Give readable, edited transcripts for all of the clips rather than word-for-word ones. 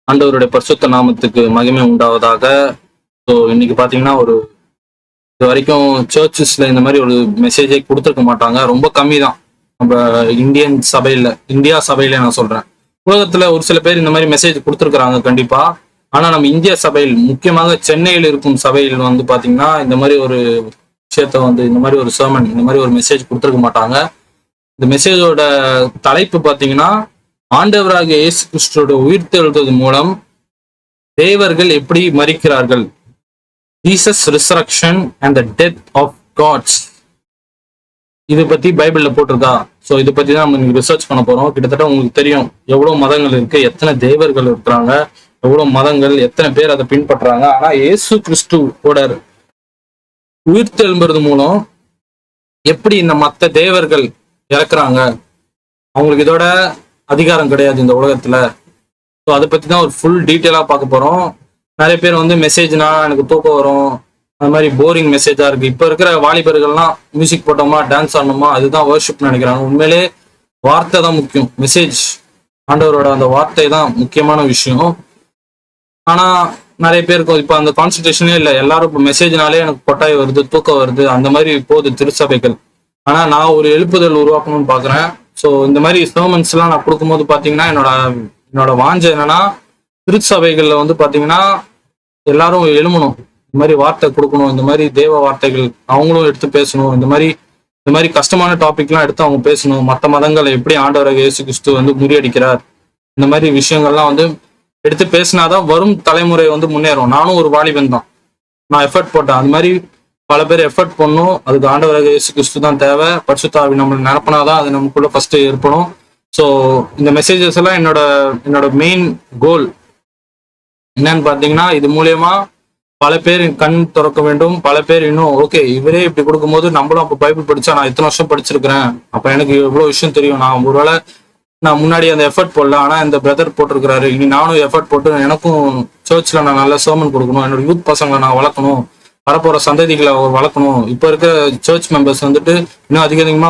ஆண்டவருடைய பரிசுத்த நாமத்துக்கு மகிமை உண்டாவதாக. ஸோ இன்னைக்கு பார்த்தீங்கன்னா இது வரைக்கும் சர்ச்சஸ்ல இந்த மாதிரி ஒரு மெசேஜை கொடுத்துருக்க மாட்டாங்க. ரொம்ப கம்மி தான். நம்ம இந்தியா சபையில நான் சொல்றேன். உலகத்துல ஒரு சில பேர் இந்த மாதிரி மெசேஜ் கொடுத்துருக்குறாங்க கண்டிப்பா. ஆனா நம்ம இந்திய சபையில், முக்கியமாக சென்னையில் இருக்கும் சபையில் வந்து பாத்தீங்கன்னா இந்த மாதிரி ஒரு விஷயத்த இந்த மாதிரி ஒரு சர்மன், இந்த மாதிரி ஒரு மெசேஜ் கொடுத்துருக்க மாட்டாங்க. இந்த மெசேஜோட தலைப்பு பாத்தீங்கன்னா, ஆண்டவராகிய இயேசு கிறிஸ்துவோட உயிர்த்தெழுந்தது மூலம் தேவர்கள் எப்படி மரிக்கிறார்கள், Jesus resurrection and the death of gods. இதை பத்தி பைபிள்ல போட்டிருக்கா? ஸோ இதை பத்தி தான் நம்ம ரிசர்ச் பண்ண போறோம். கிட்டத்தட்ட உங்களுக்கு தெரியும் எவ்வளவு மதங்கள் இருக்கு, எத்தனை தேவர்கள் இருக்கிறாங்க, எவ்வளவு மதங்கள், எத்தனை பேர் அதை பின்பற்றுறாங்க. ஆனா இயேசு கிறிஸ்துவோட உயிர்த்தெழும்புறது மூலம் எப்படி இந்த மற்ற தேவர்கள் இறக்குறாங்க, அவங்களுக்கு இதோட அதிகாரம் கிடையாது இந்த உலகத்துல. ஸோ அதை பத்தி தான் ஒரு ஃபுல் டீட்டெயிலா பார்க்க போறோம். நிறைய பேர் மெசேஜ்னா எனக்கு தூக்கம் வரும், அது மாதிரி போரிங் மெசேஜா இருக்கு. இப்ப இருக்கிற வாலிபர்கள்லாம் மியூசிக் போட்டோமா, டான்ஸ் ஆடணுமா, அதுதான் வர்ஷிப்னு நினைக்கிறாங்க. உண்மையிலே வார்த்தை தான் முக்கியம். மெசேஜ், ஆண்டவரோட அந்த வார்த்தை தான் முக்கியமான விஷயம். ஆனா நிறைய பேருக்கு இப்ப அந்த கான்சன்ட்ரேஷனே இல்லை. எல்லாரும் இப்போ மெசேஜ்னாலே எனக்கு கொட்டாய் வருது, தூக்கம் வருது, அந்த மாதிரி போகுது திருச்சபைகள். ஆனா நான் ஒரு எழுப்புதல் உருவாக்கணும்னு பாக்குறேன். ஸோ இந்த மாதிரி சர்மன்ஸ் எல்லாம் நான் கொடுக்கும்போது பாத்தீங்கன்னா என்னோட வாஞ்சை என்னன்னா, திருச்சபைகள்ல பாத்தீங்கன்னா எல்லாரும் எழுமணும், இந்த மாதிரி வார்த்தை கொடுக்கணும், இந்த மாதிரி தேவ வார்த்தைகள் அவங்களும் எடுத்து பேசணும். இந்த மாதிரி கஷ்டமான டாபிக்லாம் எடுத்து அவங்க பேசணும். மற்ற மதங்களை எப்படி ஆண்டவராக இயேசு கிறிஸ்து முறியடிக்கிறார், இந்த மாதிரி விஷயங்கள்லாம் எடுத்து பேசினாதான் வரும் தலைமுறை முன்னேறும். நானும் ஒரு வாலிபன் தான், நான் எஃபர்ட் போட்டேன். அது மாதிரி பல பேர் எஃபர்ட் பண்ணும். அதுக்கு ஆண்டவராக இயேசு கிறிஸ்து தான் தேவை. பரிசுத்த ஆவி நம்ம நிரப்பினாதான் அது நமக்குள்ள ஃபர்ஸ்ட் ஏற்படும். ஸோ இந்த மெசேஜஸ் எல்லாம் என்னோட மெயின் கோல் என்னன்னு பாத்தீங்கன்னா, இது மூலியமா பல பேர் கண் திறக்க வேண்டும். பல பேர் இன்னும் ஓகே, இவரே இப்படி கொடுக்கும்போது நம்மளும் அப்போ பைபிள் படிச்சா, நான் இத்தனை வருஷம் படிச்சிருக்கிறேன், அப்ப எனக்கு இவ்வளவு விஷயம் தெரியும், நான் ஒருவேளை நான் முன்னாடி அந்த எஃபர்ட் போடல, ஆனா இந்த பிரதர் போட்டிருக்கிறாரு, இனி நானும் எஃபர்ட் போட்டு எனக்கும் சர்ச்ல நான் நல்ல சர்மன் கொடுக்கணும், என்னோட யூத் பசங்களை நான் வளர்க்கணும், வரப்போற சந்ததிகளை வளர்க்கணும். இப்ப இருக்க சர்ச் மெம்பர்ஸ் இன்னும் அதிகமா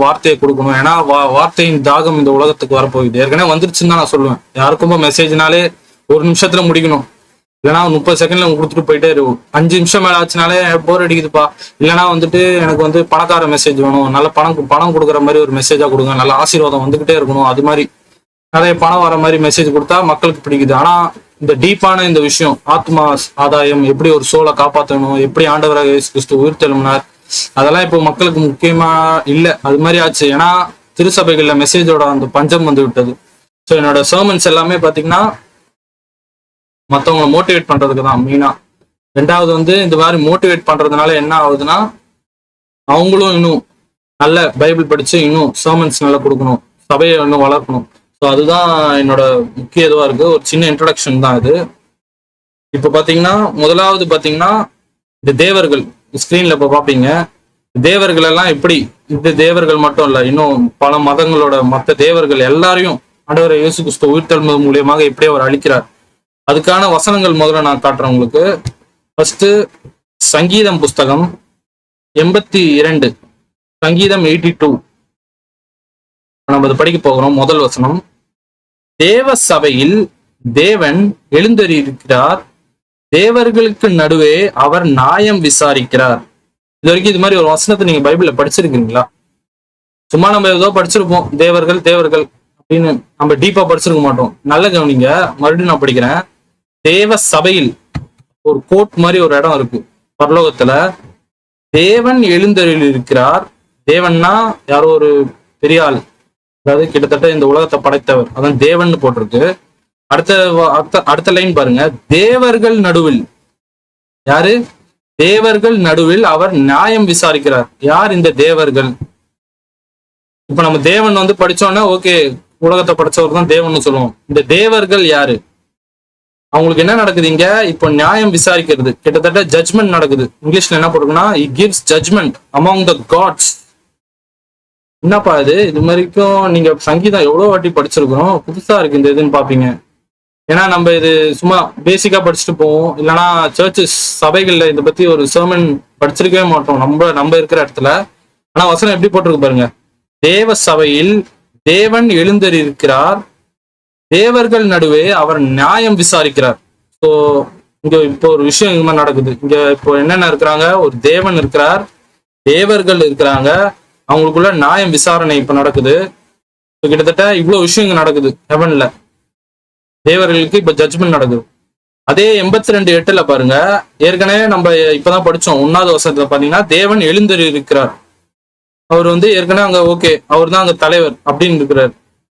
வார்த்தையை கொடுக்கணும். ஏன்னா வார்த்தையின் தாகம் இந்த உலகத்துக்கு வரப்போகுது. ஏற்கனவே வந்துருச்சுன்னு தான் நான் சொல்லுவேன். யாருக்கும் மெசேஜ்னாலே ஒரு நிமிஷத்துல முடிக்கணும், இல்லைன்னா 30 செகண்ட்ல கொடுத்துட்டு போயிட்டே இருக்கும். 5 நிமிஷம் மேல ஆச்சுனாலே போர் அடிக்குதுப்பா. இல்லைன்னா எனக்கு பணக்கார மெசேஜ் வேணும், நல்ல பணம் கொடுக்குற மாதிரி ஒரு மெசேஜா கொடுங்க, நல்ல ஆசீர்வாதம் வந்துகிட்டே இருக்கணும், அது மாதிரி நிறைய பணம் வர மாதிரி மெசேஜ் கொடுத்தா மக்களுக்கு பிடிக்குது. ஆனா இந்த டீப்பான இந்த விஷயம், ஆத்மா ஆதாயம், எப்படி ஒரு சோலை காப்பாற்றணும், எப்படி ஆண்டவராக இயேசு கிறிஸ்து உயிர்த்தெழும்பினார், அதெல்லாம் இப்போ மக்களுக்கு முக்கியமா இல்லை. அது மாதிரி ஆச்சு. ஏன்னா திருச்சபைகள்ல மெசேஜோட அந்த பஞ்சம் விட்டது. ஸோ என்னோட சர்மன்ஸ் எல்லாமே பாத்தீங்கன்னா மற்றவங்களை மோட்டிவேட் பண்றதுக்கு தான் மெயினா. ரெண்டாவது இந்த மாதிரி மோட்டிவேட் பண்றதுனால என்ன ஆகுதுன்னா, அவங்களும் இன்னும் நல்ல பைபிள் படிச்சு இன்னும் சர்மன்ஸ் நல்லா கொடுக்கணும், சபையை இன்னும் வளர்க்கணும். ஸோ அதுதான் என்னோட முக்கிய இதுவா இருக்கு. ஒரு சின்ன இன்ட்ரடக்ஷன் தான் இது. இப்ப பாத்தீங்கன்னா முதலாவது பாத்தீங்கன்னா இந்த தேவர்கள் ஸ்கிரீன்ல இப்ப பாப்பீங்க. தேவர்கள் எல்லாம் எப்படி, இந்த தேவர்கள் மட்டும் இல்ல, இன்னும் பல மதங்களோட மற்ற தேவர்கள் எல்லாரையும் ஆண்டவர் இயேசு கிறிஸ்து உயிர்த்தெழுந்தது மூலியமாக எப்படி அவர் அழிக்கிறார், அதுக்கான வசனங்கள் முதல்ல நான் காட்டுறேன் உங்களுக்கு. ஃபர்ஸ்ட் சங்கீதம் புஸ்தகம் 82, சங்கீதம் 82 நம்ம அதை படிக்க போகிறோம். முதல் வசனம், தேவ சபையில் தேவன் எழுந்தருளியிருக்கிறார், தேவர்களுக்கு நடுவே அவர் நியாயம் விசாரிக்கிறார். இது வரைக்கும் இது மாதிரி ஒரு வசனத்தை நீங்க பைபிள்ல படிச்சிருக்கீங்களா? சும்மா நம்ம ஏதோ படிச்சிருப்போம், தேவர்கள் தேவர்கள் அப்படின்னு, நம்ம டீப்பா படிச்சிருக்க மாட்டோம். நல்ல கவனிங்க, மறுபடியும் நான் படிக்கிறேன். தேவ சபையில் ஒரு கோட் மாதிரி ஒரு இடம் இருக்கு பரலோகத்துல. தேவன் எழுந்தருளியிருக்கிறார். தேவன்னா யாரோ ஒரு பெரிய ஆள், அதாவது கிட்டத்தட்ட இந்த உலகத்தை படைத்தவர், அதான் தேவன் போட்டிருக்கு. அடுத்த லைன் பாருங்க, தேவர்கள் நடுவில். யாரு? தேவர்கள் நடுவில் அவர் நியாயம் விசாரிக்கிறார். யார் இந்த தேவர்கள்? இப்ப நம்ம தேவன் படிச்சோன்னா ஓகே, உலகத்தை படைச்சவர் தான் தேவன் சொல்லுவோம். இந்த தேவர்கள் யாரு? அவங்களுக்கு என்ன நடக்குது இங்க? இப்போ நியாயம் விசாரிக்கிறது, கிட்டத்தட்ட ஜட்ஜ்மெண்ட் நடக்குது. இங்கிலீஷ்ல என்ன போட்டிருக்குன்னா, he gives judgment among the gods. என்னப்பா இது மாதிரிக்கும் நீங்க சங்கீதம் எவ்வளவு வாட்டி படிச்சிருக்கிறோம், புதுசா இருக்கு இந்த இதுன்னு பாப்பீங்க. ஏன்னா நம்ம இது சும்மா பேசிக்கா படிச்சுட்டு போவோம், இல்லைன்னா சர்ச்சஸ் சபைகள்ல இதை பத்தி ஒரு சர்மன் படிச்சிருக்கவே மாட்டோம் நம்ம இருக்கிற இடத்துல. ஆனா வசனம் எப்படி போட்டிருக்கு பாருங்க, தேவ சபையில் தேவன் எழுந்தருளியிருக்கிறார், தேவர்கள் நடுவே அவர் நியாயம் விசாரிக்கிறார். ஸோ இங்க இப்போ ஒரு விஷயம் இங்க நடக்குது. இங்க இப்போ என்னென்ன இருக்கிறாங்க, ஒரு தேவன் இருக்கிறார், தேவர்கள் இருக்கிறாங்க, அவங்களுக்குள்ள நியாயம் விசாரணை இப்ப நடக்குது. கிட்டத்தட்ட இவ்வளவு விஷயம் இங்க நடக்குது ஹெவன்ல. தேவர்களுக்கு இப்ப ஜட்ஜ்மெண்ட் நடக்குது. அதே 82:8 பாருங்க, ஏற்கனவே நம்ம இப்பதான் படிச்சோம் 1வது வசனத்துல பாத்தீங்கன்னா தேவன் எழுந்தரு இருக்கிறார். அவர் ஏற்கனவே அங்க ஓகே, அவர் தான் அங்க தலைவர் அப்படின்னு இருக்கிறார்.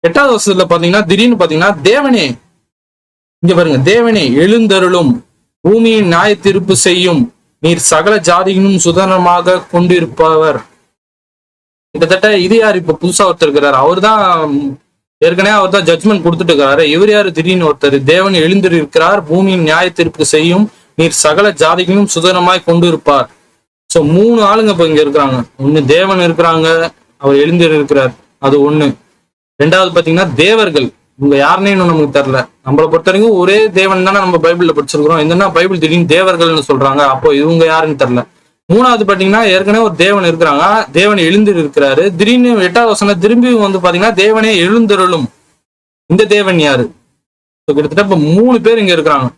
8வது வசனத்துல பாத்தீங்கன்னா திடீர்னு பாத்தீங்கன்னா தேவனே, இங்க பாருங்க, தேவனே எழுந்தருளும், பூமியின் நியாய தீர்ப்பு செய்யும், நீர் சகல ஜாதியினும் சுதந்திரமாக கொண்டிருப்பவர். கிட்டத்தட்ட இது யார் இப்ப புதுசா ஒருத்தர் இருக்கிறார், அவர் தான் ஏற்கனவே அவர் தான் ஜட்ஜ்மெண்ட் கொடுத்துட்டு இருக்காரு. இவர் யாரு திடீர்னு ஒருத்தர், தேவன் எழுந்திரு இருக்கிறார், பூமியின் நியாய தீர்ப்பு செய்யும், நீர் சகல ஜாதிகளும் சுதந்திரமாய் கொண்டு இருப்பார். சோ 3 ஆளுங்க இப்ப இங்க இருக்கிறாங்க. ஒண்ணு தேவன் இருக்கிறாங்க, அவர் எழுந்திரு இருக்கிறார், அது ஒண்ணு. 2வது பாத்தீங்கன்னா தேவர்கள், இவங்க யாருன்னே இன்னும் நமக்கு தெரியல. நம்மளை பொறுத்த வரைக்கும் ஒரே தேவன் தானே நம்ம பைபிள்ல படிச்சிருக்கிறோம். என்னன்னா பைபிள் திடீர்னு தேவர்கள்னு சொல்றாங்க, அப்போ இவங்க யாருன்னு தெரியல. 3வது பாத்தீங்கன்னா ஏற்கனவே ஒரு தேவன் இருக்கிறாங்க, தேவன் எழுந்திரு இருக்கிறாரு. திடீர்னு 8வது வசனம் திரும்பி பாத்தீங்கன்னா தேவனே எழுந்தருளும். இந்த தேவன் யாரு? கிட்டத்தட்ட இப்ப 3 பேர் இங்க இருக்கிறாங்க.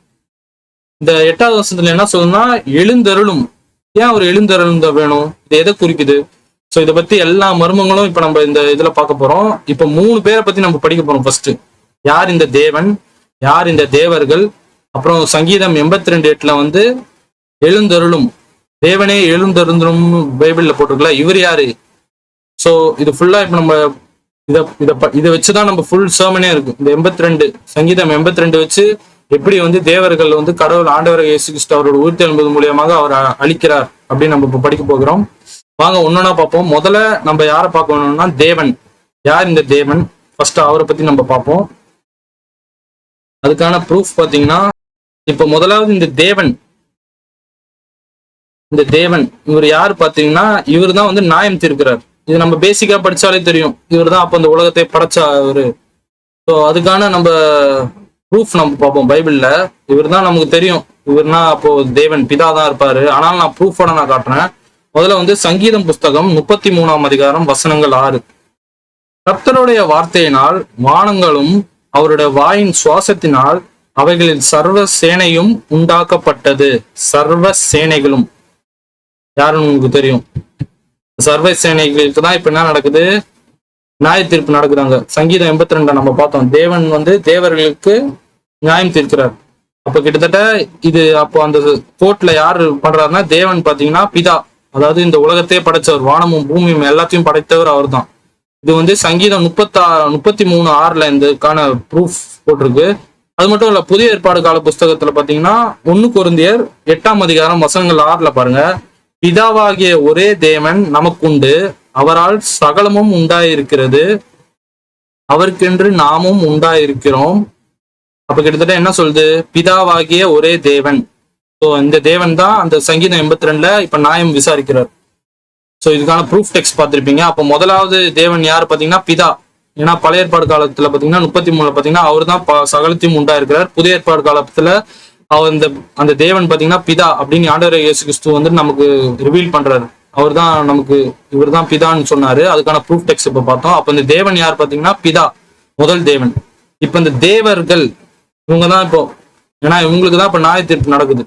இந்த 8வது வசனத்துல என்ன சொல்லுன்னா எழுந்தருளும். ஏன் அவர் எழுந்தருளும் வேணும்? இது எதை குறிக்குது? சோ இதை பத்தி எல்லா மர்மங்களும் இப்ப நம்ம இந்த இதுல பார்க்க போறோம். இப்ப 3 பேரை பத்தி நம்ம படிக்க போறோம். ஃபர்ஸ்ட், யார் இந்த தேவன், யார் இந்த தேவர்கள், அப்புறம் சங்கீதம் 82:8 எழுந்தருளும், தேவனே எழுந்தருளும் பைபிள்ல போட்டிருக்கல, இவர் யாரு? சோ இது ஃபுல்லா இப்ப நம்ம இதை வச்சுதான் நம்ம ஃபுல் சர்மனே இருக்கு. இந்த 82 சங்கீதம் 82 வச்சு எப்படி தேவர்கள் கடவுள் ஆண்டவர் இயேசு கிறிஸ்து அவரோட உயிர்த்தெழும்பது மூலியமாக அவர் அளிக்கிறார் அப்படின்னு நம்ம இப்ப படிக்க போகிறோம். வாங்க ஒன்னொன்னா பார்ப்போம். முதல்ல நம்ம யாரை பார்க்கணும்னா தேவன். யார் இந்த தேவன்? ஃபர்ஸ்ட் அவரை பத்தி நம்ம பார்ப்போம். அதுக்கான ப்ரூஃப் பாத்தீங்கன்னா, இப்ப முதலாவது இந்த தேவன் இவர் யாரு பாத்தீங்கன்னா, இவர் தான் நியாயம் தீர்க்கிறார். இது நம்ம பேசிக்கா படிச்சாலே தெரியும், இவர் தான் அப்ப இந்த உலகத்தை படைச்சா அவரு. ஸோ அதுக்கான நம்ம ப்ரூஃப் நம்ம பார்ப்போம் பைபிள்ல. இவர் தான் நமக்கு தெரியும், இவர்னா அப்போ தேவன் பிதா தான் இருப்பாரு. ஆனால் நான் ப்ரூஃபோட நான் காட்டுறேன். முதல்ல சங்கீதம் புஸ்தகம் 33ஆம் அதிகாரம் வசனங்கள் 6. கர்த்தருடைய வார்த்தையினால் வானங்களும் அவருடைய வாயின் சுவாசத்தினால் அவைகளில் சர்வ சேனையும் உண்டாக்கப்பட்டது. சர்வ சேனைகளும் யாருன்னு உங்களுக்கு தெரியும். சர்வ சேனைகளுக்கு தான் இப்ப என்ன நடக்குது, நியாய தீர்ப்பு நடக்குதாங்க. சங்கீதம் 82 நம்ம பார்த்தோம், தேவன் தேவர்களுக்கு நியாயம் தீர்க்கிறார். அப்ப கிட்டத்தட்ட இது அப்போ அந்த கோர்ட்ல யாரு பண்றாருன்னா தேவன் பாத்தீங்கன்னா பிதா, அதாவது இந்த உலகத்தையே படைச்சவர், வானமும் பூமியும் எல்லாத்தையும் படைத்தவர் அவர் தான். இது சங்கீதம் 33:6 இதுக்கான ப்ரூஃப் போட்டிருக்கு. அது மட்டும் இல்ல, புதிய ஏற்பாடு கால புஸ்தகத்துல பாத்தீங்கன்னா 1 கொரிந்தியர் 8ஆம் அதிகாரம் வசனங்கள் 6 பாருங்க, பிதாவாகிய ஒரே தேவன் நமக்குண்டு, அவரால் சகலமும் உண்டாயிருக்கிறது, அவருக்கென்று நாமும் உண்டாயிருக்கிறோம். அப்ப கிட்டத்தட்ட என்ன சொல்லுது, பிதாவாகிய ஒரே தேவன். ஸோ இந்த தேவன் தான் அந்த சங்கீதம் 82 இப்ப நியாயம் விசாரிக்கிறார். ஸோ இதுக்கான ப்ரூஃப் டெக்ஸ்ட் பார்த்திருப்பீங்க. அப்போ முதலாவது தேவன் யார் பாத்தீங்கன்னா பிதா. ஏன்னா பழைய ஏற்பாடு காலத்துல பாத்தீங்கன்னா 33 பாத்தீங்கன்னா அவர் தான் சகலத்தையும் உண்டாயிருக்கிறார். புதிய ஏற்பாடு காலத்துல அவர் அந்த தேவன் பாத்தீங்கன்னா பிதா அப்படின்னு ஆண்டவர் இயேசு கிறிஸ்து நமக்கு ரிவீல் பண்றாரு. அவர் தான் நமக்கு, இவர் தான் பிதான்னு சொன்னாரு. அதுக்கான ப்ரூஃப் டெக்ஸ்ட் இப்ப பார்த்தோம். அப்ப இந்த தேவன் யார் பாத்தீங்கன்னா பிதா, முதல் தேவன். இப்ப இந்த தேவர்கள் இவங்க தான் இப்போ, ஏன்னா இவங்களுக்கு தான் இப்ப நியாய தீர்ப்பு நடக்குது.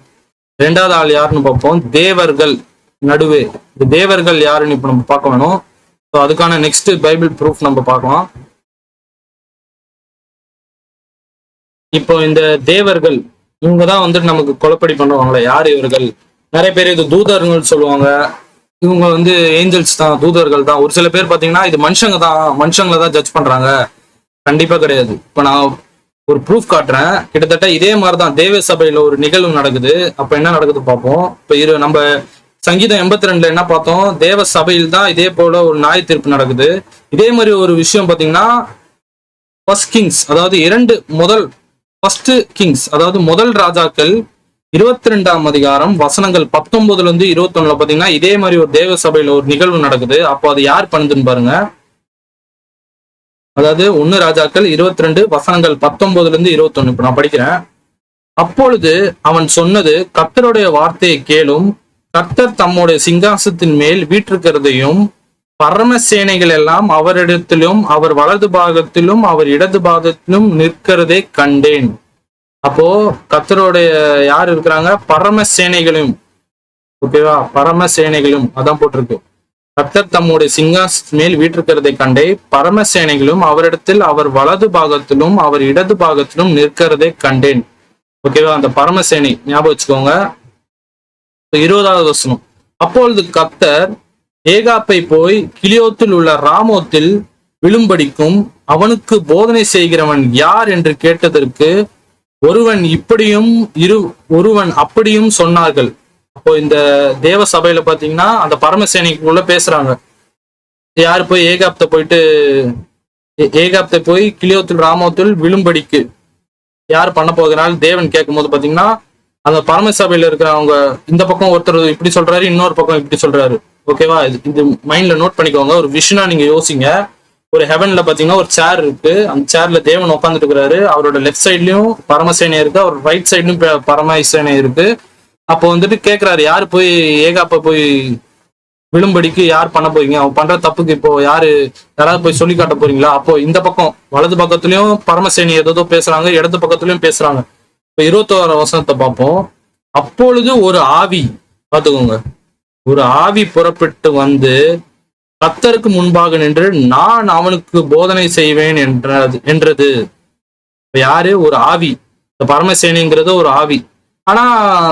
2வது ஆள் யாருன்னு பார்ப்போம், தேவர்கள் நடுவே. இந்த தேவர்கள் யாருன்னு இப்ப நம்ம பார்க்க வேணும். ஸோ அதுக்கான நெக்ஸ்ட் பைபிள் ப்ரூஃப் நம்ம பார்க்கலாம். இப்போ இந்த தேவர்கள் இவங்க தான் நமக்கு கொலைப்படி பண்ணுவாங்களே, யார் இவர்கள்? நிறைய பேர் இது தூதர்கள் சொல்லுவாங்க. இவங்க ஏஞ்சல்ஸ் தான், தூதர்கள் தான். ஒரு சில பேர் பாத்தீங்கன்னா இது மனுஷங்களை தான் ஜட்ஜ் பண்றாங்க. கண்டிப்பா கிடையாது. இப்ப நான் ஒரு ப்ரூஃப் காட்டுறேன். கிட்டத்தட்ட இதே மாதிரிதான் தேவ சபையில ஒரு நிகழ்வு நடக்குது. அப்ப என்ன நடக்குது பார்ப்போம். இப்ப நம்ம சங்கீதம் 82 என்ன பார்த்தோம், தேவ சபையில் தான் இதே போல ஒரு நியாய தீர்ப்பு நடக்குது. இதே மாதிரி ஒரு விஷயம் பாத்தீங்கன்னா ஃபர்ஸ்ட் கிங்ஸ், அதாவது ஃபர்ஸ்ட் கிங்ஸ் அதாவது முதல் ராஜாக்கள் 22ஆம் அதிகாரம் வசனங்கள் 19 21 பாத்தீங்கன்னா இதே மாதிரி ஒரு தேவ சபையில ஒரு நிகழ்வு நடக்குது. அப்போ அது யார் பண்ணுதுன்னு பாருங்க. அதாவது 1 ராஜாக்கள் 22 வசனங்கள் 19 21 இப்ப நான் படிக்கிறேன். அப்பொழுது அவன் சொன்னது, கர்த்தருடைய வார்த்தையை கேளும், கர்த்தர் தம்முடைய சிங்காசனத்தின் மேல் வீற்றிருக்கிறதையும் பரமசேனைகள் எல்லாம் அவரிடத்திலும் அவர் வலது பாகத்திலும் அவர் இடது பாகத்திலும் நிற்கிறதை கண்டேன். அப்போ கர்த்தருடைய யார் இருக்கிறாங்க? பரமசேனைகளும். ஓகேவா? பரமசேனைகளும் அதான் போட்டிருக்கு. கர்த்தர் தம்முடைய சிங்காசனத்தின் மேல் வீற்றிருக்கிறதை கண்டே, பரமசேனைகளும் அவரிடத்தில் அவர் வலது பாகத்திலும் அவர் இடது பாகத்திலும் நிற்கிறதை கண்டேன். ஓகேவா? அந்த பரமசேனை ஞாபகம் வச்சுக்கோங்க. 20வது வசனம். அப்பொழுது கர்த்தர் ஏகாப்பை போய் கிலியோத்தில் உள்ள ராமோத்தில் விழும்படிக்கும் அவனுக்கு போதனை செய்கிறவன் யார் என்று கேட்டதற்கு ஒருவன் இப்படியும் ஒருவன் அப்படியும் சொன்னார்கள். அப்போ இந்த தேவ சபையில பாத்தீங்கன்னா அந்த பரமசேனைக்குள்ள பேசுறாங்க. யாரு போய் ஏகாப்தை போய் கிலியோத்தில் ராமோத்தில் விழும்படிக்கு யார் பண்ண போகிறனால தேவன் கேட்கும் போது பாத்தீங்கன்னா அந்த பரமசபையில இருக்கிறவங்க இந்த பக்கம் ஒருத்தர் இப்படி சொல்றாரு, இன்னொரு பக்கம் இப்படி சொல்றாரு. ஓகேவா? இது மைண்ட்ல நோட் பண்ணிக்கோங்க. ஒரு விஷனா நீங்க யோசிங்க. ஒரு ஹெவன்ல பாத்தீங்கன்னா ஒரு சேர் இருக்கு. அந்த சேர்ல தேவன் உட்காந்துட்டு இருக்கிறாரு. அவரோட லெஃப்ட் சைட்லயும் பரமசேனை இருக்கு, அவர் ரைட் சைட்லயும் பரமசேனை இருக்கு. அப்போ வந்துட்டு கேட்கிறாரு, யாரு போய் ஏகாப்ப போய் விழும்படிக்கு யார் பண்ண போறீங்க? அவன் பண்ற தப்புக்கு இப்போ யாராவது போய் சொல்லி காட்ட போறீங்களா? அப்போ இந்த பக்கம் வலது பக்கத்துலயும் பரமசேனி ஏதோ பேசுறாங்க, இடது பக்கத்துலயும் பேசுறாங்க. இப்ப 21 வசனத்தை பார்ப்போம். அப்பொழுது ஒரு ஆவி, பாத்துக்கோங்க, ஒரு ஆவி புறப்பட்டு வந்து கர்த்தருக்கு முன்பாக நின்று நான் அவனுக்கு போதனை செய்வேன் என்றது. யாரு? ஒரு ஆவி. இந்த பரமசேனைங்கிறது ஒரு ஆவி. ஆனா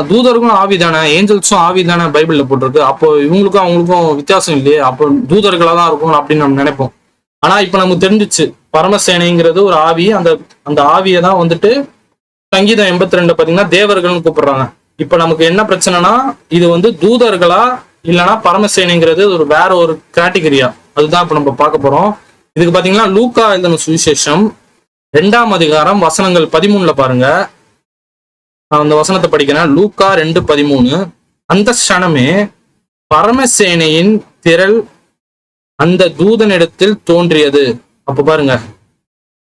தூதருக்கும் ஆவி தானே, ஏஞ்சல்ஸும் ஆவி தானே பைபிள்ல போட்டிருக்கு. அப்போ இவங்களுக்கும் அவங்களுக்கும் வித்தியாசம் இல்லையே. அப்போ தூதர்களா தான் இருக்கும் அப்படின்னு நம்ம நினைப்போம். ஆனா இப்ப நமக்கு தெரிஞ்சிச்சு பரமசேனைங்கிறது ஒரு ஆவி. அந்த ஆவியை தான் வந்துட்டு சங்கீதம் 82 பாத்தீங்கன்னா தேவர்கள்னு கூப்பிடுறாங்க. இப்ப நமக்கு என்ன பிரச்சனைனா, இது வந்து தூதர்களா இல்லைன்னா பரமசேனைங்கிறது ஒரு வேற ஒரு கேட்டகரியா, அதுதான் இப்ப நம்ம பார்க்க போறோம். இதுக்கு பாத்தீங்கன்னா லூக்கா எழுதின சுவிசேஷம் 2ஆம் அதிகாரம் வசனங்கள் 13 பாருங்க. நான் அந்த வசனத்தை படிக்கிறேன். லூக்கா 2:13. அந்த க்ஷணமே பரமசேனையின் திரள் அந்த தூதனிடத்தில் தோன்றியது. அப்ப பாருங்க,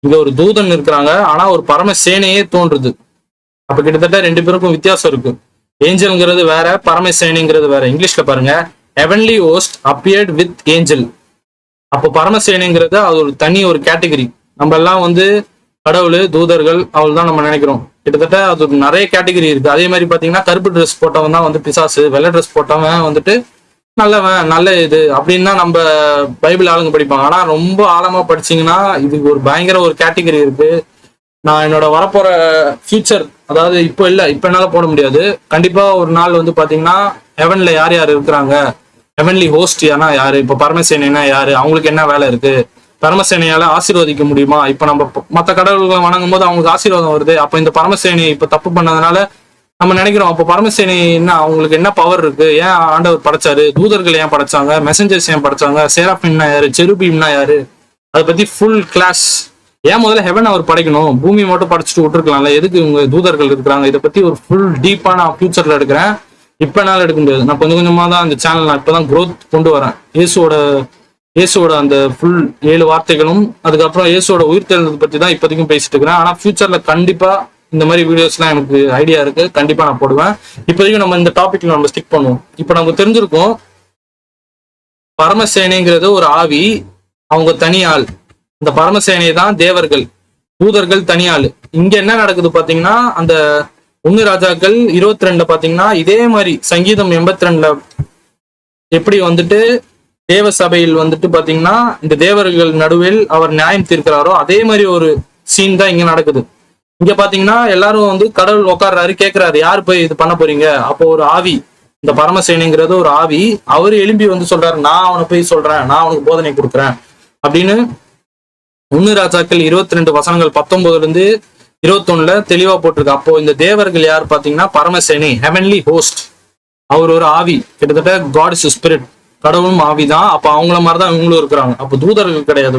இங்க ஒரு தூதன் இருக்கிறாங்க, ஆனா ஒரு பரமசேனையே தோன்றுது. அப்ப கிட்டத்தட்ட 2 பேருக்கும் வித்தியாசம் இருக்கு. ஏஞ்சல்ங்கிறது வேற, பரமசேனைங்கிறது வேற. இங்கிலீஷ்ல பாருங்க, heavenly host appeared with angel. அப்போ பரமசேனைங்கிறது அது ஒரு தனி ஒரு கேட்டகரி. நம்ம எல்லாம் வந்து கடவுள் தூதர்கள் அவள் தான் நம்ம நினைக்கிறோம். கிட்டத்தட்ட அது நிறைய கேட்டகரி இருக்கு. அதே மாதிரி பாத்தீங்கன்னா கருப்பு ட்ரெஸ் போட்டவன் தான் வந்து பிசாசு, வெள்ளை ட்ரெஸ் போட்டவன் வந்துட்டு நல்லவன், நல்ல இது அப்படின்னு தான் நம்ம பைபிள் ஆளுங்க படிப்பாங்க. ஆனா ரொம்ப ஆழமா படிச்சீங்கன்னா இதுக்கு ஒரு பயங்கர ஒரு கேட்டகரி இருக்கு. நான் என்னோட வரப்போற ஃபியூச்சர், அதாவது இப்போ இல்லை, இப்போ என்னால போட முடியாது. கண்டிப்பா ஒரு நாள் வந்து பாத்தீங்கன்னா ஹெவன்ல யார் யார் இருக்கிறாங்க, ஹெவன்லி ஹோஸ்ட் யானா யாரு, இப்போ பரமசேனா யாரு, அவங்களுக்கு என்ன வேலை இருக்கு, பரமசேனையால ஆசீர்வதிக்க முடியுமா? இப்ப நம்ம மற்ற கடவுள்களை வணங்கும் போது அவங்களுக்கு ஆசீர்வாதம் வருது. அப்ப இந்த பரமசேனை இப்ப தப்பு பண்ணதுனால நம்ம நினைக்கிறோம், அப்போ பரமசேனை என்ன, அவங்களுக்கு என்ன பவர் இருக்கு, ஏன் ஆண்டவர் படைச்சாரு, தூதர்கள் ஏன் படைச்சாங்க, மெசஞ்சர்ஸ் ஏன் படைச்சாங்க, சேராபின்னா யாரு, செருபீம்னா யாரு, அதை பத்தி ஃபுல் கிளாஸ். ஏன் முதல்ல ஹெவன் அவர் படைக்கணும், பூமி மட்டும் படைச்சிட்டு விட்டுருக்கலாம்ல, எதுக்கு இவங்க தூதர்கள் இருக்கிறாங்க? இதை பத்தி ஒரு ஃபுல் டீப்பா நான் ஃபியூச்சர்ல எடுக்கிறேன். இப்ப என்னால எடுக்க முடியாது. நான் கொஞ்சம் கொஞ்சமா தான் அந்த சேனல் நான் இப்பதான் க்ரோத் கொண்டு வரேன். இயேசுவோட அந்த ஃபுல் 7 வார்த்தைகளும் அதுக்கப்புறம் இயேசுவோட உயிர்த்தெழுந்ததை பத்தி தான் இப்போதைக்கும் பேசிட்டு இருக்கிறேன். ஆனா ஃபியூச்சர்ல கண்டிப்பா இந்த மாதிரி வீடியோஸ்லாம் எனக்கு ஐடியா இருக்கு, கண்டிப்பா நான் போடுவேன். இப்போதைக்கும் நம்ம இந்த டாபிக்ல நம்ம ஸ்டிக் பண்ணுவோம். இப்போ நமக்கு தெரிஞ்சிருக்கும் பரமசேனைங்கிறது ஒரு ஆவி, அவங்க தனி ஆள். இந்த பரமசேனை தான் தேவர்கள், தூதர்கள் தனி ஆள். இங்க என்ன நடக்குது பாத்தீங்கன்னா, அந்த 1 ராஜாக்கள் 22 பாத்தீங்கன்னா இதே மாதிரி சங்கீதம் 82 எப்படி வந்துட்டு தேவ சபையில் வந்துட்டு பாத்தீங்கன்னா இந்த தேவர்கள் நடுவில் அவர் நியாயம் தீர்க்கிறாரோ அதே மாதிரி ஒரு சீன் தான் இங்க நடக்குது. இங்க பாத்தீங்கன்னா எல்லாரும் வந்து கடவுள் உட்கார்றாரு, கேட்கிறாரு யாரு போய் இது பண்ண போறீங்க? அப்போ ஒரு ஆவி, இந்த பரமசேனைங்கிறது ஒரு ஆவி, அவரு எழும்பி வந்து சொல்றாரு, நான் அவனை போய் சொல்றேன், நான் அவனுக்கு போதனை கொடுக்குறேன் அப்படின்னு 1 ராஜாக்கள் 22 வசனங்கள் 19 21 தெளிவா போட்டிருக்கு. அப்போ இந்த தேவர்கள் யார் பாத்தீங்கன்னா பரமசேனை, ஹெவன்லி ஹோஸ்ட். அவர் ஒரு ஆவி, கிட்டத்தட்ட காட் இஸ் ஸ்பிரிட், கடவுளும் ஆவிதான். அப்ப அவங்கள மாதிரிதான் இவங்களும் இருக்கிறாங்க. அப்ப தூதர்கள் கிடையாது,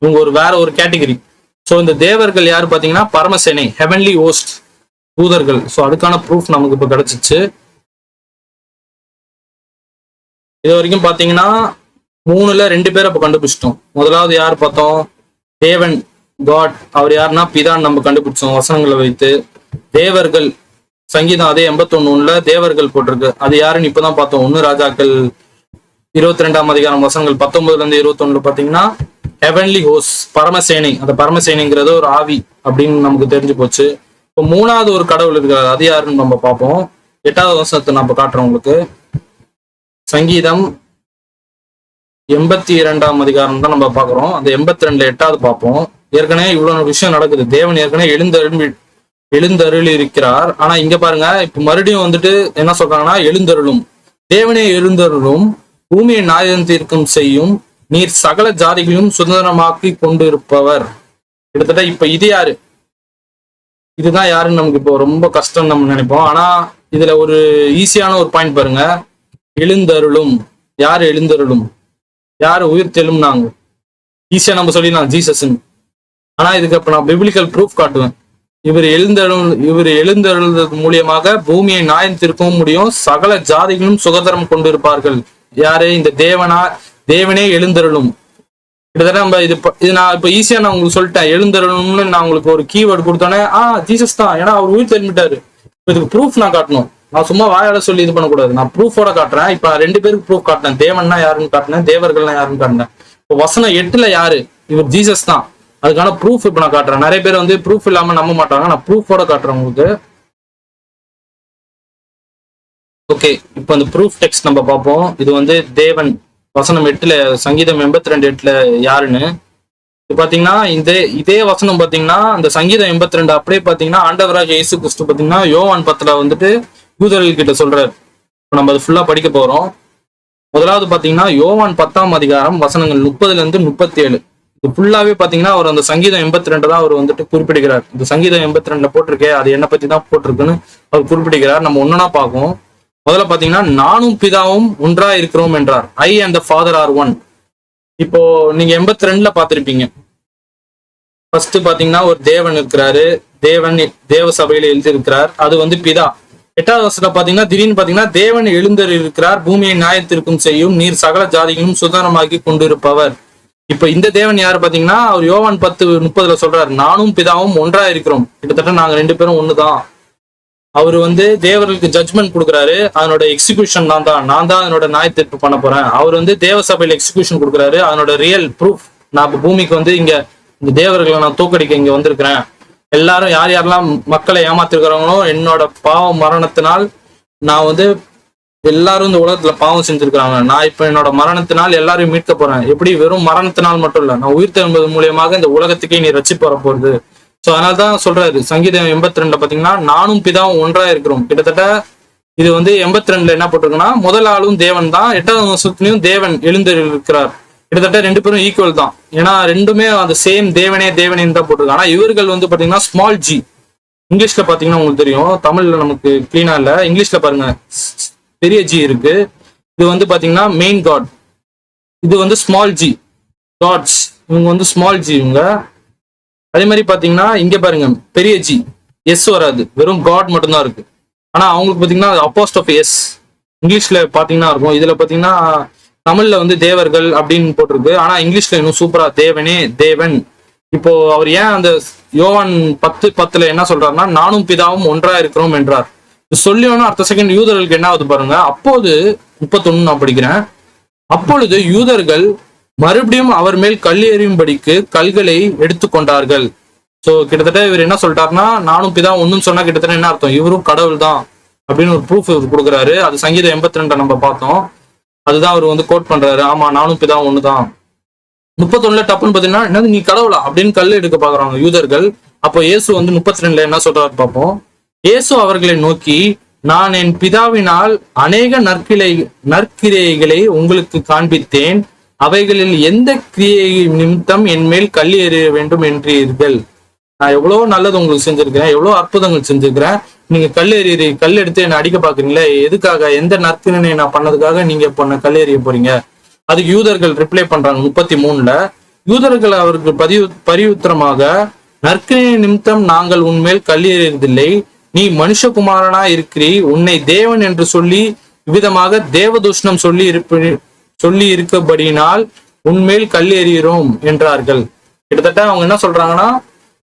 இவங்க ஒரு வேற ஒரு கேட்டகரி. சோ இந்த தேவர்கள் யாரு பாத்தீங்கன்னா பரமசேனை, ஹெவன்லி ஹோஸ்ட், தூதர்கள். சோ அதுக்கான ப்ரூஃப் நமக்கு இப்ப கிடைச்சிச்சு. இது வரைக்கும் பாத்தீங்கன்னா 3ல 2 பேரை இப்ப கண்டுபிடிச்சிட்டோம். முதலாவது யார் பார்த்தோம்? தேவன், காட். அவர் யாருன்னா பிதான் நம்ம கண்டுபிடிச்சோம் வசனங்களை வைத்து. தேவர்கள், சங்கீதம் அதே 81:1 தேவர்கள் போட்டிருக்கு. அது யாருன்னு இப்பதான் பார்த்தோம் 1 ராஜாக்கள் 22ஆம் அதிகாரம் வசனங்கள் 19-21 பாத்தீங்கன்னா ஹெவன்லி ஹோஸ், பரமசேனை. அந்த பரமசேனைங்கிறது ஒரு ஆவி அப்படின்னு நமக்கு தெரிஞ்சு போச்சு. இப்போ 3வது ஒரு கடவுள் இருக்கிறார், அது யாருன்னு நம்ம பார்ப்போம். 8வது வசனத்தை நம்ம காட்டுறோம் உங்களுக்கு. சங்கீதம் 82ஆம் அதிகாரம் தான் நம்ம பாக்குறோம். அந்த 82 8வது பார்ப்போம். ஏற்கனவே இவ்வளவு விஷயம் நடக்குது. தேவன் ஏற்கனவே எழுந்தருள் இருக்கிறார். ஆனா இங்க பாருங்க, இப்ப மறுபடியும் வந்துட்டு என்ன சொல்றாங்கன்னா, எழுந்தருளும், தேவனே எழுந்தருளும், பூமியை நியாயத்தீர்க்கும் செய்யும், நீர் சகல ஜாதிகளையும் சுதந்திரமாக்கி கொண்டு இருப்பவர். கிட்டத்தட்ட இப்ப இது யாரு? இதுதான் யாருன்னு நமக்கு இப்போ ரொம்ப கஷ்டம் நம்ம நினைப்போம். ஆனா இதுல ஒரு ஈஸியான ஒரு பாயிண்ட் பாருங்க. எழுந்தருளும், யாரு எழுந்தருளும், யாரு உயிர் தெழும்னாங்க. ஈஸியா நம்ம சொல்லிடலாம் ஜீசஸ். ஆனா இதுக்கு அப்ப நான் பிப்ளிக்கல் ப்ரூஃப் காட்டுவேன். இவர் எழுந்தருள்றது மூலியமாக பூமியை நியாயத்திற்கவும் முடியும், சகல ஜாதிகளும் சுதந்திரம் கொண்டு இருப்பார்கள். யாரு? இந்த தேவனே எழுந்தருளும். கிட்டத்தட்ட நம்ம இது நான் இப்ப ஈஸியா நான் உங்களுக்கு சொல்லிட்டேன். எழுந்தருளும்னு நான் உங்களுக்கு ஒரு கீவேர்டு கொடுத்தோன்னே ஜீசஸ் தான், ஏன்னா அவர் உயிர் தெரிஞ்சிட்டாரு. இதுக்கு ப்ரூஃப் நான் காட்டணும். நான் சும்மா வாயால சொல்லி இது பண்ணக்கூடாது, நான் ப்ரூஃபோட காட்டுறேன். இப்ப 2 பேருக்கு ப்ரூஃப் காட்டினேன். தேவன்னா யாருன்னு காட்டினேன், தேவர்கள்னா யாருன்னு காட்டினேன். இப்போ வசனம் 8ல யாரு? இவர் ஜீசஸ் தான். அதுக்கான ப்ரூஃப் இப்ப நான் காட்டுறேன். நிறைய பேர் வந்து ப்ரூஃப் இல்லாம நம்ப மாட்டாங்க, நான் ப்ரூஃபோட காட்டுறேன் உங்களுக்கு. ஓகே, இப்போ அந்த ப்ரூஃப் டெக்ஸ்ட் நம்ம பார்ப்போம். இது வந்து தேவன் வசனம் 8ல, சங்கீதம் 82:8 யாருன்னு இது பாத்தீங்கன்னா, இதே வசனம் பாத்தீங்கன்னா அந்த சங்கீதம் 82 அப்படியே பாத்தீங்கன்னா ஆண்டவராக இயேசு கிறிஸ்து பாத்தீங்கன்னா யோவான் 10ல வந்துட்டு யூதர்கள் கிட்ட சொல்றாரு. நம்ம அது ஃபுல்லா படிக்க போறோம். முதலாவது பாத்தீங்கன்னா யோவான் 10ஆம் அதிகாரம் வசனங்கள் 30-37. இது ஃபுல்லாவே பாத்தீங்கன்னா அவர் அந்த சங்கீதம் 82 தான் அவர் வந்துட்டு குறிப்பிடுகிறார். இந்த சங்கீதம் 82ல போட்டிருக்கே, அது என்ன பத்தி தான் போட்டிருக்குன்னு அவர் குறிப்பிடுகிறார். நம்ம ஒன்னொன்னா பார்ப்போம். முதல்ல பாத்தீங்கன்னா, நானும் பிதாவும் ஒன்றா இருக்கிறோம் என்றார். I and the father are one. இப்போ நீங்க 82ல பாத்திருப்பீங்க. ஃபர்ஸ்ட் பாத்தீங்கன்னா ஒரு தேவன் இருக்கிறாரு, தேவ சபையில எழுதியிருக்கிறார், அது வந்து பிதா. 8வது வருஷத்துல பாத்தீங்கன்னா திடீர்னு பாத்தீங்கன்னா தேவன் எழுந்தர் இருக்கிறார், பூமியை நியாயத்திற்கும் செய்யும், நீர் சகல ஜாதிகளும் சுதந்திரமாக்கி கொண்டிருப்பவர். இப்ப இந்த தேவன் யாரு பாத்தீங்கன்னா, அவர் யோவான் 10:30 சொல்றாரு, நானும் பிதாவும் ஒன்றா இருக்கிறோம். கிட்டத்தட்ட நாங்க 2 பேரும் ஒண்ணுதான். அவர் வந்து தேவர்களுக்கு ஜட்ஜ்மெண்ட் கொடுக்குறாரு, அதனோட எக்ஸிகியூஷன் நான் தான் அதனோட நியாயத்தீர்ப்பு பண்ண போறேன். அவர் வந்து தேவ சபையில எக்ஸிகியூஷன் கொடுக்குறாரு, அதனோட ரியல் ப்ரூஃப். நான் பூமிக்கு வந்து இங்க இந்த தேவர்களை நான் தோக்கடிக்க இங்க வந்திருக்கிறேன். எல்லாரும் யாரெல்லாம் மக்களை ஏமாத்திருக்கிறாங்களோ என்னோட பாவ மரணத்தினால் நான் வந்து எல்லாரும் இந்த உலகத்துல பாவம் செஞ்சிருக்கிறாங்க. நான் இப்ப என்னோட மரணத்தினால் எல்லாரையும் மீட்க போறேன். எப்படி? வெறும் மரணத்தினால் மட்டும் இல்ல, நான் உயிர் தெழும்பது மூலியமாக இந்த உலகத்துக்கே நீ ரட்சிப்பு வர போறது. சோ அதனாலதான் சொல்றாரு சங்கீதம் 82 பாத்தீங்கன்னா, நானும் பிதாவும் ஒன்றா இருக்கிறோம். கிட்டத்தட்ட இது வந்து 82 என்ன போட்டிருக்குன்னா, முதல் ஆளும் தேவன் தான், 8வது வருஷத்துலயும் தேவன் எழுந்திருக்கிறார். கிட்டத்தட்ட 2 பேரும் ஈக்குவல் தான். ஏன்னா ரெண்டுமே அந்த சேம் தேவனே தேவனேன்னு தான் போட்டிருக்கு. ஆனா இவர்கள் வந்து பாத்தீங்கன்னா ஸ்மால் ஜி. இங்கிலீஷ்ல பாத்தீங்கன்னா உங்களுக்கு தெரியும், தமிழ்ல நமக்கு கிளீனா இல்ல. இங்கிலீஷ்ல பாருங்க, பெரிய ஜி இருக்கு. இது வந்து பாத்தீங்கன்னா மெயின் காட், இது வந்து ஸ்மால் ஜி காட்ஸ். இவங்க வந்து ஸ்மால் ஜி இவங்க. அதே மாதிரி பாத்தீங்கன்னா இங்க பாருங்க, பெரிய ஜி, எஸ் வராது, வெறும் காட் மட்டும்தான் இருக்கு. ஆனா அவங்களுக்கு பாத்தீங்கன்னா அப்போஸ்ட் ஆஃப் எஸ் இங்கிலீஷ்ல பாத்தீங்கன்னா இருக்கும். இதுல பாத்தீங்கன்னா தமிழ்ல வந்து தேவர்கள் அப்படின்னு போட்டிருக்கு. ஆனா இங்கிலீஷ்ல இன்னும் சூப்பரா தேவனே தேவன். இப்போ அவர் ஏன் அந்த யோவான் 10:10 என்ன சொல்றாருன்னா, நானும் பிதாவும் ஒன்றா இருக்கிறோம் என்றார். சொல்லியோன்னா அடுத்த செகண்ட் யூதர்களுக்கு என்ன ஆகுது பாருங்க. அப்போது 31 நான் படிக்கிறேன். அப்பொழுது யூதர்கள் மறுபடியும் அவர் மேல் கல் எறியும்படிக்கு கல்களை எடுத்துக்கொண்டார்கள். சோ கிட்டத்தட்ட இவர் என்ன சொல்லிட்டாருன்னா, நானும் பிதா ஒண்ணுன்னு சொன்னா கிட்டத்தட்ட என்ன அர்த்தம், இவரும் கடவுள் தான் அப்படின்னு ஒரு ப்ரூஃப் கொடுக்குறாரு. அது சங்கீதம் 82 நம்ம பார்த்தோம். அதுதான் அவர் வந்து கோட் பண்றாரு. ஆமா, நானும் பிதா ஒண்ணுதான். 31 டப்புன்னு பாத்தீங்கன்னா, என்னது நீ கடவுளா அப்படின்னு கல் எடுக்க பாக்குறாங்க யூதர்கள். அப்போ இயேசு வந்து 32 என்ன சொல்றாரு பார்ப்போம். இயேசு அவர்களை நோக்கி, நான் என் பிதாவினால் அநேக நற்கிரியைகளை உங்களுக்கு காண்பித்தேன், அவைகளில் எந்த கிரியை நிமித்தம் என் மேல் கல் எறிய வேண்டும் என்றீர்கள்? நான் எவ்வளவு நல்லது உங்களுக்கு செஞ்சிருக்கிறேன், எவ்வளவு அற்புதங்கள் செஞ்சிருக்கிறேன், நீங்க கல் எடுத்து என்ன அடிக்க பாக்குறீங்களே, எதுக்காக? எந்த நற்கிரியை நான் பண்ணதுக்காக நீங்க இப்ப கல் எறிய போறீங்க? அதுக்கு யூதர்கள் ரிப்ளை பண்றாங்க 33. யூதர்கள் அவருக்கு பரிவுத்தரமாக, நற்கிரியை நிமித்தம் நாங்கள் உன்மேல் கல் எறியதில்லை, நீ மனுஷகுமாரனா இருக்கிறீ, உன்னை தேவன் என்று சொல்லி இவ்விதமாக தேவதூஷணம் சொல்லி இருக்கபடினால் உன்மேல் கல் எறிகிறோம் என்றார்கள். கிட்டத்தட்ட அவங்க என்ன சொல்றாங்கன்னா,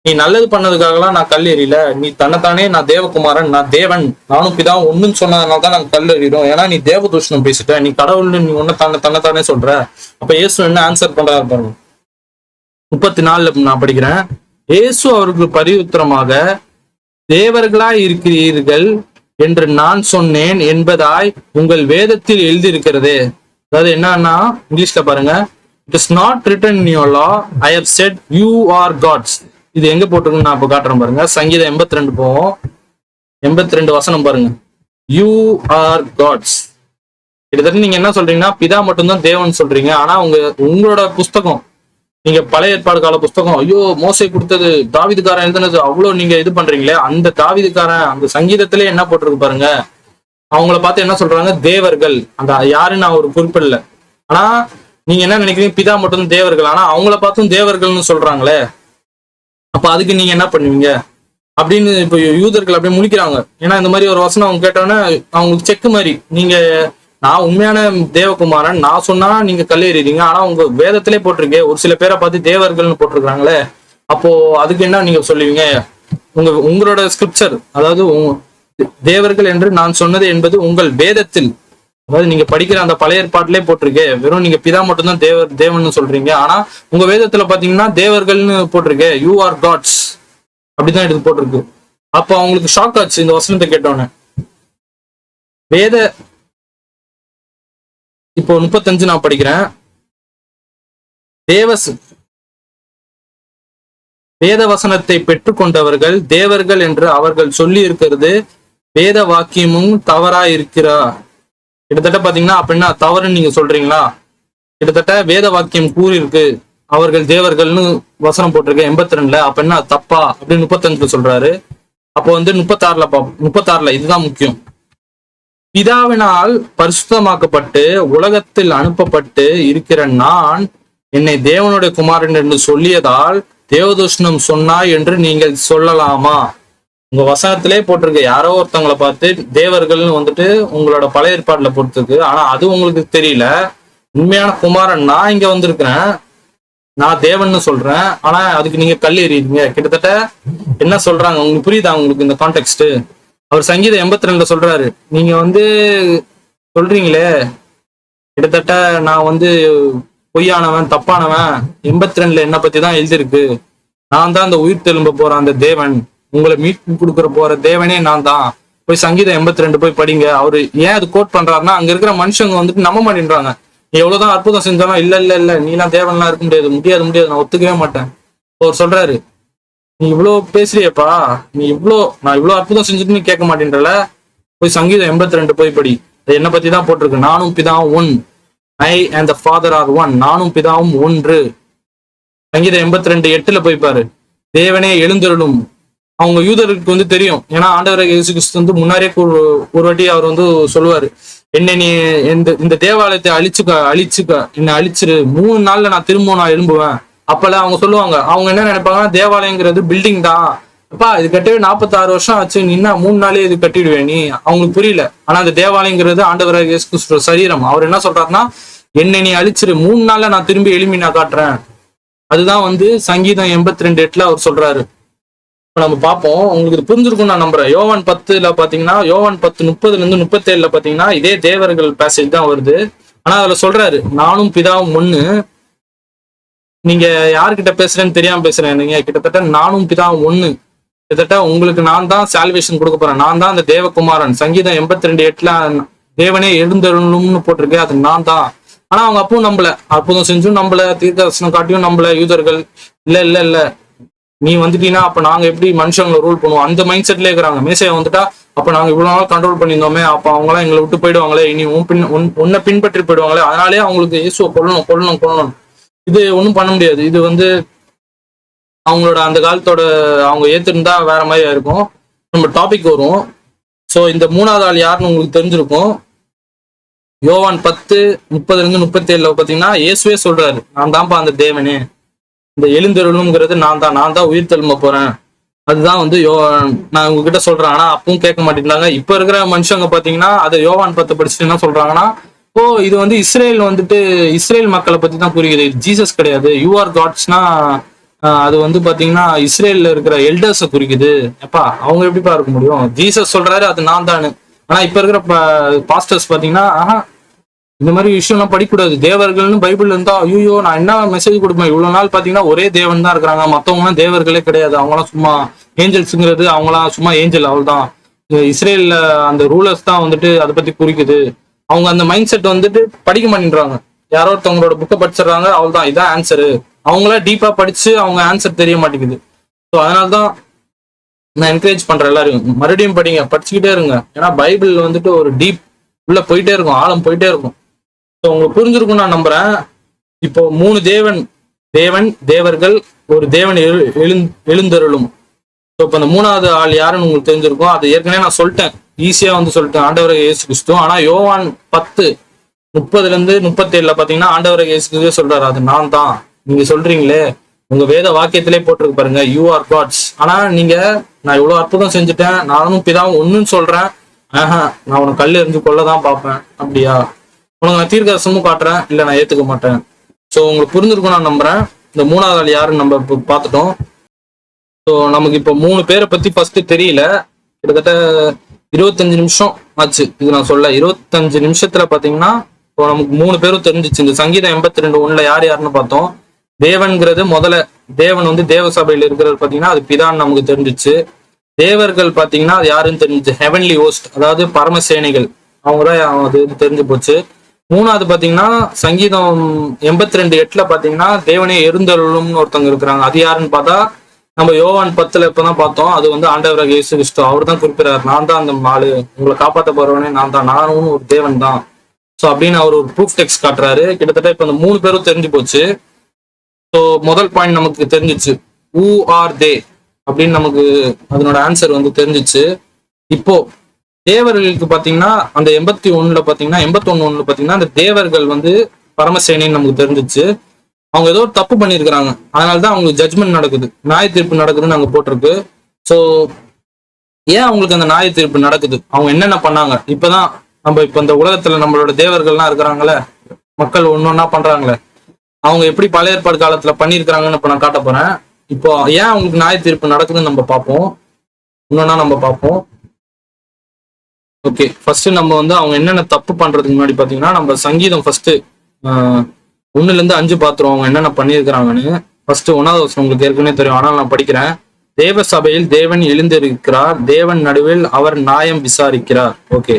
நீ நல்லது பண்ணதுக்காகலாம் நான் கல் எறியல. நீ தன்னைத்தானே நான் தேவகுமாரன், நான் தேவன், நானும் பிதாவும் ஒண்ணுன்னு சொன்னதுனால தான் நாங்க கல் எறிகிறோம். ஏன்னா நீ தேவதூஷணம் பேசிட்ட, நீ கடவுள்னு நீ ஒன்னு தன்னைத்தானே சொல்ற. அப்ப இயேசு என்ன ஆன்சர் பண்றாரு பாருங்க. 34 நான் படிக்கிறேன். இயேசு அவருக்கு பரிவுத்தரமாக, தேவர்களாய் இருக்கிறீர்கள் என்று நான் சொன்னேன் என்பதாய் உங்கள் வேதத்தில் எழுதியிருக்கிறதே. அதாவது என்னன்னா இங்கிலீஷ்ல பாருங்க, it is not written in your law, I have said you are gods. இது எங்க போட்டிருக்குன்னு நான் இப்ப காட்டுறேன் பாருங்க. சங்கீதம் 82 போவோம். 82 வசனம் பாருங்க. You are gods. கிட்டத்தட்ட நீங்க என்ன சொல்றீங்கன்னா பிதா மட்டும்தான் தேவன் சொல்றீங்க. ஆனா உங்களோட புஸ்தகம், நீங்க பழைய ஏற்பாடு கால புஸ்தகம், ஐயோ மோசே கொடுத்தது, தாவீதுக்காரன் எழுதுனது, அவ்வளவு நீங்க இது பண்றீங்களே, அந்த தாவீதுக்காரன் அந்த சங்கீதத்திலே என்ன போட்டிருக்கு பாருங்க. அவங்கள பார்த்து என்ன சொல்றாங்க, தேவர்கள். அந்த யாருன்னு நான் ஒரு குறிப்பிடல. ஆனா நீங்க என்ன நினைக்கிறீங்க, பிதா மட்டும் தேவர்கள். ஆனா அவங்கள பார்த்தும் தேவர்கள்னு சொல்றாங்களே, அப்ப அதுக்கு நீங்க என்ன பண்ணுவீங்க அப்படின்னு இப்ப யூதர்கள் அப்படியே முழிக்கிறாங்க. ஏன்னா இந்த மாதிரி ஒரு வசனம் அவங்க கேட்டோன்னே அவங்களுக்கு செக்கு மாதிரி, நீங்க நான் உண்மையான தேவகுமாரன், நான் சொன்னா நீங்க கல்லெறிறீங்க, ஆனா உங்க வேதத்திலே போட்டிருக்கே ஒரு சில பேரை பார்த்து தேவர்கள்னு போட்டிருக்காங்களே, அப்போ அதுக்கு என்ன நீங்க சொல்லுவீங்க? உங்களோட ஸ்கிரிப்சர், அதாவது தேவர்கள் என்று நான் சொன்னது என்பது உங்கள் வேதத்தில், அதாவது நீங்க படிக்கிற அந்த பழைய ஏற்பாட்டிலே போட்டிருக்கே, வெறும் நீங்க பிதா மட்டும்தான் தேவன் சொல்றீங்க, ஆனா உங்க வேதத்துல பாத்தீங்கன்னா தேவர்கள்னு போட்டிருக்கே, யூ ஆர் காட்ஸ் அப்படிதான் எடுத்து போட்டிருக்கு. அப்போ அவங்களுக்கு ஷாக் ஆச்சு இந்த வசனத்தை கேட்டோன்னே. இப்போ 35 நான் படிக்கிறேன். வேத வசனத்தை பெற்றுக்கொண்டவர்கள் தேவர்கள் என்று அவர்கள் சொல்லி இருக்கிறது வேத வாக்கியமும் தவறா இருக்கிறா. கிட்டத்தட்ட பாத்தீங்கன்னா அப்படின்னா தவறுன்னு நீங்க சொல்றீங்களா? கிட்டத்தட்ட வேத வாக்கியம் கூறியிருக்கு அவர்கள் தேவர்கள்னு வசனம் போட்டிருக்க 82ல, அப்ப என்ன தப்பா அப்படின்னு 35 சொல்றாரு. அப்போ 36ல இதுதான் முக்கியம். பிதாவினால் பரிசுத்தமாக்கப்பட்டு உலகத்தில் அனுப்பப்பட்டு இருக்கிற நான் என்னை தேவனுடைய குமாரன் என்று சொல்லியதால் தேவதூஷணம் சொன்னாய் என்று நீங்கள் சொல்லலாமா? உங்க வசனத்திலே போட்டிருக்க யாரோ ஒருத்தவங்களை பார்த்து தேவர்கள்னு உங்களோட பழைய ஏற்பாடுல போட்டிருக்கு. ஆனா அது உங்களுக்கு தெரியல. உண்மையான குமாரன் நான் இங்க வந்திருக்கிறேன், நான் தேவன்னு சொல்றேன், ஆனா அதுக்கு நீங்க கல் எறியீங்க. கிட்டத்தட்ட என்ன சொல்றாங்க உங்களுக்கு புரியுதா? உங்களுக்கு இந்த கான்டெக்ட் அவர் சங்கீதம் 82ல சொல்றாரு, நீங்க சொல்றீங்களே கிட்டத்தட்ட நான் பொய்யானவன் தப்பானவன். 82ல என்ன பத்தி தான் எழுதிருக்கு, நான் தான் அந்த உயிர் தெலும்ப போற அந்த தேவன், உங்களை மீட் கொடுக்குற போற தேவனே நான் தான். போய் சங்கீதம் 82 போய் படிங்க. அவரு ஏன் அது கோட் பண்றாருன்னா அங்க இருக்கிற மனுஷங்க நம்ப மாட்டேன்றாங்க. நீ எவ்வளவுதான் அற்புதம் செஞ்சாலும் இல்ல நீலாம் தேவன்லாம் இருக்க முடியாது, நான் ஒத்துக்கவே மாட்டேன். அவர் சொல்றாரு, நீ இவ்வளவு பேசுறியப்பா, நான் இவ்வளவு அற்புதம் செஞ்சுட்டு நீ கேட்க மாட்டேன்றல, போய் சங்கீதம் 82 போய் படி. என்ன பத்தி தான் போட்டிருக்கு, நானும் பிதாவும் one, I and the father are one, நானும் பிதாவும் ஒன்று. சங்கீதம் 82:8 போய் பாரு, தேவனே எழுந்தருளும். அவங்க யூதருக்கு தெரியும், ஏன்னா ஆண்டவர் இயேசு கிறிஸ்து முன்னாடியே ஒரு வாட்டி அவர் சொல்லுவாரு, என்ன நீ இந்த தேவாலயத்தை அழிச்சுக்க என்னை அழிச்சிரு, 3 நாள்ல நான் திரும்ப நான் எழும்புவேன். அப்பெல்லாம் அவங்க சொல்லுவாங்க, அவங்க என்ன நினைப்பாங்கன்னா தேவாலயங்கிறது பில்டிங் தான், அப்பா இது கட்டவே 46 வருஷம் ஆச்சு, நீ என்ன 3 நாளே இது கட்டிடுவே நீ. அவங்களுக்கு புரியல. ஆனா அந்த தேவாலயங்கிறது ஆண்டவர் இயேசு கிறிஸ்து சரீரம். அவர் என்ன சொல்றாருன்னா, என்னை நீ அழிச்சிரு, 3 நாள்ல நான் திரும்பி எழுப்பி நான் காட்டுறேன். அதுதான் சங்கீதம் 82:8 அவர் சொல்றாரு. இப்ப நம்ம பார்ப்போம், உங்களுக்கு புரிஞ்சிருக்கும் நான் நம்புறேன். யோவான் 10ல பாத்தீங்கன்னா, யோவான் 10:30-37 பாத்தீங்கன்னா இதே தேவர்கள் பேசேஜ் தான் வருது. ஆனா அதுல சொல்றாரு, நானும் பிதாவும் ஒண்ணு, நீங்க யாருக்கிட்ட பேசுறேன்னு தெரியாம பேசுறேன், நீங்க கிட்டத்தட்ட நானும் பிதாவும் ஒண்ணு, கிட்டத்தட்ட உங்களுக்கு நான் தான் சால்வேஷன் கொடுக்க போறேன், நான் தான் அந்த தேவகுமாரன். சங்கீதம் 82:8 தேவனே எழுந்தருளும்னு போட்டிருக்கு, அது நான் தான். ஆனா அவங்க அப்பவும் நம்பல, அற்புதம் செஞ்சும் நம்பல, தீர்க்கதரிசனம் காட்டியும் நம்பல யூதர்கள். இல்ல நீ வந்துட்டீங்கன்னா அப்ப நாங்க எப்படி மனுஷங்களை ரூல் பண்ணுவோம், அந்த மைண்ட் செட்ல இருக்கிறாங்க. மேசையா வந்துட்டா அப்ப நாங்க இவ்வளவு நாள் கண்ட்ரோல் பண்ணியிருந்தோமே, அப்ப அவங்களாம் எங்களை விட்டு போயிடுவாங்களே, இனி உன்னை பின்பற்றி போயிடுவாங்களே, அதனாலே அவங்களுக்கு இயேசுவை கொல்லணும். இது ஒண்ணும் பண்ண முடியாது. இது அவங்களோட அந்த காலத்தோட அவங்க ஏத்திருந்தா வேற மாதிரியா இருக்கும். நம்ம டாபிக் வரும். சோ இந்த 3வது ஆள் யாருன்னு உங்களுக்கு தெரிஞ்சிருக்கும். யோவான் 10:30-37 பாத்தீங்கன்னா இயேசுவே சொல்றாரு, நான் தான்ப்பா அந்த தேவனே, இந்த எழுந்தருளுங்கிறது நான் தான் உயிர் தெழும்ப போறேன். அதுதான் நான் உங்ககிட்ட சொல்றேன். ஆனா அப்பவும் கேட்க மாட்டேங்கிறாங்க. இப்ப இருக்கிற மனுஷங்க பாத்தீங்கன்னா அதை யோவான் 10 படிச்சுட்டு என்ன சொல்றாங்கன்னா, இது இஸ்ரேல் இஸ்ரேல் மக்களை பத்தி தான் புரியுது, ஜீசஸ் கிடையாது. யூ ஆர் காட்ஸ்னா அது வந்து பாத்தீங்கன்னா இஸ்ரேல்ல இருக்கிற எல்டர்ஸை குறிக்குது. எப்பா அவங்க எப்படிப்பா இருக்க முடியும்? ஜீசஸ் சொல்றாரு அது நான் தானு. ஆனா இப்ப இருக்கிற பாஸ்டர்ஸ் பாத்தீங்கன்னா இந்த மாதிரி விஷயம்லாம் படிக்கக்கூடாது, தேவர்கள்னு பைபிள் இருந்தா ஐயோ நான் என்ன மெசேஜ் கொடுப்பேன். இவ்வளவு நாள் பாத்தீங்கன்னா ஒரே தேவன் தான் இருக்கிறாங்க, மத்தவங்கலாம் தேவர்களே கிடையாது, அவங்களாம் சும்மா ஏஞ்சல்ஸுங்கிறது, அவங்களாம் சும்மா ஏஞ்சல் அவ்வளவுதான். இஸ்ரேல்ல அந்த ரூலர்ஸ் தான் வந்துட்டு அதை பத்தி குறிக்குது. அவங்க அந்த மைண்ட் செட் வந்துட்டு படிக்க மாட்டேன்றாங்க. யாரோ ஒருத்தவங்களோட புக்கை படிச்சிடறாங்க, அவ்வளவுதான் இதான் ஆன்சரு. அவங்களா டீப்பா படிச்சு அவங்க ஆன்சர் தெரிய மாட்டேங்குது. ஸோ அதனாலதான் நான் என்கரேஜ் பண்றேன் எல்லாரும் மறுபடியும் படிங்க, படிச்சுக்கிட்டே இருங்க. ஏன்னா பைபிள் வந்துட்டு ஒரு டீப் உள்ள போயிட்டே இருக்கும், ஆழம் போயிட்டே இருக்கும். ஸோ உங்களுக்கு புரிஞ்சிருக்கும் நான் நம்புறேன். இப்போ 3 தேவர்கள், ஒரு தேவன் எழுந்தருளும். ஸோ இப்போ அந்த 3வது ஆள் யாருன்னு உங்களுக்கு தெரிஞ்சிருக்கும். அது ஏற்கனவே நான் சொல்லிட்டேன், ஈஸியா வந்து சொல்லிட்டேன், ஆண்டவரை இயேசு கிறிஸ்து. ஆனா யோவான் 10:30-37 பாத்தீங்கன்னா ஆண்டவரை இயேசு கிறிஸ்துவே சொல்றாரு அது நான் தான். நீங்க சொல்றீங்களே, உங்க வேத வாக்கியத்திலே போட்டிருக்கு பாருங்க, யூ ஆர் காட்ஸ். ஆனா நீங்க நான் இவ்வளவு அற்புதம் செஞ்சுட்டேன், நானும் பிதாவும் ஒண்ணுன்னு சொல்றேன், நான் உனக்கு கல் எறிஞ்சு கொள்ளதான் பார்ப்பேன். அப்படியா? உனக்கு நான் தீர்க்கதரிசனமும் காட்டுறேன், இல்ல நான் ஏத்துக்க மாட்டேன். ஸோ உங்களுக்கு புரிஞ்சிருக்கும் நான் நம்புறேன். இந்த 3வது ஆள் யாருன்னு நம்ம பார்த்துட்டோம். ஸோ நமக்கு இப்போ 3 பேரை பத்தி ஃபர்ஸ்ட் தெரியல. கிட்டத்தட்ட 25 நிமிஷம் ஆச்சு இது நான் சொல்ல. 25 நிமிஷத்துல பாத்தீங்கன்னா இப்போ நமக்கு 3 பேரும் தெரிஞ்சிச்சு. இந்த சங்கீதம் 82:1 யாருன்னு பார்த்தோம். தேவன்கிறது முதல்ல தேவன் வந்து தேவ சபையில இருக்கிறது பாத்தீங்கன்னா அது பிதான்னு நமக்கு தெரிஞ்சிச்சு. தேவர்கள் பாத்தீங்கன்னா அது யாருன்னு தெரிஞ்சிச்சு, ஹெவன்லி ஹோஸ்ட், அதாவது பரமசேனைகள், அவங்கதான் அது தெரிஞ்சு போச்சு. 3வது பாத்தீங்கன்னா சங்கீதம் 82:8 பாத்தீங்கன்னா தேவனே எழுந்தருளும்னு ஒருத்தவங்க இருக்கிறாங்க. அது யாருன்னு பார்த்தா நம்ம யோவான் 10 இப்பதான் பார்த்தோம். அது வந்து ஆண்டவராக இயேசு கிறிஸ்து. அவர் தான் குறிப்பிடாரு, நான் தான் அந்த ஆளு, உங்களை காப்பாற்ற போறவனே நான் தான், நானும் ஒரு தேவன் தான். ஸோ அப்படின்னு அவர் ஒரு ப்ரூஃப் டெக்ஸ்ட் காட்டுறாரு. கிட்டத்தட்ட இப்ப அந்த 3 பேரும் தெரிஞ்சு போச்சு. ஸோ முதல் பாயிண்ட் நமக்கு தெரிஞ்சிச்சு, ஹூ ஆர் தே அப்படின்னு நமக்கு அதனோட ஆன்சர் வந்து தெரிஞ்சிச்சு. இப்போ தேவர்களுக்கு பாத்தீங்கன்னா அந்த 81 பாத்தீங்கன்னா அந்த தேவர்கள் வந்து பரமசேனைன்னு நமக்கு தெரிஞ்சிச்சு. அவங்க ஏதோ தப்பு பண்ணியிருக்கிறாங்க, அதனாலதான் அவங்களுக்கு ஜட்மெண்ட் நடக்குது, நியாய தீர்ப்பு நடக்குதுன்னு அங்க போட்டிருக்கு. ஸோ ஏன் அவங்களுக்கு அந்த நியாய தீர்ப்பு நடக்குது, அவங்க என்னென்ன பண்ணாங்க? இப்பதான் நம்ம இப்ப இந்த உலகத்துல நம்மளோட தேவர்கள்லாம் இருக்கிறாங்களே, மக்கள் ஒன்னொன்னா பண்றாங்களே, அவங்க எப்படி பழைய ஏற்பாடு காலத்துல பண்ணியிருக்கிறாங்கன்னு இப்ப நான் காட்ட போறேன். இப்போ ஏன் அவங்களுக்கு நியாய தீர்ப்பு நடக்குதுன்னு நம்ம பார்ப்போம், இன்னொன்னா நம்ம பார்ப்போம். ஓகே, ஃபர்ஸ்ட் நம்ம வந்து அவங்க என்னென்ன தப்பு பண்றதுக்கு முன்னாடி பாத்தீங்கன்னா நம்ம சங்கீதம் ஃபர்ஸ்ட் 1-5 பாத்துருவோம் அவங்க என்னென்ன பண்ணியிருக்கிறாங்கன்னு. ஃபர்ஸ்ட் 1வது வசனம் உங்களுக்கு ஏற்கனவே தெரியும், ஆனால் நான் படிக்கிறேன். தேவ சபையில் தேவன் எழுந்திருக்கிறார், தேவன் நடுவில் அவர் நியாயம் விசாரிக்கிறார். ஓகே,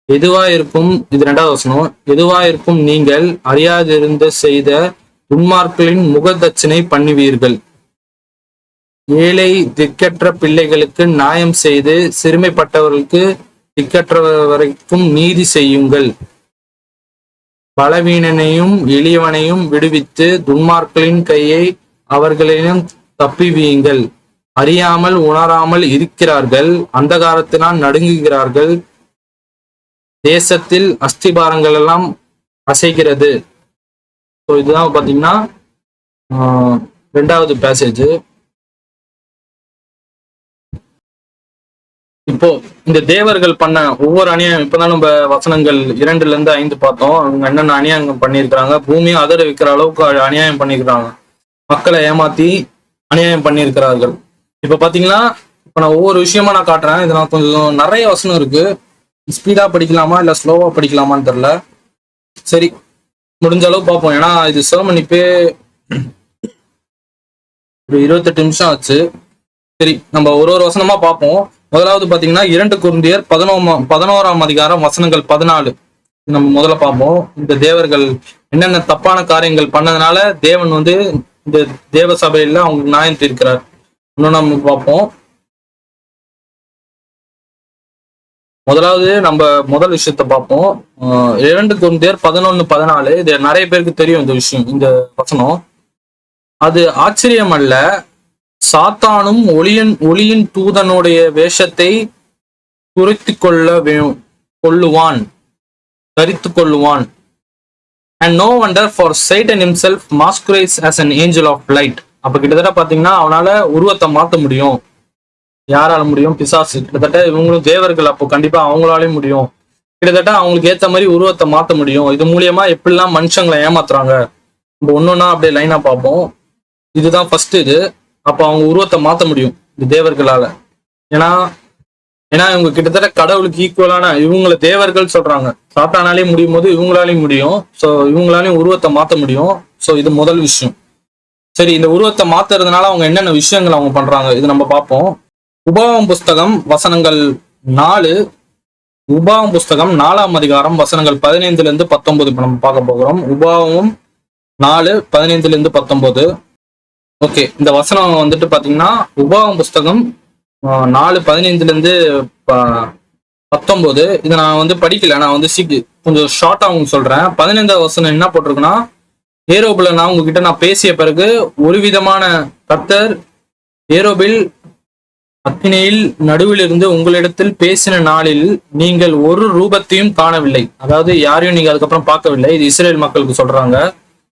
எதுவா இருக்கும், இது 2வது வசனம். எதுவா இருக்கும், நீங்கள் அறியாதிருந்த செய்த துன்மார்க்களின் முகதட்சணை பண்ணுவீர்கள், ஏழை திக்கற்ற பிள்ளைகளுக்கு நியாயம் செய்து சிறுமைப்பட்டவர்களுக்கு திக்கற்ற வரைக்கும் நீதி செய்யுங்கள், பலவீனனையும் எளியவனையும் விடுவித்து துன்மார்க்களின் கையை அவர்களிடம் தப்பிவியுங்கள். அறியாமல் உணராமல் இருக்கிறார்கள், அந்தகாரத்தினால் நடுங்குகிறார்கள், தேசத்தில் அஸ்திபாரங்கள் எல்லாம் அசைகிறது. ஸோ இதுதான் பாத்தீங்கன்னா 2வது பேசேஜ். இப்போ இந்த தேவர்கள் பண்ண ஒவ்வொரு அநியாயம், இப்பதான் நம்ம வசனங்கள் 2-5 பார்த்தோம். அவங்க என்னென்ன அநியாயம் பண்ணியிருக்கிறாங்க, பூமியை அதர வைக்கிற அளவுக்கு அநியாயம் பண்ணியிருக்கிறாங்க, மக்களை ஏமாத்தி அநியாயம் பண்ணியிருக்கிறார்கள். இப்ப பாத்தீங்கன்னா இப்ப நான் ஒவ்வொரு விஷயமா நான் காட்டுறேன். இது நான் கொஞ்சம் நிறைய வசனம் இருக்கு, ஸ்பீடா படிக்கலாமா இல்ல ஸ்லோவா படிக்கலாமான்னு தெரியல. சரி, முடிஞ்ச அளவு பார்ப்போம். ஏன்னா இது சர்மன் இப்பே ஒரு 28 நிமிஷம் ஆச்சு. சரி, நம்ம ஒரு வசனமா பார்ப்போம். முதலாவது பாத்தீங்கன்னா 2 கொரிந்தியர் 11ஆம் அதிகாரம் வசனங்கள் 14 நம்ம முதல்ல பார்ப்போம். இந்த தேவர்கள் என்னென்ன தப்பான காரியங்கள் பண்ணதுனால தேவன் வந்து இந்த தேவ சபையில அவங்க நியாயம் தீர்க்கிறார். இன்னும் நம்ம பார்ப்போம். முதலாவது நம்ம முதல் விஷயத்த பார்ப்போம். 2 கொரிந்தியர் 11:14. இது நிறைய பேருக்கு தெரியும் இந்த விஷயம், இந்த வசனம். அது ஆச்சரியம் அல்ல, சாத்தானும் ஒளியின் தூதனுடைய வேஷத்தை தரித்து கொள்ளுவான். And no wonder, for Satan himself masquerades as an angel of light. அப்ப கிட்டத்தட்ட பாத்தீங்கன்னா அவனால உருவத்தை மாத்த முடியும். யாரால முடியும்? பிசாசு. கிட்டத்தட்ட இவங்களும் தேவர்கள், அப்போ கண்டிப்பா அவங்களாலையும் முடியும். கிட்டத்தட்ட அவங்களுக்கு ஏத்த மாதிரி உருவத்தை மாத்த முடியும். இது மூலியமா எப்படிலாம் மனுஷங்களை ஏமாத்துறாங்க, நம்ம ஒன்னொன்னா அப்படியே லைனா பார்ப்போம். இதுதான் ஃபர்ஸ்ட் இது. அப்போ அவங்க உருவத்தை மாற்ற முடியும் இந்த தேவர்களால. ஏன்னா ஏன்னா இவங்க கிட்டத்தட்ட கடவுளுக்கு ஈக்குவலான, இவங்களை தேவர்கள் சொல்றாங்க. சாத்தானாலேயும் முடியும் போது இவங்களாலையும் முடியும். ஸோ இவங்களாலையும் உருவத்தை மாற்ற முடியும். ஸோ இது முதல் விஷயம். சரி, இந்த உருவத்தை மாத்துறதுனால அவங்க என்னென்ன விஷயங்கள் அவங்க பண்றாங்க இது நம்ம பார்ப்போம். உபாகமம் புஸ்தகம் வசனங்கள் 4, உபாகமம் புஸ்தகம் 4ஆம் அதிகாரம் வசனங்கள் 15-19 இப்ப நம்ம பார்க்க போகிறோம். உபாகமம் 4:15-19. ஓகே, இந்த வசனம் வந்துட்டு பாத்தீங்கன்னா உபாகமம் புஸ்தகம் 4:15-19. இதை நான் வந்து படிக்கல, நான் வந்து கொஞ்சம் ஷார்ட்டா அவங்க சொல்றேன். 15ஆவது வசனம் என்ன போட்டிருக்குன்னா, ஏரோபில் நான் உங்ககிட்ட நான் பேசிய பிறகு ஒரு விதமான கர்த்தர் ஏரோபில் அக்கினியில் நடுவில் இருந்து உங்களிடத்தில் பேசின நாளில் நீங்கள் ஒரு ரூபத்தையும் காணவில்லை. அதாவது யாரையும் நீங்க அதுக்கப்புறம் பார்க்கவில்லை. இது இஸ்ரேல் மக்களுக்கு சொல்றாங்க.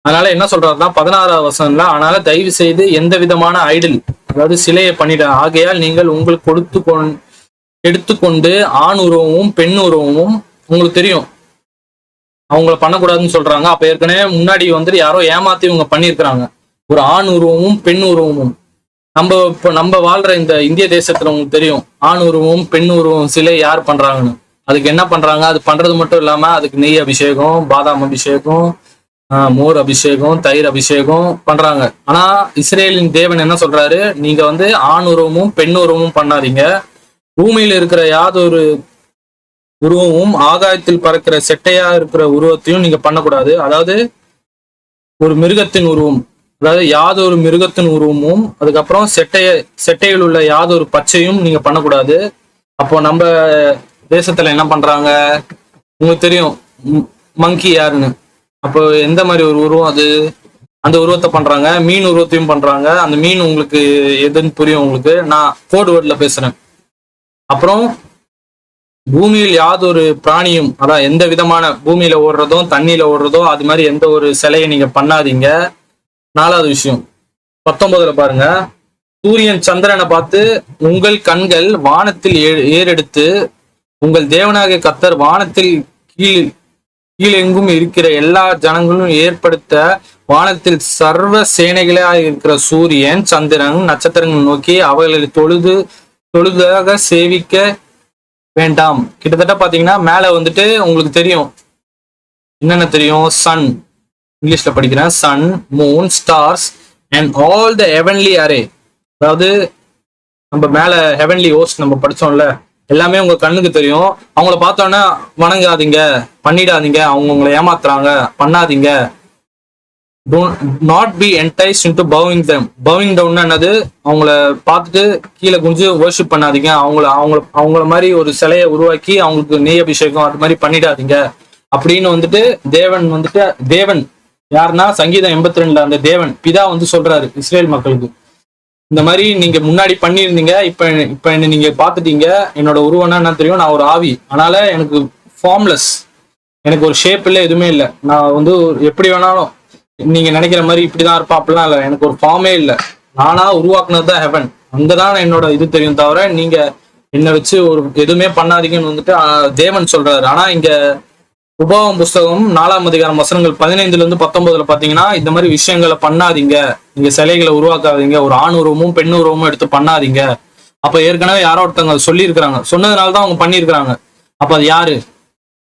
அதனால என்ன சொல்றாருன்னா 16ஆவது வசனம்ல, அதனால தயவு செய்து எந்த விதமான ஐடில், அதாவது சிலையை பண்ணிட, ஆகையால் நீங்கள் உங்களுக்கு எடுத்துக்கொண்டு ஆண் உருவமும் பெண் உருவமும், உங்களுக்கு தெரியும் அவங்கள பண்ணக்கூடாதுன்னு சொல்றாங்க. அப்ப ஏற்கனவே முன்னாடி வந்துட்டு யாரோ ஏமாத்தி இவங்க பண்ணியிருக்கிறாங்க. ஒரு ஆண் உருவமும் பெண் உருவமும். நம்ம வாழ்ற இந்த இந்திய தேசத்துல உங்களுக்கு தெரியும் ஆண் உருவம் பெண் உருவம் சிலை யார் பண்றாங்கன்னு. அதுக்கு என்ன பண்றாங்க, அது பண்றது மட்டும் இல்லாம அதுக்கு நெய் அபிஷேகம், பாதாம் அபிஷேகம், மோர் அபிஷேகம், தயிர் அபிஷேகம் பண்றாங்க. ஆனா இஸ்ரேலின் தேவன் என்ன சொல்றாரு, நீங்க வந்து ஆண் உருவமும் பெண் உருவமும் பண்ணாதீங்க. பூமியில இருக்கிற யாதொரு உருவமும் ஆகாயத்தில் பறக்கிற செட்டையா இருக்கிற உருவத்தையும் நீங்க பண்ணக்கூடாது. அதாவது ஒரு மிருகத்தின் உருவம், அதாவது யாதொரு மிருகத்தின் உருவமும், அதுக்கப்புறம் செட்டையில் உள்ள யாதொரு பச்சையும் நீங்க பண்ணக்கூடாது. அப்போ நம்ம தேசத்துல என்ன பண்றாங்க உங்களுக்கு தெரியும், மங்கி யாருன்னு. அப்போ எந்த மாதிரி ஒரு உருவம் அது, அந்த உருவத்தை பண்றாங்க. மீன் உருவத்தையும் பண்றாங்க. அந்த மீன் உங்களுக்கு எதுன்னு புரியும் உங்களுக்கு, நான் கோட் வேர்ட்ல பேசுறேன். அப்புறம் பூமியில் யாதொரு பிராணியும், அதான் எந்த விதமான பூமியில ஓடுறதோ தண்ணியில ஓடுறதோ அது மாதிரி எந்த ஒரு சிலையை நீங்க பண்ணாதீங்க. 4வது விஷயம் 19 பாருங்க, சூரியன் சந்திரனை பார்த்து உங்கள் கண்கள் வானத்தில் ஏறெடுத்து உங்கள் தேவனாகிய கர்த்தர் வானத்தில் கீழெங்கும் இருக்கிற எல்லா ஜனங்களும் ஏற்படுத்த வானத்தில் சர்வ சேனைகளாக இருக்கிற சூரியன் சந்திரன் நட்சத்திரங்கள் நோக்கி அவர்களை தொழுதாக சேவிக்க வேண்டாம். கிட்டத்தட்ட பாத்தீங்கன்னா மேல வந்துட்டு உங்களுக்கு தெரியும் என்னென்ன தெரியும், சன், இங்கிலீஷ்ல படிக்கிறேன், sun, moon, stars and all the heavenly array. அதாவது நம்ம மேல ஹெவன்லி ஹோஸ்ட் நம்ம படிச்சோம்ல, எல்லாமே உங்க கண்ணுக்கு தெரியும். அவங்கள பார்த்தோன்னா வணங்காதீங்க, பண்ணிடாதீங்க, அவங்க உங்களை ஏமாத்துறாங்க, பண்ணாதீங்க. Not be enticed into bowing them. Bowing down என்னது, அவங்கள பார்த்துட்டு கீழே குஞ்சு வர்ஷிப் பண்ணாதீங்க. அவங்கள மாதிரி ஒரு சிலையை உருவாக்கி அவங்களுக்கு நெய் அபிஷேகம் அது மாதிரி பண்ணிடாதீங்க அப்படின்னு வந்துட்டு தேவன் யாருன்னா சங்கீதம் 82 அந்த தேவன் பிதா வந்து சொல்றாரு இஸ்ரேல் மக்களுக்கு. இந்த மாதிரி நீங்க முன்னாடி பண்ணியிருந்தீங்க, இப்ப என்ன நீங்க பாத்துட்டீங்க, என்னோட உருவம்னா என்ன தெரியும், நான் ஒரு ஆவி, அதனால எனக்கு ஃபார்ம்லெஸ், எனக்கு ஒரு ஷேப் இல்லை, எதுவுமே இல்லை. நான் வந்து எப்படி வேணாலும் நீங்க நினைக்கிற மாதிரி இப்படிதான் இருப்பா, அப்படிலாம் இல்லை. எனக்கு ஒரு ஃபார்மே இல்லை, நானா உருவாக்குனதுதான் ஹெவன். அங்கதான் என்னோட இது தெரியும், தவிர நீங்க என்னை வச்சு ஒரு எதுவுமே பண்ணாதீங்கன்னு வந்துட்டு தேவன் சொல்றாரு. ஆனா இங்க உபாகமம் புஸ்தகம் 4ஆம் அதிகாரம் வசனங்கள் 15-19 பாத்தீங்கன்னா இந்த மாதிரி விஷயங்களை பண்ணாதீங்க, நீங்க சிலைகளை உருவாக்காதீங்க, ஒரு ஆண் உருவமும் பெண் உருவமும் எடுத்து பண்ணாதீங்க. அப்ப ஏற்கனவே யாரோ ஒருத்தவங்க சொல்லியிருக்கிறாங்க, சொன்னதுனாலதான் அவங்க பண்ணியிருக்கிறாங்க. அப்ப அது யாரு,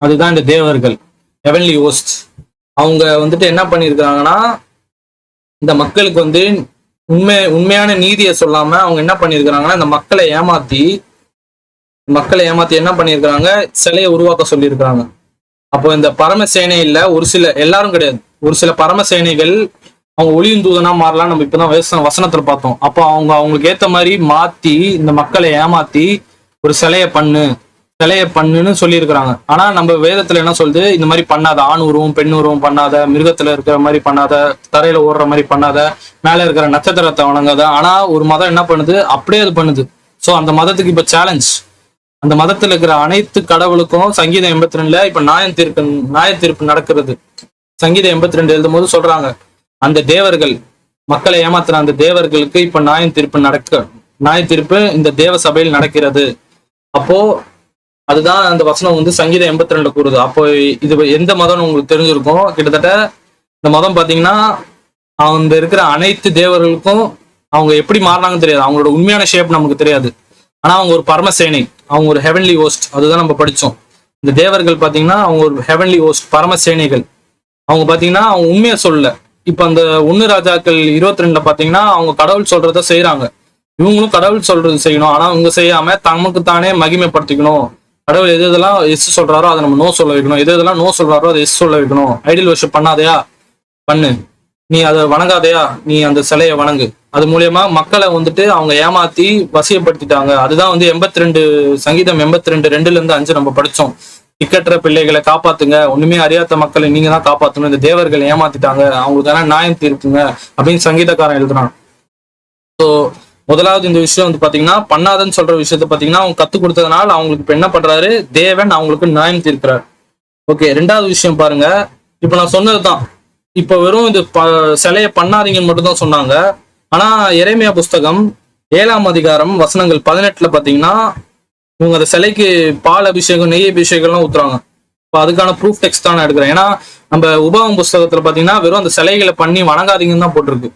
அதுதான் இந்த தேவர்கள், ஹெவன்லி ஹோஸ்ட். அவங்க வந்துட்டு என்ன பண்ணியிருக்கிறாங்கன்னா இந்த மக்களுக்கு வந்து உண்மையான நீதியை சொல்லாம அவங்க என்ன பண்ணியிருக்கிறாங்கன்னா இந்த மக்களை ஏமாத்தி என்ன பண்ணியிருக்கிறாங்க, சிலையை உருவாக்க சொல்லியிருக்கிறாங்க. அப்போ இந்த பரமசேனை இல்ல, எல்லாரும் கிடையாது, ஒரு சில பரமசேனைகள் அவங்க ஒளியும் தூதனா மாறலாம். நம்ம இப்பதான் வசனத்துல பார்த்தோம். அப்போ அவங்களுக்கு ஏத்த மாதிரி மாத்தி இந்த மக்களை ஏமாத்தி ஒரு சிலையை பண்ணுன்னு சொல்லியிருக்கிறாங்க. ஆனா நம்ம வேதத்துல என்ன சொல்லுது, இந்த மாதிரி பண்ணாத, ஆண் உருவம் பெண் உருவம் பண்ணாத, மிருகத்துல இருக்கிற மாதிரி பண்ணாத, தரையில ஓடுற மாதிரி பண்ணாத, மேல இருக்கிற நட்சத்திரத்தை வணங்காத. ஆனா ஒரு மதம் என்ன பண்ணுது, அப்படியே அது பண்ணுது. சோ அந்த மதத்துக்கு இப்ப சேலஞ்ச். அந்த மதத்துல இருக்கிற அனைத்து கடவுளுக்கும் சங்கீதம் 82 இப்ப நியாய தீர்ப்பு நடக்கிறது. சங்கீதம் 82 எழுதும் போது சொல்றாங்க, அந்த தேவர்கள் மக்களை ஏமாத்துற அந்த தேவர்களுக்கு இப்ப நியாய தீர்ப்பு இந்த தேவ சபையில் நடக்கிறது. அப்போ அதுதான் அந்த வசனம் வந்து சங்கீதம் 82 கூறுது. அப்போ இது எந்த மதம்னு உங்களுக்கு தெரிஞ்சிருக்கும். கிட்டத்தட்ட இந்த மதம் பாத்தீங்கன்னா அவங்க இருக்கிற அனைத்து தேவர்களுக்கும் அவங்க எப்படி மாறினாங்கன்னு தெரியாது, அவங்களோட உண்மையான ஷேப் நமக்கு தெரியாது. ஆனா அவங்க ஒரு பரமசேனை, அவங்க ஒரு ஹெவன்லி ஹோஸ்ட், அதுதான் நம்ம படிச்சோம். இந்த தேவர்கள் பாத்தீங்கன்னா அவங்க ஒரு ஹெவன்லி ஹோஸ்ட், பரமசேனைகள். அவங்க பாத்தீங்கன்னா அவங்க உண்மையை சொல்லல. இப்ப அந்த 1 ராஜாக்கள் 22 பாத்தீங்கன்னா அவங்க கடவுள் சொல்றத செய்யறாங்க. இவங்களும் கடவுள் சொல்றது செய்யணும், ஆனா இவங்க செய்யாம தமக்கு தானே மகிமைப்படுத்திக்கணும். கடவுள் எது எதெல்லாம் எஸ் சொல்றாரோ அதை நம்ம நோ சொல்ல வைக்கணும், எது எதெல்லாம் நோ சொல்றாரோ அதை எஸ் சொல்ல வைக்கணும். ஐடியல் வர்ஷிப் பண்ணாதையா பண்ணு, நீ அதை வணங்காதையா நீ அந்த சிலையை வணங்கு. அது மூலியமா மக்களை வந்துட்டு அவங்க ஏமாத்தி வசியப்படுத்திட்டாங்க. அதுதான் வந்து 82 சங்கீதம் 82:2-5 நம்ம படிச்சோம். திக்கற்ற பிள்ளைகளை காப்பாத்துங்க, ஒண்ணுமே அறியாத மக்களை நீங்க தான் காப்பாத்தணும், இந்த தேவர்கள் ஏமாத்திட்டாங்க, அவங்களுக்கான நியாயம் தீர்க்குங்க அப்படின்னு சங்கீதக்காரன் எழுதுறான். ஸோ முதலாவது இந்த விஷயம் வந்து பாத்தீங்கன்னா பண்ணாதன்னு சொல்ற விஷயத்த பாத்தீங்கன்னா அவங்க கத்து கொடுத்ததுனால அவங்களுக்கு இப்ப என்ன பண்றாரு, தேவன் அவங்களுக்கு நியாயம் தீர்க்கிறார். ஓகே, 2வது விஷயம் பாருங்க. இப்ப நான் சொன்னதுதான், இப்ப வெறும் இது சிலையை பண்ணாதீங்கன்னு மட்டும் தான் சொன்னாங்க. ஆனா எரேமியா புஸ்தகம் 7ஆம் அதிகாரம் வசனங்கள் 18 பாத்தீங்கன்னா இவங்க அந்த சிலைக்கு பால் அபிஷேகம் நெய் அபிஷேகம்லாம் ஊத்துறாங்க. இப்போ அதுக்கான ப்ரூஃப் டெக்ஸ்ட் தான் நான் எடுக்கிறேன். ஏன்னா நம்ம உபாகம் புஸ்தகத்துல பாத்தீங்கன்னா வெறும் அந்த சிலைகளை பண்ணி வணங்காதீங்கன்னு தான் போட்டிருக்கு.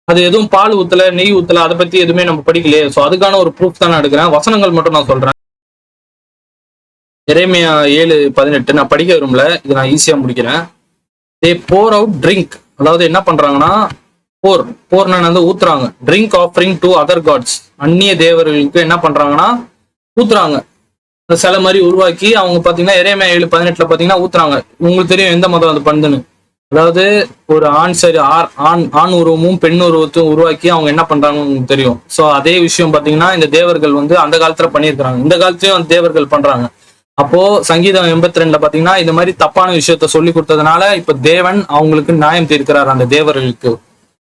அது எதுவும் பால் ஊத்தல நெய் ஊத்தல அதை பத்தி எதுவுமே நம்ம படிக்கலையே. ஸோ அதுக்கான ஒரு ப்ரூஃப் தான் நான் எடுக்கிறேன். வசனங்கள் மட்டும் நான் சொல்றேன். எரேமியா 7:18 நான் படிக்க விரும்பல, இது நான் ஈஸியா முடிக்கிறேன். தே போர் அவுட் ட்ரிங்க், அதாவது என்ன பண்றாங்கன்னா போர்னா வந்து ஊத்துறாங்க. Drink offering to other gods, அந்நிய தேவர்களுக்கு என்ன பண்றாங்கன்னா ஊத்துறாங்க. அந்த சிலை மாதிரி உருவாக்கி அவங்க பாத்தீங்கன்னா எரேமியா 7:18 பாத்தீங்கன்னா ஊத்துறாங்க. உங்களுக்கு தெரியும் எந்த மதம் அது பண்ணுதுன்னு. அதாவது ஒரு ஆண் உருவமும் பெண் உருவத்தையும் உருவாக்கி அவங்க என்ன பண்றாங்கன்னு உங்களுக்கு தெரியும். ஸோ அதே விஷயம் பாத்தீங்கன்னா இந்த தேவர்கள் வந்து அந்த காலத்துல பண்ணியிருக்கிறாங்க, இந்த காலத்துலயும் அந்த தேவர்கள் பண்றாங்க. அப்போ சங்கீதம் 82 பாத்தீங்கன்னா இந்த மாதிரி தப்பான விஷயத்த சொல்லி கொடுத்ததுனால இப்ப தேவன் அவங்களுக்கு நியாயம் தீர்க்கிறார் அந்த தேவர்களுக்கு.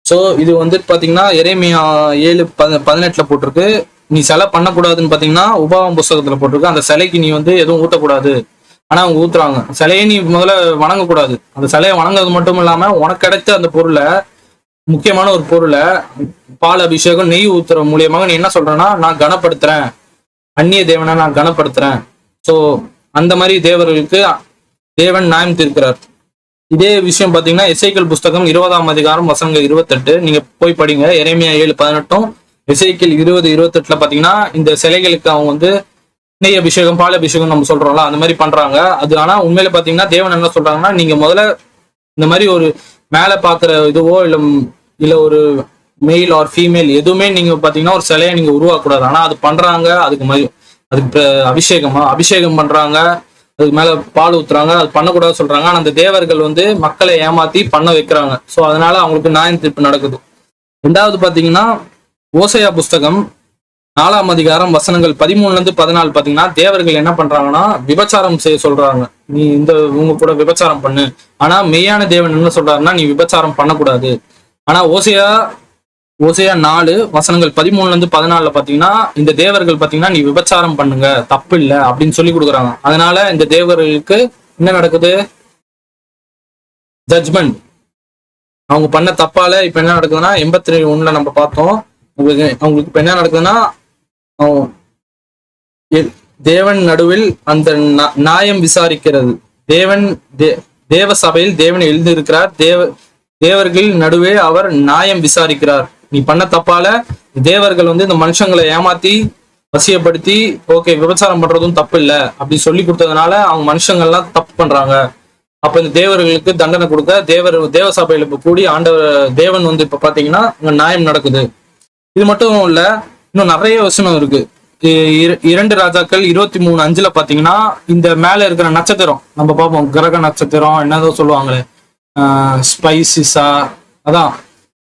சோ இது வந்து பாத்தீங்கன்னா எரேமியா 7:18 போட்டிருக்கு. நீ சிலை பண்ணக்கூடாதுன்னு பாத்தீங்கன்னா உபாகம் புஸ்தகத்துல போட்டிருக்கு. அந்த சிலைக்கு நீ வந்து எதுவும் ஊட்டக்கூடாது, ஆனா அவங்க ஊத்துறாங்க. சிலையை நீ முதல்ல வணங்கக்கூடாது. அந்த சிலையை வணங்குறது மட்டும் இல்லாம உனக்கு கிடைத்த அந்த பொருளை, முக்கியமான ஒரு பொருளை பால் அபிஷேகம் நெய் ஊத்துற மூலியமாக நீ என்ன சொல்றேன்னா நான் கனப்படுத்துறேன், அந்நிய தேவனை நான் கனப்படுத்துறேன். சோ அந்த மாதிரி தேவர்களுக்கு தேவன் நியாயம் தீர்க்கிறார். இதே விஷயம் பாத்தீங்கன்னா எசேக்கியேல் புஸ்தகம் 20ஆம் அதிகாரம் வசனங்கள் 28 நீங்க போய் படிங்க. எரேமியா 7:18 எசேக்கியேல் 20:28 பாத்தீங்கன்னா இந்த சிலைகளுக்கு அவங்க வந்து நெய் அபிஷேகம் பால் அபிஷேகம் நம்ம சொல்றோம்ல அந்த மாதிரி பண்றாங்க. அது ஆனா உண்மையில பாத்தீங்கன்னா தேவன் என்ன சொல்றாங்கன்னா நீங்க முதல்ல இந்த மாதிரி ஒரு மேல பாக்குற இதுவோ இல்ல ஒரு மெயில் ஆர் ஃபீமேல் எதுவுமே நீங்க பாத்தீங்கன்னா ஒரு சிலையை நீங்க உருவாக்கக்கூடாது. ஆனா அது பண்றாங்க. அதுக்கு அபிஷேகம் பண்றாங்க, அதுக்கு மேல பால் ஊத்துறாங்க, அது பண்ணக்கூடாது சொல்றாங்க. ஆனா அந்த தேவர்கள் வந்து மக்களை ஏமாத்தி பண்ண வைக்கிறாங்க. ஸோ அதனால அவங்களுக்கு நியாயம் தீர்ப்பு நடக்குது. 2வது பாத்தீங்கன்னா ஓசையா புஸ்தகம் 4ஆம் அதிகாரம் வசனங்கள் 13-14 பாத்தீங்கன்னா தேவர்கள் என்ன பண்றாங்கன்னா விபச்சாரம் செய்ய சொல்றாங்க. நீ உங்க கூட விபச்சாரம் பண்ணு. ஆனா மெய்யான தேவன் என்ன சொல்றாருன்னா நீ விபச்சாரம் பண்ணக்கூடாது. ஆனா ஓசையா 4 வசனங்கள் 13-14 பாத்தீங்கன்னா இந்த தேவர்கள் பாத்தீங்கன்னா நீ விபச்சாரம் பண்ணுங்க தப்பு இல்லை அப்படின்னு சொல்லி கொடுக்குறாங்க. அதனால இந்த தேவர்களுக்கு என்ன நடக்குது, ஜட்ஜ்மெண்ட். அவங்க பண்ண தப்பால இப்ப என்ன நடக்குதுன்னா 81 நம்ம பார்த்தோம். அவங்களுக்கு இப்ப என்ன நடக்குதுன்னா தேவன் நடுவில் அந்த நியாயம் விசாரிக்கிறது. தேவ சபையில் தேவன் எழுதியிருக்கிறார், தேவர்கள் நடுவே அவர் நியாயம் விசாரிக்கிறார். நீ பண்ண தப்பால தேவர்கள் வந்து இந்த மனுஷங்களை ஏமாத்தி வசியப்படுத்தி ஓகே விபச்சாரம் பண்றதும் தப்பு இல்லை அப்படி சொல்லி கொடுத்ததுனால அவங்க மனுஷங்கள்லாம் தப்பு பண்றாங்க. அப்ப இந்த தேவர்களுக்கு தண்டனை கொடுக்க தேவ சபையில இப்ப கூடி தேவன் வந்து இப்ப பாத்தீங்கன்னா நியாயம் நடக்குது. இது மட்டும் இல்ல, இன்னும் நிறைய வசனம் இருக்கு. 2 ராஜாக்கள் 23:5 பாத்தீங்கன்னா இந்த மேல இருக்கிற நட்சத்திரம் நம்ம பார்ப்போம், கிரக நட்சத்திரம் என்னதோ சொல்லுவாங்களே ஸ்பைசிஸா, அதான்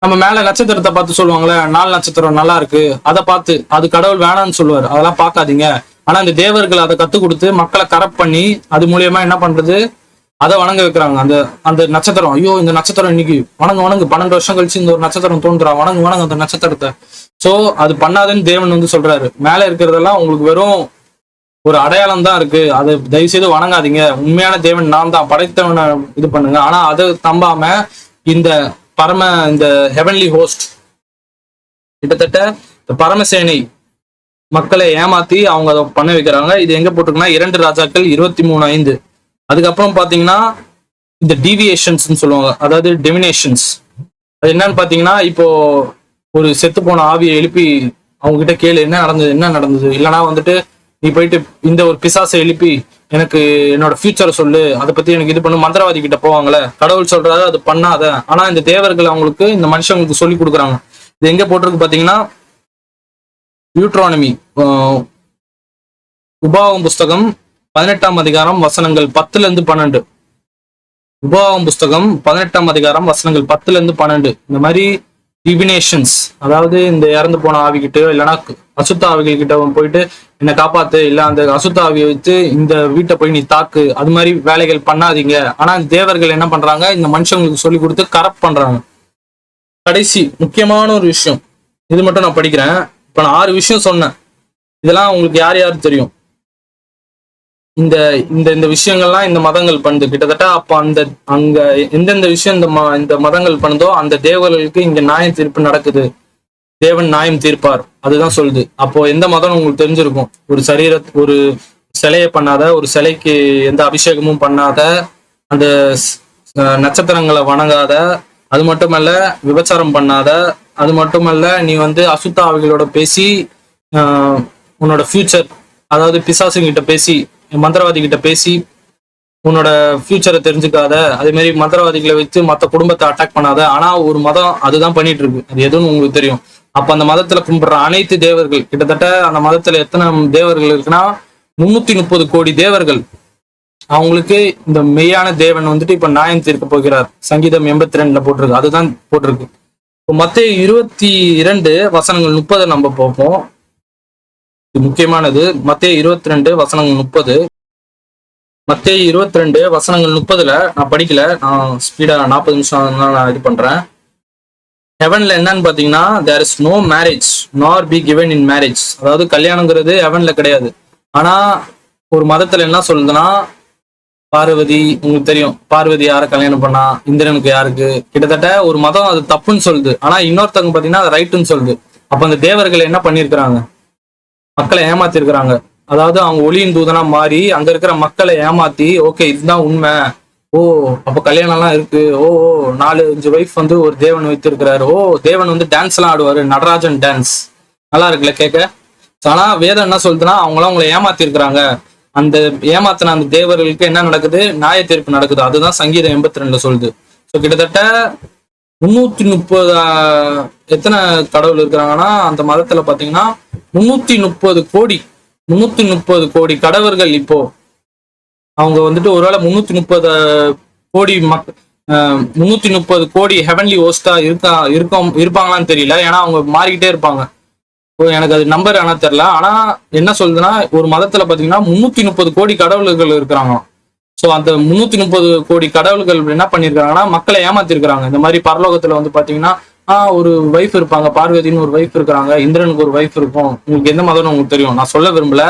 நம்ம மேல நட்சத்திரத்தை பார்த்து சொல்லுவாங்களே 4 நட்சத்திரம் நல்லா இருக்கு, அதை பார்த்து அது கடவுள் வேணாம்னு சொல்லுவார், அதெல்லாம் பார்க்காதீங்க. ஆனா இந்த தேவர்கள் அதை கத்து கொடுத்து மக்களை கரப்ட் பண்ணி அது மூலியமா என்ன பண்றது, அதை வணங்க வைக்கிறாங்க. அந்த நட்சத்திரம், ஐயோ இந்த நட்சத்திரம் இன்னைக்கு வணங்கு 12 வருஷம் கழிச்சு இந்த ஒரு நட்சத்திரம் தோன்றா, வணங்கு அந்த நட்சத்திரத்தை. சோ அது பண்ணாதுன்னு தேவன் வந்து சொல்றாரு. மேல இருக்கிறதெல்லாம் உங்களுக்கு வெறும் ஒரு அடையாளம் தான் இருக்கு, அதை தயவு செய்து வணங்காதீங்க. உண்மையான தேவன் நான் தான், படைத்தவனை இது பண்ணுங்க. ஆனா அதை தம்பாம இந்த ஹெவன்லி ஹோஸ்ட் கிட்டத்தட்ட இந்த பரமசேனை மக்களை ஏமாத்தி அவங்க அதை பண்ண வைக்கிறாங்க. இது எங்க போட்டிருக்குன்னா 2 ராஜாக்கள் 23:5. அதுக்கப்புறம் பாத்தீங்கன்னா இந்த டீவியேஷன்ஸ் சொல்லுவாங்க, அதாவது டிவினேஷன்ஸ். அது என்னன்னு பாத்தீங்கன்னா, இப்போ ஒரு செத்து போன ஆவியை எழுப்பி அவங்க கிட்ட கேளு என்ன நடந்தது, இல்லைன்னா வந்துட்டு நீ போயிட்டு இந்த ஒரு பிசாசை எழுப்பி எனக்கு என்னோட ஃபியூச்சரை சொல்லு, அதை பத்தி எனக்கு இது பண்ணு, மந்திரவாதி கிட்ட போவாங்களே, கடவுள் சொல்றாரு அது பண்ணாத. ஆனா இந்த தேவர்கள் அவங்களுக்கு இந்த மனுஷங்களுக்கு சொல்லி கொடுக்குறாங்க. இது எங்க போட்டிருக்கு பாத்தீங்கன்னா, டியூட்ரானமி உபாகமம் புஸ்தகம் 18ஆம் அதிகாரம் வசனங்கள் 10-12. உபாகமம் புஸ்தகம் 18ஆம் அதிகாரம் வசனங்கள் 10-12. இந்த மாதிரி டிவினேஷன்ஸ், அதாவது இந்த இறந்து போன ஆவிக்கிட்டோ இல்லைன்னா அசுத்த ஆவிகள் கிட்ட போயிட்டு என்னை காப்பாத்து, இல்ல அந்த அசுத்த ஆவியை வச்சு இந்த வீட்டை போய் நீ தாக்கு, அது மாதிரி வேலைகள் பண்ணாதீங்க. ஆனா தேவர்கள் என்ன பண்றாங்க, இந்த மனுஷங்களுக்கு சொல்லி கொடுத்து கரப்ட் பண்றாங்க. கடைசி முக்கியமான ஒரு விஷயம், இது மட்டும் நான் படிக்கிறேன். இப்ப நான் 6 விஷயம் சொன்னேன். இதெல்லாம் உங்களுக்கு யார் யார் தெரியும்? இந்த இந்த இந்த விஷயங்கள்லாம் இந்த மதங்கள் பண்ணுது கிட்டத்தட்ட. அப்ப அங்க எந்தெந்த விஷயம் இந்த மதங்கள் பண்ணுதோ அந்த தேவர்களுக்கு இங்க நியாயம் தீர்ப்பு நடக்குது, தேவன் நியாயம் தீர்ப்பார், அதுதான் சொல்லுது. அப்போ எந்த மதம் உங்களுக்கு தெரிஞ்சிருக்கும்? ஒரு சிலையை பண்ணாத, ஒரு சிலைக்கு எந்த அபிஷேகமும் பண்ணாத, அந்த நட்சத்திரங்களை வணங்காத, அது மட்டுமல்ல விபச்சாரம் பண்ணாத, அது மட்டுமல்ல நீ அசுத்த ஆவிகளோட பேசி உன்னோட ஃபியூச்சர், அதாவது பிசாசுங்கிட்ட பேசி, மந்திரவாதி கிட்ட பேசி உன்னோட ஃபியூச்சரை தெரிஞ்சுக்காத, அதே மாதிரி மந்திரவாதிகளை வச்சு மற்ற குடும்பத்தை அட்டாக் பண்ணாத. ஆனா ஒரு மதம் அதுதான் பண்ணிட்டு இருக்கு, அது எதுவும் உங்களுக்கு தெரியும். அப்ப அந்த மதத்துல கும்பிடுற அனைத்து தேவர்கள், கிட்டத்தட்ட அந்த மதத்துல எத்தனை தேவர்கள் இருக்குன்னா 330 கோடி தேவர்கள். அவங்களுக்கு இந்த மெய்யான தேவன் இப்ப நியாயம் தீர்க்க போகிறார். சங்கீதம் 82 போட்டிருக்கு, அதுதான் போட்டிருக்கு. மத்தேயு 22 வசனங்கள் 30 நம்ம பார்ப்போம். இது முக்கியமானது. மத்தேயு 22 வசனங்கள் 30. மத்தேயு 22 வசனங்கள் 30ல நான் படிக்கல, நான் ஸ்பீடா 40 நிமிஷம் நான் இது பண்றேன். ஹெவன்ல என்னன்னு பாத்தீங்கன்னா, there is no marriage nor be given in marriage. அதாவது கல்யாணங்கிறது ஹெவன்ல கிடையாது. ஆனா ஒரு மதத்துல என்ன சொல்லுதுன்னா, பார்வதி, உங்களுக்கு தெரியும் பார்வதி யார கல்யாணம் பண்ணா, இந்திரனுக்கு யாருக்கு, கிட்டத்தட்ட ஒரு மதம் அது தப்புன்னு சொல்லுது. ஆனா இன்னொருத்தவங்க பாத்தீங்கன்னா அது ரைட்டுன்னு சொல்லுது. அப்ப அந்த தேவர்கள் என்ன பண்ணிருக்கிறாங்க, மக்களை ஏமாத்திருக்கிறாங்க. அதாவது அவங்க ஒளியின் தூதனா மாறி அங்க இருக்கிற மக்களை ஏமாத்தி, ஓகே இதுதான் உண்மை, ஓ அப்ப கல்யாணம் எல்லாம் இருக்கு, ஓ 4-5 வைஃப் ஒரு தேவன் வைத்திருக்கிறாரு, ஓ தேவன் டான்ஸ் எல்லாம் ஆடுவாரு, நடராஜன் டான்ஸ், நல்லா இருக்குல்ல கேட்க. ஆனா வேதம் என்ன சொல்லுதுன்னா, அவங்கள ஏமாத்தி இருக்கிறாங்க. அந்த ஏமாத்தின அந்த தேவர்களுக்கு என்ன நடக்குது, நியாய தீர்ப்பு நடக்குது. அதுதான் சங்கீதம் 82 சொல்லுது. ஸோ கிட்டத்தட்ட 330 எத்தனை கடவுள் இருக்கிறாங்கன்னா அந்த மதத்துல பாத்தீங்கன்னா 330 கோடி கடவுள்கள். இப்போ அவங்க ஒருவேளை 330 கோடி 330 கோடி ஹெவன்லி ஹோஸ்டா இருப்பாங்களான்னு தெரியல. ஏன்னா அவங்க மாறிக்கிட்டே இருப்பாங்க. எனக்கு அது நம்பர் ஆனா தெரியல. ஆனா என்ன சொல்றதுன்னா, ஒரு மதத்துல பாத்தீங்கன்னா 330 கோடி கடவுள்கள் இருக்கிறாங்க. சோ அந்த 330 கோடி கடவுள்கள் என்ன பண்ணிருக்காங்கன்னா, மக்களை ஏமாத்திருக்கிறாங்க. இந்த மாதிரி பரலோகத்துல பாத்தீங்கன்னா ஒரு வைஃப் இருப்பாங்க, பார்வதினு ஒரு வைஃப் இருக்கிறாங்க, இந்திரனுக்கு ஒரு வைஃப் இருக்கும். உங்களுக்கு எந்த மதம்னு உங்களுக்கு தெரியும், நான் சொல்ல விரும்பல.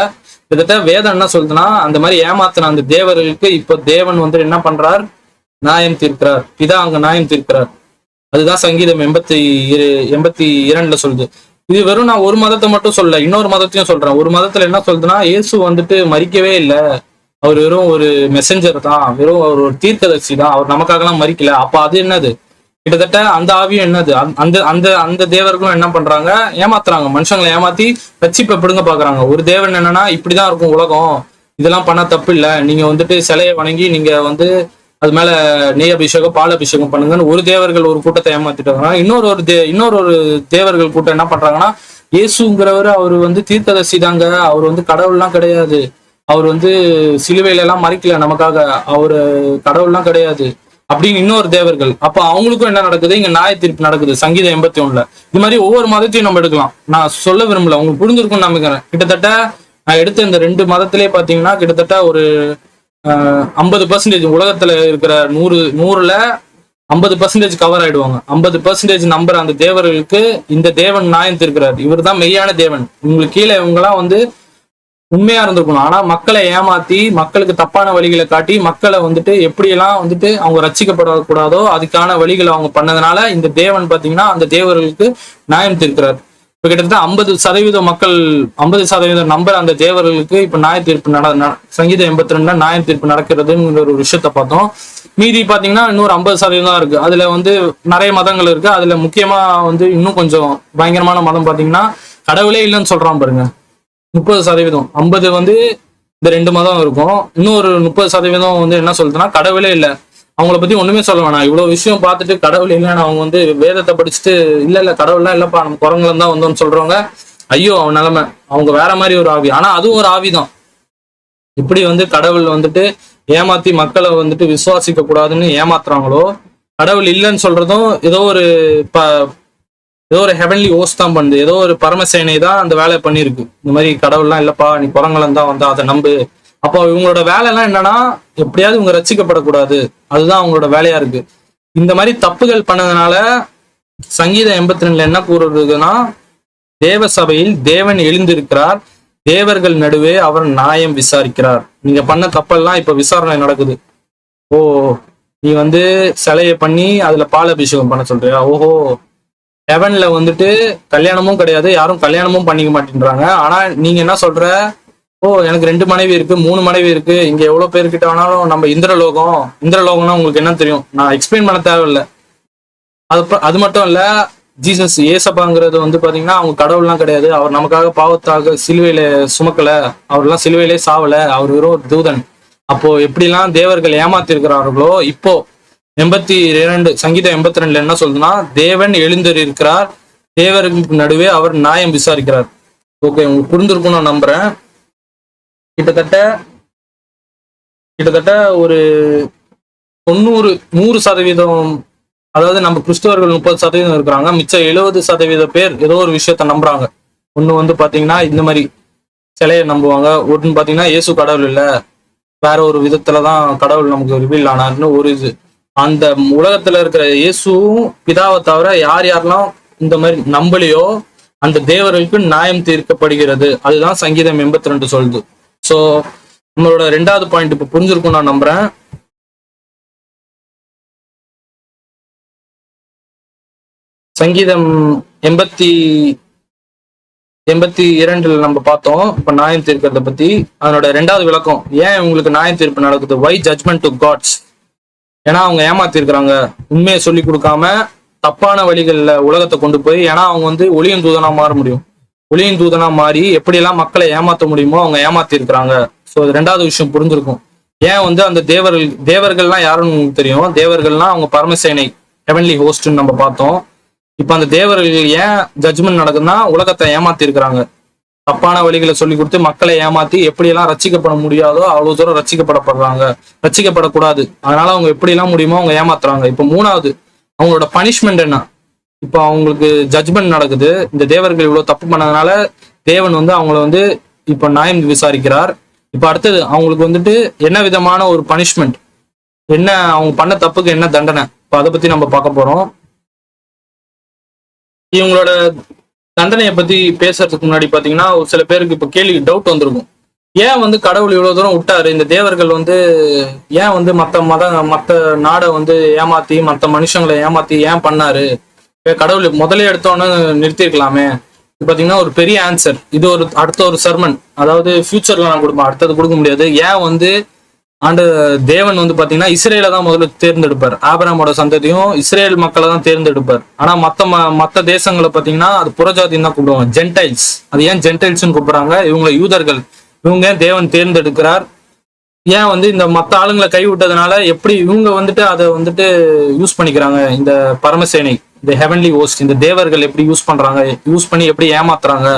கிட்டத்தட்ட வேதம் என்ன சொல்றதுன்னா, அந்த மாதிரி ஏமாத்தின அந்த தேவர்களுக்கு இப்ப தேவன் என்ன பண்றார், நியாயம் தீர்க்கிறார். பிதா அங்க நியாயம் தீர்க்கிறார். அதுதான் சங்கீதம் 82 சொல்லுது. இது வெறும் நான் ஒரு மதத்தை மட்டும் சொல்ல, இன்னொரு மதத்தையும் சொல்றேன். ஒரு மதத்துல என்ன சொல்றதுன்னா, இயேசு மறிக்கவே இல்லை, அவர் வெறும் ஒரு மெசஞ்சர் தான், வெறும் ஒரு தீர்க்கதரிசி தான், அவர் நமக்காகலாம் மறிக்கல. அப்ப அது என்னது, கிட்டத்தட்ட அந்த ஆவியும் என்னது, அந்த அந்த அந்த தேவர்களும் என்ன பண்றாங்க, ஏமாத்துறாங்க, மனுஷங்களை ஏமாத்தி ரட்சிப்பை பிடுங்க பாக்குறாங்க. ஒரு தேவன் என்னன்னா, இப்படிதான் இருக்கும் உலகம், இதெல்லாம் பண்ண தப்பு இல்லை, நீங்க சிலையை வணங்கி நீங்க அது மேல நெய் அபிஷேகம் பால் அபிஷேகம் பண்ணுங்கன்னு ஒரு தேவர்கள் ஒரு கூட்டத்தை ஏமாத்திட்டு வராங்க. இன்னொரு தேவர்கள் கூட்டம் என்ன பண்றாங்கன்னா, இயேசுங்கிறவர் அவர் தீர்க்கதரிசி தாங்க, அவர் கடவுள்லாம் கிடையாது, அவர் சிலுவையில எல்லாம் மறிக்கல நமக்காக, அவரு கடவுள்லாம் கிடையாது அப்படின்னு இன்னொரு தேவர்கள். அப்ப அவங்களுக்கும் என்ன நடக்குது, இங்க நியாய தீர்ப்பு நடக்குது. சங்கீதம் 81. இது மாதிரி ஒவ்வொரு மதத்தையும் நம்ம எடுக்கலாம். நான் சொல்ல விரும்பல, உங்களுக்கு புரிஞ்சிருக்கும்னு நம்பிக்கிறேன். கிட்டத்தட்ட நான் எடுத்த இந்த 2 மதத்திலே பாத்தீங்கன்னா கிட்டத்தட்ட ஒரு 50% உலகத்துல இருக்கிற 100ல 50% கவர் ஆயிடுவாங்க. 50% நம்பர் அந்த தேவர்களுக்கு இந்த தேவன் நியாயம் தீர்க்கிறார். இவர் தான் மெய்யான தேவன். உங்களுக்கு கீழே இவங்கெல்லாம் உண்மையா இருந்திருக்கணும். ஆனா மக்களை ஏமாத்தி, மக்களுக்கு தப்பான வழிகளை காட்டி, மக்களை எப்படியெல்லாம் அவங்க ரட்சிக்கப்படக்கூடாதோ அதுக்கான வழிகளை அவங்க பண்ணதுனால இந்த தேவன் பாத்தீங்கன்னா அந்த தேவர்களுக்கு நியாயம் தீர்க்கிறார். இப்ப கிட்டத்தட்ட 50% மக்கள், 50% நம்பர் அந்த தேவர்களுக்கு இப்ப நியாய தீர்ப்பு சங்கீதம் 82 நியாய தீர்ப்பு நடக்கிறதுங்கிற ஒரு விஷயத்த பார்த்தோம். மீதி பாத்தீங்கன்னா இன்னொரு 50% தான் இருக்கு. அதுல வந்து நிறைய மதங்கள் இருக்கு. அதுல முக்கியமா வந்து இன்னும் கொஞ்சம் பயங்கரமான மதம் பாத்தீங்கன்னா கடவுளே இல்லைன்னு சொல்றான் பாருங்க. 30%, 50 வந்து இந்த 2 மதம் இருக்கும். இன்னொரு 30% வந்து என்ன சொல்றதுன்னா கடவுளே இல்லை, அவங்கள பத்தி ஒண்ணுமே சொல்ல வேணாம். இவ்வளவு விஷயம் பார்த்துட்டு கடவுள் இல்லைன்னு அவங்க வந்து வேதத்தை படிச்சுட்டு இல்ல கடவுள்லாம் இல்லப்பா நம்ம குரங்குலம் தான் வந்தோம்னு சொல்றவங்க, ஐயோ அவன் நிலைமை. அவங்க வேற மாதிரி ஒரு ஆவி, ஆனா அதுவும் ஒரு ஆவிதான். இப்படி வந்து கடவுள் வந்துட்டு ஏமாத்தி மக்களை வந்துட்டு விசுவாசிக்க கூடாதுன்னு ஏமாத்துறாங்களோ, கடவுள் இல்லைன்னு சொல்றதும் ஏதோ ஒரு ஹெவன்லி ஹோஸ்ட் தான் பண்ணுது. ஏதோ ஒரு பரமசேனை தான் அந்த வேலையை பண்ணிருக்கு. இந்த மாதிரி கடவுள்லாம் இல்லப்பா நீ குரங்கலம் தான் வந்தா அதை நம்பு. அப்போ இவங்களோட வேலை எல்லாம் என்னன்னா எப்படியாவது இவங்க ரசிக்கப்படக்கூடாது, அதுதான் அவங்களோட வேலையா இருக்கு. இந்த மாதிரி தப்புகள் பண்ணதுனால சங்கீதம் 82 என்ன கூறுறதுன்னா, தேவ சபையில் தேவன் எழுந்திருக்கிறார், தேவர்கள் நடுவே அவர் நியாயம் விசாரிக்கிறார். நீங்க பண்ண தப்பெல்லாம் இப்ப விசாரணை நடக்குது. ஓ நீ வந்து சிலையை பண்ணி அதுல பால் அபிஷேகம் பண்ண சொல்றியா? ஓஹோ ஹெவன்ல வந்துட்டு கல்யாணமும் கிடையாது, யாரும் கல்யாணமும் பண்ணிக்க மாட்டேன்றாங்க. ஆனா நீங்க என்ன சொல்ற, ஓ எனக்கு 2 மனைவி இருக்கு 3 மனைவி இருக்கு, இங்க எவ்வளவு பேர்கிட்ட வேணாலும் நம்ம இந்திரலோகம்னா உங்களுக்கு என்ன தெரியும், நான் எக்ஸ்பிளைன் பண்ண தேவையில்லை. அது மட்டும் இல்ல, ஜீசஸ் ஏசப்பாங்கிறது வந்து பாத்தீங்கன்னா அவங்க கடவுள்லாம் கிடையாது. அவர் நமக்காக பாவத்தாக சிலுவையில சுமக்கல, அவர்லாம் சிலுவையிலே சாவல, அவர் வெறும் ஒரு தூதன். அப்போ எப்படிலாம் தேவர்கள் ஏமாத்தி இருக்கிறார்களோ, இப்போ 82 சங்கீதம் 82 என்ன சொல்லுதுன்னா, தேவன் எழுந்திருக்கிறார், தேவர்களுக்கு நடுவே அவர் நியாயம் விசாரிக்கிறார். ஓகே உங்களுக்கு புரிஞ்சிருக்கும் நான் நம்புறேன். கிட்டத்தட்ட ஒரு 100% அதாவது நம்ம கிறிஸ்தவர்கள் 30% இருக்கிறாங்க, மிச்சம் 70% பேர் ஏதோ ஒரு விஷயத்த நம்புறாங்க. ஒண்ணு வந்து பாத்தீங்கன்னா இந்த மாதிரி சிலையை நம்புவாங்க, ஒன்னு பாத்தீங்கன்னா இயேசு கடவுள் இல்ல, வேற ஒரு விதத்துலதான் கடவுள் நமக்கு ரிவீல் ஆனார்னு ஒரு இது. அந்த உலகத்துல இருக்கிற இயேசுவும் பிதாவை தவிர யாரெல்லாம் இந்த மாதிரி நம்பலையோ அந்த தேவர்களுக்கு நியாயம் தீர்க்கப்படுகிறது. அதுதான் சங்கீதம் 82 சொல்லுது. சோ நம்மளோட 2வது பாயிண்ட் இப்ப புரிஞ்சிருக்கும் நான் நம்புறேன். சங்கீதம் 82 நம்ம பார்த்தோம் இப்ப நியாயம் தீர்க்கிறத பத்தி. அதனோட 2வது விளக்கம், ஏன் உங்களுக்கு நியாயம் தீர்ப்பு நடக்குது, வை ஜட்ஜ்மெண்ட் டு காட்ஸ். ஏன்னா அவங்க ஏமாத்திருக்கிறாங்க, உண்மையை சொல்லி கொடுக்காம தப்பான வழிகள்ல உலகத்தை கொண்டு போய், ஏன்னா அவங்க வந்து ஒளியின் தூதனா மாற முடியும், ஒளியின் தூதனா மாறி எப்படியெல்லாம் மக்களை ஏமாத்த முடியுமோ அவங்க ஏமாத்தி இருக்கிறாங்க. ஸோ 2வது விஷயம் புரிஞ்சிருக்கும். ஏன் வந்து அந்த தேவர்கள்லாம் யாருன்னு உங்களுக்கு தெரியும், தேவர்கள்லாம் அவங்க பரமசேனை ஹெவன்லி ஹோஸ்ட்னு நம்ம பார்த்தோம். இப்ப அந்த தேவர்கள் ஏன் ஜட்ஜ்மெண்ட் நடக்குதுன்னா உலகத்தை ஏமாத்தி இருக்கிறாங்க, தப்பான வழிகளை சொல்லி கொடுத்து மக்களை ஏமாத்தி எப்படியெல்லாம் ரசிக்கப்பட முடியாதோ அவ்வளவு தூரம் ரசிக்கப்படக்கூடாது, அதனால அவங்க எப்படியெல்லாம் முடியுமோ அவங்க ஏமாத்துறாங்க. இப்ப 3வது அவங்களோட பனிஷ்மெண்ட் என்ன, இப்ப அவங்களுக்கு ஜட்ஜ்மெண்ட் நடக்குது, இந்த தேவர்கள் இவ்வளவு தப்பு பண்ணதுனால தேவன் வந்து அவங்கள வந்து இப்ப நியாயம் விசாரிக்கிறார். இப்ப அடுத்தது அவங்களுக்கு வந்துட்டு என்ன விதமான ஒரு பனிஷ்மெண்ட், என்ன அவங்க பண்ண தப்புக்கு என்ன தண்டனை, இப்ப அதை பத்தி நம்ம பார்க்க போறோம். இவங்களோட தண்டனையை பத்தி பேசுறதுக்கு முன்னாடி பாத்தீங்கன்னா ஒரு சில பேருக்கு இப்ப டவுட் வந்திருக்கும், ஏன் வந்து கடவுள் இவ்வளவு தூரம் விட்டாரு, இந்த தேவர்கள் வந்து ஏன் வந்து மத்த நாடை வந்து ஏமாத்தி மத்த மனுஷங்களை ஏமாத்தி ஏன் பண்ணாரு, கடவுள் முதலே எடுத்தோன்னு நிறுத்திருக்கலாமே. பாத்தீங்கன்னா ஒரு பெரிய ஆன்சர் இது, அடுத்த ஒரு சர்மன், அதாவது ஃபியூச்சர்ல நான் கொடுப்பேன், அடுத்தது கொடுக்க முடியாது. ஏன் வந்து தேவன் வந்து பாத்தீங்கன்னா இஸ்ரேலை தான் முதல்ல தேர்ந்தெடுப்பார், ஆபிரகாமோட சந்ததியும் இஸ்ரேல் மக்களை தான் தேர்ந்தெடுப்பார். ஆனா மத்த தேசங்களை பாத்தீங்கன்னா அது புறஜாதின்னு தான் கூப்பிடுவாங்க, ஜென்டைல்ஸ். அது ஏன் ஜென்டைல்ஸ்ன்னு கூப்பிடுறாங்க, இவங்களை யூதர்கள், இவங்க தேவன் தேர்ந்தெடுக்கிறார். ஏன் வந்து இந்த மத்த ஆளுங்களை கைவிட்டதுனால எப்படி இவங்க வந்துட்டு அதை வந்துட்டு யூஸ் பண்ணிக்கிறாங்க, இந்த பரமசேனை இந்த ஹெவன்லி ஹோஸ்ட் இந்த தேவர்கள் எப்படி யூஸ் பண்ணி எப்படி ஏமாத்துறாங்க,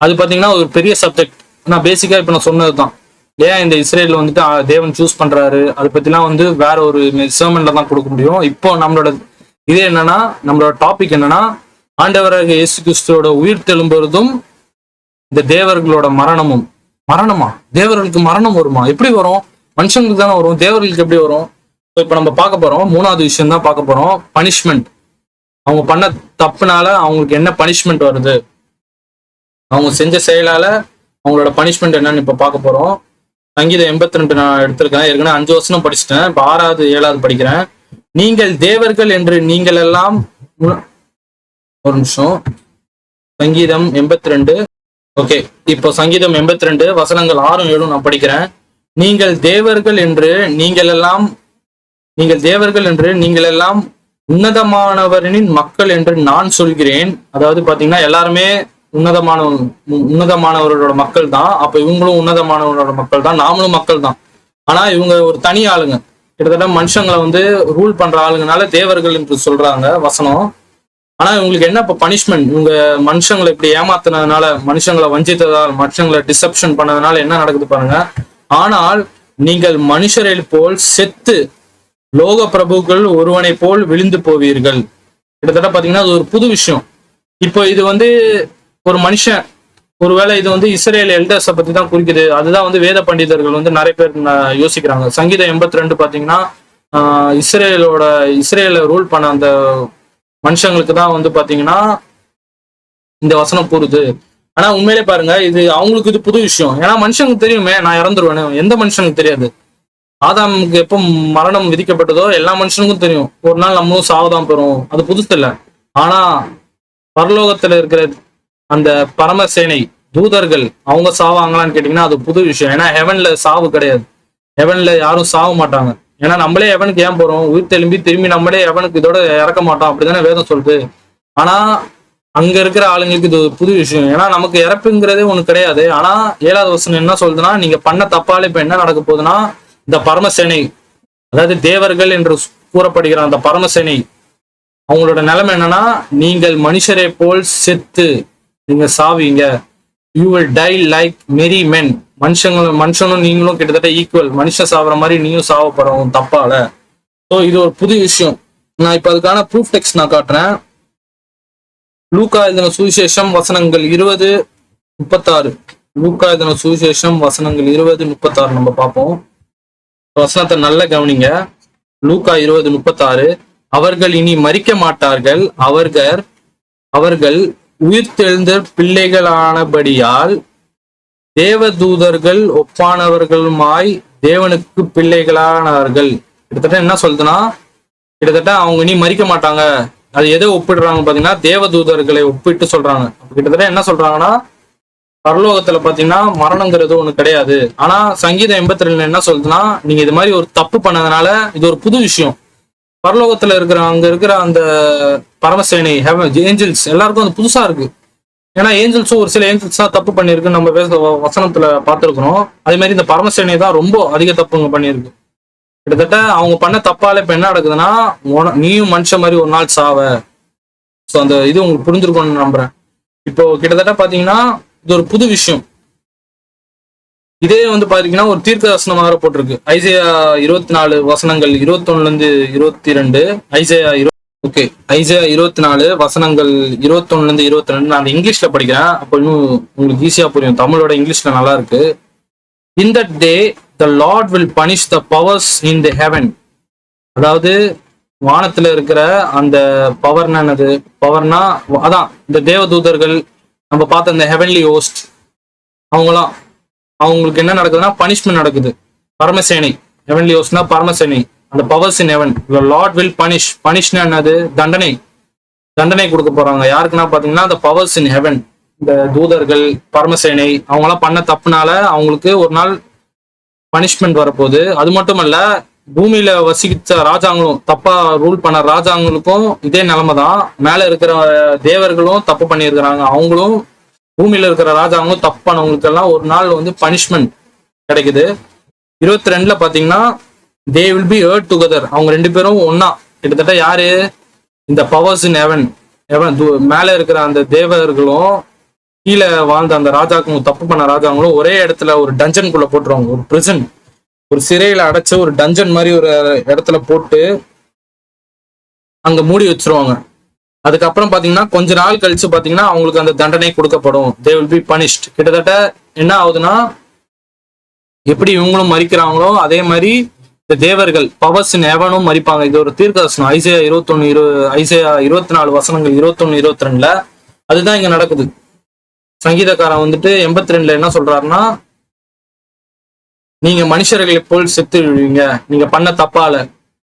அது பாத்தீங்கன்னா ஒரு பெரிய சப்ஜெக்ட். நான் பேசிக்கா இப்ப நான் சொன்னதுதான், ஏன் இந்த இஸ்ரேல் வந்துட்டு தேவன் சூஸ் பண்றாரு, அதை பத்திலாம் வந்து வேற ஒரு சர்மன்ல தான் கொடுக்க முடியும். இப்போ நம்மளோட இது என்னன்னா, நம்மளோட டாபிக் என்னன்னா, ஆண்டவராக இயேசு கிறிஸ்துவோட உயிர் தெழும்புறதும் இந்த தேவர்களோட மரணமா, தேவர்களுக்கு மரணம் வருமா, எப்படி வரும், மனுஷங்களுக்கு தானே வரும், தேவர்களுக்கு எப்படி வரும். இப்ப நம்ம பார்க்க போறோம் 3வது விஷயம் தான் பார்க்க போறோம், பனிஷ்மெண்ட். அவங்க பண்ண தப்புனால அவங்களுக்கு என்ன பனிஷ்மெண்ட் வருது, அவங்க செஞ்ச செயலால அவங்களோட பனிஷ்மெண்ட் என்னன்னு இப்ப பார்க்க போறோம். சங்கீதம் 82 நான் எடுத்திருக்கேன், ஏற்கனவே 5 வசனம் படிச்சுட்டேன், இப்ப 6வது 7வது படிக்கிறேன். நீங்கள் தேவர்கள் என்று நீங்கள் எல்லாம், ஒரு நிமிஷம், சங்கீதம் 82. ஓகே, இப்போ சங்கீதம் 82 வசனங்கள் 6 7 நான் படிக்கிறேன். நீங்கள் தேவர்கள் என்று நீங்கள் எல்லாம் நீங்கள் தேவர்கள் என்று நீங்கள் எல்லாம் உன்னதமானவரின் மக்கள் என்று நான் சொல்கிறேன். அதாவது பாத்தீங்கன்னா எல்லாருமே உன்னதமானவரோட மக்கள் தான். அப்ப இவங்களும் உன்னதமானவரோட மக்கள் தான், நாமளும் மக்கள் தான். ஆனா இவங்க ஒரு தனி ஆளுங்க, கிட்டத்தட்ட மனுஷங்களை வந்து ரூல் பண்ற ஆளுங்கனால தேவர்கள் என்று சொல்றாங்க வசனம். ஆனா இவங்களுக்கு என்ன இப்ப பனிஷ்மெண்ட்? இவங்க மனுஷங்களை இப்படி ஏமாத்தினதுனால, மனுஷங்களை வஞ்சித்ததால், மனுஷங்களை டிசப்ஷன் பண்ணதுனால என்ன நடக்குது பாருங்க. ஆனால் நீங்கள் மனுஷரை போல் செத்து லோக பிரபுக்கள் ஒருவனை போல் விழுந்து போவீர்கள். கிட்டத்தட்ட பாத்தீங்கன்னா அது ஒரு புது விஷயம். இப்போ இது வந்து ஒரு மனுஷன், ஒருவேளை இது வந்து இஸ்ரேல் எல்டர்ஸை பத்தி தான் குறிக்குது. அதுதான் வந்து வேத பண்டிதர்கள் வந்து நிறைய பேர் யோசிக்கிறாங்க. சங்கீதம் 82 பாத்தீங்கன்னா இஸ்ரேல ரூல் பண்ண அந்த மனுஷங்களுக்கு தான் வந்து பாத்தீங்கன்னா இந்த வசனம் கூறுது. ஆனா உண்மையிலே பாருங்க, இது அவங்களுக்கு இது புது விஷயம். ஏன்னா மனுஷனுக்கு தெரியுமே நான் இறந்துருவேன்னு. எந்த மனுஷனுக்கு தெரியாது? ஆதாமுக்கு எப்போ மரணம் விதிக்கப்பட்டதோ எல்லா மனுஷனுக்கும் தெரியும் ஒரு நாள் நம்மளும் சாவுதான் பெறும். அது புதுசு இல்லை. ஆனா பரலோகத்துல இருக்கிற அந்த பரமசேனை தூதர்கள் அவங்க சாவாங்களான்னு கேட்டீங்கன்னா அது புது விஷயம். ஏன்னா ஹெவன்ல சாவு கிடையாது. ஹெவன்ல யாரும் சாவ மாட்டாங்க. ஏன்னா நம்மளே எவனுக்கு ஏன் போறோம்? உயிர் திரும்பி நம்மளே எவனுக்கு இதோட இறக்க மாட்டோம், அப்படிதானே வேதம் சொல்லுது. ஆனா அங்க இருக்கிற ஆளுங்களுக்கு இது புது விஷயம். ஏன்னா நமக்கு இறப்புங்கிறதே ஒண்ணு கிடையாது. ஆனா 7வது வசனம் என்ன சொல்றதுன்னா, நீங்க பண்ண தப்பால இப்ப என்ன நடக்க போகுதுன்னா, இந்த பரமசேனை, அதாவது தேவர்கள் என்று கூறப்படுகிற அந்த பரமசேனை, அவங்களோட நிலைமை என்னன்னா, நீங்கள் மனுஷரை போல் செத்து நீங்க சாவீங்க. யூ வில் டை லைக் மெரி மென். மனுஷனும் நீங்களும் கிட்டத்தட்ட ஈக்குவல். மனுஷன் சாவுற மாதிரி நீயும் சாவப்படுறோம் தப்பால. ஸோ இது ஒரு புது விஷயம். நான் இப்ப அதுக்கான ப்ரூஃப் டெக்ஸ்ட் நான் காட்டுறேன். லூக்கா எழுதின சுவிசேஷம் வசனங்கள் 20:36. லூக்கா எழுதின சுவிசேஷம் வசனங்கள் 20:36 நம்ம பார்ப்போம். வசனத்தை நல்ல கவனிங்க. லூக்கா 20:36. அவர்கள் இனி மரிக்க மாட்டார்கள், அவர்கள் உயிர்த்தெழுந்த பிள்ளைகளானபடியால் தேவதூதர்கள் ஒப்பானவர்களுமாய் தேவனுக்கு பிள்ளைகளானார்கள். கிட்டத்தட்ட என்ன சொல்றதுன்னா, கிட்டத்தட்ட அவங்க இனி மரிக்க மாட்டாங்க. அது எதை ஒப்பிடுறாங்க பாத்தீங்கன்னா, தேவதூதர்களை ஒப்பிட்டு சொல்றாங்க. கிட்டத்தட்ட என்ன சொல்றாங்கன்னா, பரலோகத்துல பாத்தீங்கன்னா மரணங்கிறது ஒண்ணு கிடையாது. ஆனா சங்கீதம் 82 என்ன சொல்றதுன்னா, நீங்க இது மாதிரி ஒரு தப்பு பண்ணதுனால இது ஒரு புது விஷயம். பரலோகத்துல அங்க இருக்கிற அந்த பரமசேனை, ஏஞ்சல்ஸ் எல்லாருக்கும் அது புதுசா இருக்கு. ஏன்னா ஏஞ்சல்ஸும் ஒரு சில ஏஞ்சல்ஸ் தான் தப்பு பண்ணிருக்கு, நம்ம வசனத்துல பார்த்திருக்கிறோம். அதே மாதிரி இந்த பரமசேனை தான் ரொம்ப அதிக தப்புங்க பண்ணியிருக்கு. கிட்டத்தட்ட அவங்க பண்ண தப்பால இப்ப என்ன நடக்குதுன்னா, நீயும் மனுஷன் மாதிரி ஒரு நாள் சாவ. ஸோ அந்த இது உங்களுக்கு புரிஞ்சிருக்கும்னு நம்புறேன். இப்போ கிட்டத்தட்ட பாத்தீங்கன்னா இது ஒரு புது விஷயம். இதே வந்து பாத்தீங்கன்னா ஒரு தீர்க்க வசனமாக போட்டிருக்கு. ஐசையா 24 வசனங்கள் 21-22. ஐசையா 24 வசனங்கள் 21-22. நான் இங்கிலீஷ்ல படிக்கிறேன், அப்போ இன்னும் உங்களுக்கு ஈஸியா புரியும். தமிழோட இங்கிலீஷ்ல நல்லா இருக்கு. In that day the Lord will punish the powers in the heaven. அதாவது வானத்துல இருக்கிற அந்த பவர்னா என்னது? பவர்னா அதான் இந்த தேவதூதர்கள், நம்ம பார்த்த இந்த ஹெவன்லி ஹோஸ்ட், அவங்களுக்கு என்ன நடக்குதுன்னா பனிஷ்மெண்ட் நடக்குது. பரமசேனை, ஹெவன்லி ஹோஸ்ட்னா பரமசேனை, அந்த powers in heaven. Lord will பனிஷ்னா என்னது? தண்டனை கொடுக்க போறாங்க. யாருக்குன்னா பாத்தீங்கன்னா அந்த பவர்ஸ் இன் ஹெவன், இந்த தூதர்கள், பரமசேனை, அவங்களாம் பண்ண தப்புனால அவங்களுக்கு ஒரு நாள் பனிஷ்மெண்ட் வரப்போகுது. அது மட்டும் இல்ல, பூமியில வசித்த ராஜாங்களும், தப்பா ரூல் பண்ண ராஜாங்களுக்கும் இதே நிலைமை தான். மேல இருக்கிற தேவர்களும் தப்பு பண்ணியிருக்கிறாங்க, அவங்களும் பூமியில இருக்கிற ராஜாங்களும் தப்பு பண்ணவங்களுக்கு எல்லாம் ஒரு நாள் வந்து பனிஷ்மெண்ட் கிடைக்குது. 22 பாத்தீங்கன்னா they will be heard together. அவங்க ரெண்டு பேரும் ஒன்னா, கிட்டத்தட்ட யாரு? இந்த பவர்ஸ் இன் ஹெவன், மேல இருக்கிற அந்த தேவர்களும் கீழே வாழ்ந்த அந்த ராஜாக்களும், தப்பு பண்ண ராஜாங்களும் ஒரே இடத்துல ஒரு டஞ்சனுக்குள்ள போட்டுருவாங்க. ஒரு பிரிசன், ஒரு சிறையில அடைச்ச ஒரு டஞ்சன் மாதிரி ஒரு இடத்துல போட்டு அங்க மூடி வச்சிருவாங்க. அதுக்கப்புறம் பாத்தீங்கன்னா கொஞ்ச நாள் கழிச்சு பாத்தீங்கன்னா அவங்களுக்கு அந்த தண்டனை கொடுக்கப்படும். they will be punished. கிட்டத்தட்ட என்ன ஆகுதுன்னா, எப்படி இவங்களும் மறிக்கிறாங்களோ அதே மாதிரி இந்த தேவர்கள் பவர்ஸ் இன் ஹெவனும் மறிப்பாங்க. இது ஒரு தீர்க்கதரிசனம். ஐசையா 24 வசனங்கள் 21-22. அதுதான் இங்க நடக்குது. சங்கீதக்காரன் வந்துட்டு 82 என்ன சொல்றாருன்னா, நீங்க மனுஷர்களை போல் செத்து விடுவீங்க நீங்க பண்ண தப்பால.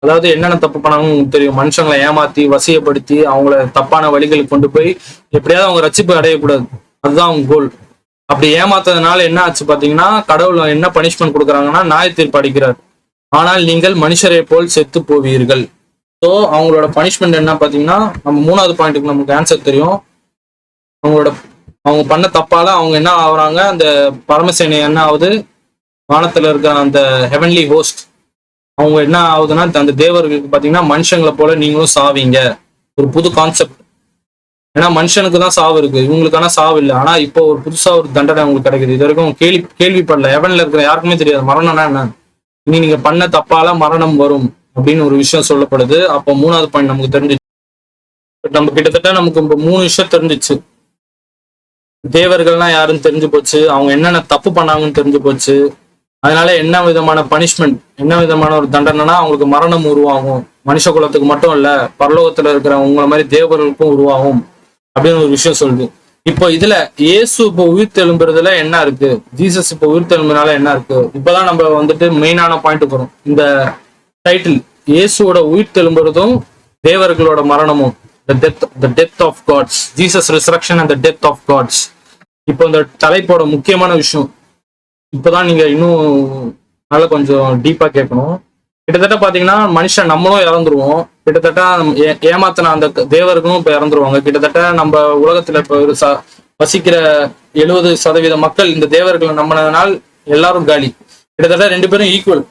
அதாவது என்னென்ன தப்பு பண்ணாங்கன்னு உங்களுக்கு தெரியும். மனுஷங்களை ஏமாத்தி வசியப்படுத்தி அவங்கள தப்பான வழிகளுக்கு கொண்டு போய் எப்படியாவது அவங்க ரட்சிப்பு அடையக்கூடாது, அதுதான் அவங்க கோல். அப்படி ஏமாத்ததுனால என்ன ஆச்சு பாத்தீங்கன்னா, கடவுள் என்ன பனிஷ்மெண்ட் கொடுக்குறாங்கன்னா, நியாய தீர்ப்பு அடிக்கிறார். ஆனால் நீங்கள் மனுஷரை போல் செத்து போவீர்கள். ஸோ அவங்களோட பனிஷ்மெண்ட் என்ன பார்த்தீங்கன்னா, நம்ம 3வது பாயிண்ட்டுக்கு நமக்கு ஆன்சர் தெரியும். அவங்க பண்ண தப்பால அவங்க என்ன ஆகுறாங்க, அந்த பரமசேனை என்ன ஆகுது, வானத்துல இருக்கிற அந்த ஹெவன்லி ஹோஸ்ட் அவங்க என்ன ஆகுதுன்னா, அந்த தேவர்களுக்கு பார்த்தீங்கன்னா மனுஷங்களை போல நீங்களும் சாவீங்க. ஒரு புது கான்செப்ட். ஏன்னா மனுஷனுக்கு தான் சாவு இருக்கு, இவங்களுக்கான சாவு இல்லை. ஆனா இப்போ ஒரு புதுசா ஒரு தண்டனை உங்களுக்கு கிடைக்குது. இது வரைக்கும் கேள்விப்படல. ஹெவன்ல இருக்கிற யாருக்குமே தெரியாது மரணம்னா என்ன. இனி நீங்க பண்ண தப்பால மரணம் வரும் அப்படின்னு ஒரு விஷயம் சொல்லப்படுது. அப்போ 3வது பாயிண்ட் நமக்கு தெரிஞ்சிச்சு. நம்ம கிட்டத்தட்ட நமக்கு 3 விஷயம் தெரிஞ்சிச்சு. தேவர்கள்லாம் யாருன்னு தெரிஞ்சு போச்சு, அவங்க என்னென்ன தப்பு பண்ணாங்கன்னு தெரிஞ்சு போச்சு. அதனால என்ன விதமான பனிஷ்மெண்ட், என்ன விதமான ஒரு தண்டனைனா அவங்களுக்கு மரணம் உருவாகும். மனுஷ குலத்துக்கு மட்டும் இல்ல, பரலோகத்துல இருக்கிற உங்களை மாதிரி தேவர்களுக்கும் உருவாகும் அப்படின்னு ஒரு விஷயம் சொல்லுது. இப்போ இதுல இயேசு இப்போ உயிர் தெழும்புறதுல என்ன இருக்கு, ஜீசஸ் இப்போ உயிர் தெழும்புனால என்ன இருக்கு, இப்பதான் நம்ம வந்துட்டு மெயினான பாயிண்ட் வரும். இந்த டைட்டில் இயேசுவோட உயிர் தெழும்புறதும் தேவர்களோட மரணமும், the death of gods, Jesus resurrection and the death of gods. இப்போ இந்த தலைப்போட முக்கியமான விஷயம் இப்பதான் நீங்க இன்னும் நல்லா கொஞ்சம் டீப்பா கேட்கணும். கிட்டத்தட்ட பாத்தீங்கன்னா மனுஷன் நம்மளும் இறந்துருவோம். கிட்டத்தட்ட ஏமாத்தின அந்த தேவர்களும் இப்ப இறந்துருவாங்க. கிட்டத்தட்ட நம்ம உலகத்துல இப்ப ஒரு வசிக்கிற 70% மக்கள் இந்த தேவர்களை நம்பினதுனால் எல்லாரும் காலி. கிட்டத்தட்ட 2 பேரும் ஈக்குவல்.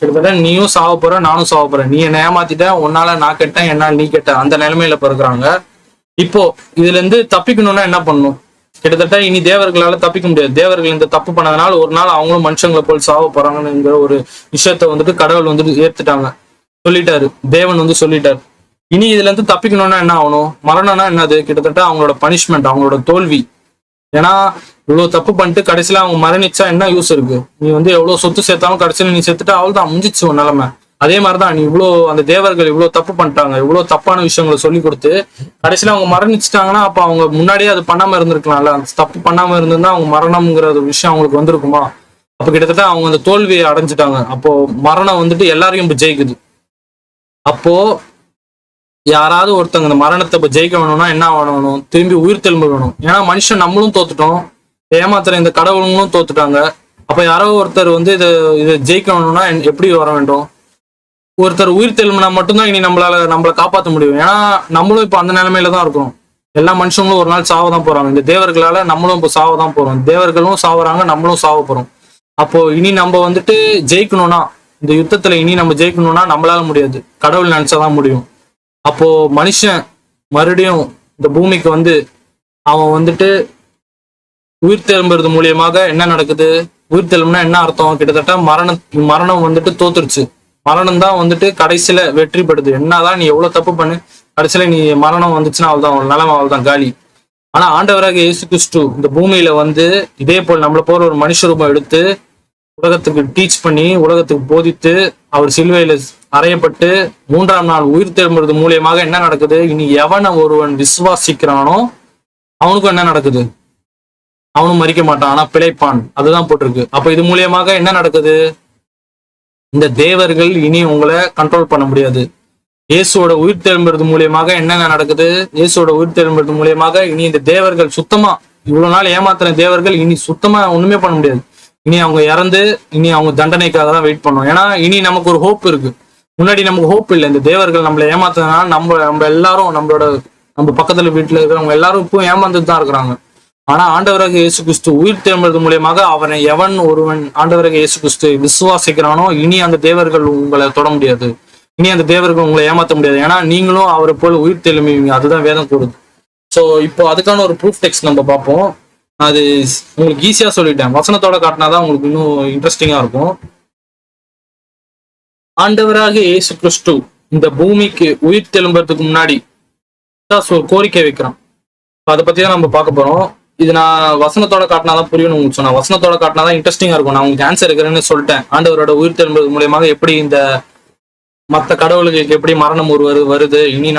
கிட்டத்தட்ட நீயும் சாவ போற, நானும் சாவ போறேன். நீ என்ன ஏமாத்திட்ட, உன்னால நான் கெட்டேன், என்னால் நீ கெட்ட, அந்த நிலைமையில பிறகுறாங்க. இப்போ இதுல இருந்து தப்பிக்கணும்னா என்ன பண்ணணும்? கிட்டத்தட்ட இனி தேவர்களால தப்பிக்க முடியாது. தேவர்கள் இந்த தப்பு பண்ணதுனால ஒரு நாள் அவங்களும் மனுஷங்களை போல் சாவ போறாங்கங்கிற ஒரு விஷயத்த வந்துட்டு கடவுள் வந்துட்டு ஏத்துட்டாங்க, சொல்லிட்டாரு. தேவன் வந்து சொல்லிட்டாரு. இனி இதுல இருந்து தப்பிக்கணும்னா என்ன ஆகணும்? மரணம்னா என்னது? கிட்டத்தட்ட அவங்களோட பனிஷ்மெண்ட், அவங்களோட தோல்வி. ஏன்னா இவ்வளவு தப்பு பண்ணிட்டு கடைசியில அவங்க மரணிச்சா என்ன யூஸ் இருக்கு? நீ வந்து எவ்வளவு சொத்து சேர்த்தாலும் கடைசியில நீ செத்துட்டு அவள் தான் முடிஞ்சிச்சு உன் நிலைமை. அதே மாதிரிதான் நீ அந்த தேவர்கள் இவ்வளவு தப்பு பண்ணிட்டாங்க, இவ்வளவு தப்பான விஷயங்களை சொல்லி கொடுத்து கடைசியில அவங்க மரணிச்சுட்டாங்கன்னா அப்ப அவங்க முன்னாடியே அது பண்ணாம இருந்திருக்கலாம்ல. அந்த தப்பு பண்ணாம இருந்திருந்தா அவங்க மரணம்ங்கிற ஒரு விஷயம் அவங்களுக்கு வந்திருக்குமா? அப்ப கிட்டத்தட்ட அவங்க அந்த தோல்வியை அடைஞ்சிட்டாங்க. அப்போ மரணம் வந்துட்டு எல்லாரையும் இப்ப ஜெயிக்குது. அப்போ யாராவது ஒருத்தங்க இந்த மரணத்தை இப்ப ஜெயிக்க வேணும்னா என்ன வேணும்? திரும்பி உயிர் தெழும்பு வேணும். ஏன்னா மனுஷன் நம்மளும் தோத்துட்டோம், ஏமாத்துற இந்த கடவுளுங்களும் தோத்துட்டாங்க. அப்ப யாரோ ஒருத்தர் வந்து இதை ஜெயிக்கணும்னா எப்படி வர வேண்டும்? ஒருத்தர் உயிர் தெழும்புனா மட்டும்தான் இனி நம்மளை காப்பாற்ற முடியும். ஏன்னா நம்மளும் இப்ப அந்த நிலைமையில தான் இருக்கிறோம். எல்லா மனுஷங்களும் ஒரு நாள் சாவதான் போறாங்க. இந்த தேவர்களால நம்மளும் இப்ப சாவதான் போறோம். தேவர்களும் சாவுறாங்க, நம்மளும் சாவ போறோம். அப்போ இனி நம்ம வந்துட்டு ஜெயிக்கணும்னா, இந்த யுத்தத்துல இனி நம்ம ஜெயிக்கணும்னா நம்மளால முடியாது, கடவுள் நினைச்சாதான் முடியும். அப்போ மனுஷன் மறுபடியும் இந்த பூமிக்கு வந்து அவன் வந்துட்டு உயிர் தெழும்புறது மூலியமாக என்ன நடக்குது? உயிர் தெழும்புனா என்ன அர்த்தம்? கிட்டத்தட்ட மரணம் வந்துட்டு தோத்துருச்சு. மரணம் தான் வந்துட்டு கடைசியில வெற்றி பெறுது. என்னதான் நீ எவ்வளவு தப்பு பண்ணு, கடைசியில நீ மரணம் வந்துச்சுன்னா அவள்தான், அவள் நிலைமை அவள்தான் காலி. ஆனா ஆண்டவராக இயேசு கிறிஸ்து இந்த பூமியில வந்து இதே போல் நம்மளை போற ஒரு மனுஷ ரூபம் எடுத்து உலகத்துக்கு டீச் பண்ணி உலகத்துக்கு போதித்து அவர் சிலுவையில அறையப்பட்டு 3ஆம் நாள் உயிர் தெழும்புறது மூலியமாக என்ன நடக்குது? இனி எவனை ஒருவன் விசுவாசிக்கிறானோ அவனுக்கும் என்ன நடக்குது? அவனும் மறிக்க மாட்டான், ஆனா பிழைப்பான். அதுதான் போட்டிருக்கு. அப்ப இது மூலியமாக என்ன நடக்குது? இந்த தேவர்கள் இனி உங்களை கண்ட்ரோல் பண்ண முடியாது. இயேசுவோட உயிர் தெழும்புறது மூலியமாக என்னென்ன நடக்குது? இயேசுவோட உயிர் தெழும்புறது மூலியமாக இனி இந்த தேவர்கள் சுத்தமா, இவ்வளவு நாள் ஏமாத்துற தேவர்கள் இனி சுத்தமா ஒண்ணுமே பண்ண முடியாது. இனி அவங்க இறந்து இனி அவங்க தண்டனைக்காக தான் வெயிட் பண்ணும். ஏன்னா இனி நமக்கு ஒரு ஹோப் இருக்கு. முன்னாடி நமக்கு ஹோப் இல்லை. இந்த தேவர்கள் நம்மளை ஏமாத்துறதுனால நம்ம எல்லாரும் நம்ம பக்கத்துல வீட்டுல இருக்கிறவங்க எல்லாரும் இப்போ ஏமாந்துட்டு தான் இருக்கிறாங்க. ஆனா ஆண்டவராக இயேசு கிறிஸ்து உயிர் தெழும்புறது மூலியமாக அவனை எவன் ஒருவன் ஆண்டவராக இயேசு கிறிஸ்து விசுவாசிக்கிறானோ இனி அந்த தேவர்கள் உங்களை தொட முடியாது. இனி அந்த தேவர்கள் உங்களை ஏமாற்ற முடியாது. ஏன்னா நீங்களும் அவரை போல உயிர் தெழும்புவீங்க. அதுதான் வேதம் கூறுது. ஸோ இப்போ அதுக்கான ஒரு ப்ரூஃப் டெக்ஸ்ட் நம்ம பார்ப்போம். அது உங்களுக்கு ஈஸியா சொல்லிட்டேன், வசனத்தோட காட்டினாதான் உங்களுக்கு இன்னும் இன்ட்ரெஸ்டிங்கா இருக்கும். ஆண்டவராக இயேசு கிறிஸ்து இந்த பூமிக்கு உயிர் தெழும்புறதுக்கு முன்னாடி ஒரு கோரிக்கை வைக்கிறான். அதை பத்தி தான் நம்ம பார்க்க போறோம். இது நான் வசனத்தோட காட்டினாதான் புரியணும் உங்களுக்கு சொன்னா. வசனத்தோட காட்டினாதான் இன்ட்ரெஸ்டிங்கா இருக்கும். நான் உங்களுக்கு ஆன்சர் இருக்கிறேன்னு சொல்லிட்டேன். ஆண்டவரோட உயிர் தெழும்புறது மூலியமாக எப்படி இந்த மற்ற கடவுளுக்கு எப்படி மரணம் வருது, இனி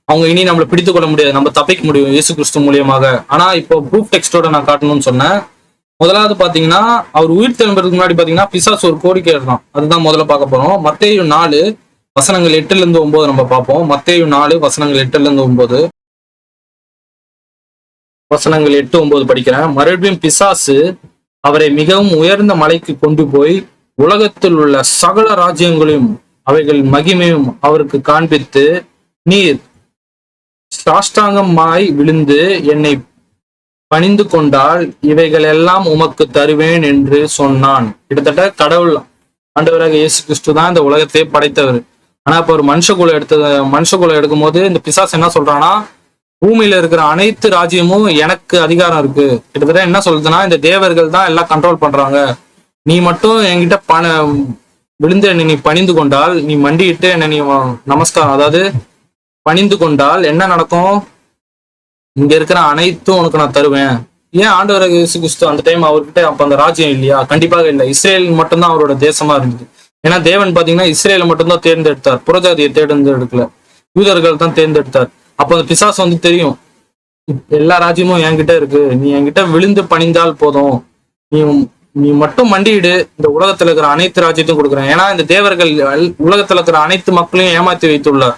அவங்க இனி நம்மளை பிடித்து கொள்ள முடியாது, நம்ம தப்பிக்க முடியும் இயேசு கிறிஸ்து மூலியமாக. ஆனா இப்போ ப்ரூஃப் டெக்ஸ்டோட நான் காட்டணும்னு சொன்னேன். முதலாவது பாத்தீங்கன்னா அவர் உயிர் தெழும்புறதுக்கு முன்னாடி பாத்தீங்கன்னா பிசாசு ஒரு கோரிக்கை இருக்கான். அதுதான் முதல்ல பார்க்க போறோம். மத்தேயு 4 வசனங்கள் 8-9 நம்ம பார்ப்போம். மத்தேயு 4 வசனங்கள் 8-9 வசனங்கள் 8-9 படிக்கிறேன். மறுபடியும் பிசாசு அவரை மிகவும் உயர்ந்த மலைக்கு கொண்டு போய் உலகத்தில் உள்ள சகல ராஜ்யங்களையும் அவைகள் மகிமையும் அவருக்கு காண்பித்து, நீர் சாஷ்டாங்கமாய் விழுந்து என்னை பணிந்து கொண்டால் இவைகள் எல்லாம் உமக்கு தருவேன் என்று சொன்னான். கிட்டத்தட்ட கடவுள் ஆண்டவராக இயேசு கிறிஸ்து தான் இந்த உலகத்தையே படைத்தவர். ஆனா இப்ப ஒரு மனுஷகுலம் எடுக்கும் போது இந்த பிசாசு என்ன சொல்றான்னா, பூமியில இருக்கிற அனைத்து ராஜ்யமும் எனக்கு அதிகாரம் இருக்கு. கிட்டத்தட்ட என்ன சொல்லுதுன்னா, இந்த தேவர்கள் தான் எல்லாம் கண்ட்ரோல் பண்றாங்க. நீ மட்டும் என்கிட்ட விழுந்து என்னை நீ பணிந்து கொண்டால், நீ மண்டிட்டு என்னை நீ நமஸ்காரம் அதாவது பணிந்து கொண்டால் என்ன நடக்கும்? இங்க இருக்கிற அனைத்தும் உனக்கு நான் தருவேன். ஏன் ஆண்டவர் இயேசு கிறிஸ்து அந்த டைம் அவர்கிட்ட அப்ப அந்த ராஜ்யம் இல்லையா? கண்டிப்பாக இல்லை. இஸ்ரேல் மட்டும்தான் அவரோட தேசமா இருந்தது. ஏன்னா தேவன் பாத்தீங்கன்னா இஸ்ரேலை மட்டும்தான் தேர்ந்தெடுத்தார், புறஜாதியை தேர்ந்தெடுக்கல, யூதர்கள் தான் தேர்ந்தெடுத்தார். அப்ப அந்த பிசாசு வந்து தெரியும், எல்லா ராஜ்யமும் என்கிட்ட இருக்கு, நீ என்கிட்ட விழுந்து பணிந்தால் போதும், நீ மட்டும் மண்டியிடு, இந்த உலகத்துல இருக்கிற அனைத்து ராஜ்யத்தையும் கொடுக்குறேன். ஏன்னா இந்த தேவர்கள் உலகத்துல இருக்கிற அனைத்து மக்களையும் ஏமாத்தி வைத்துள்ளார்.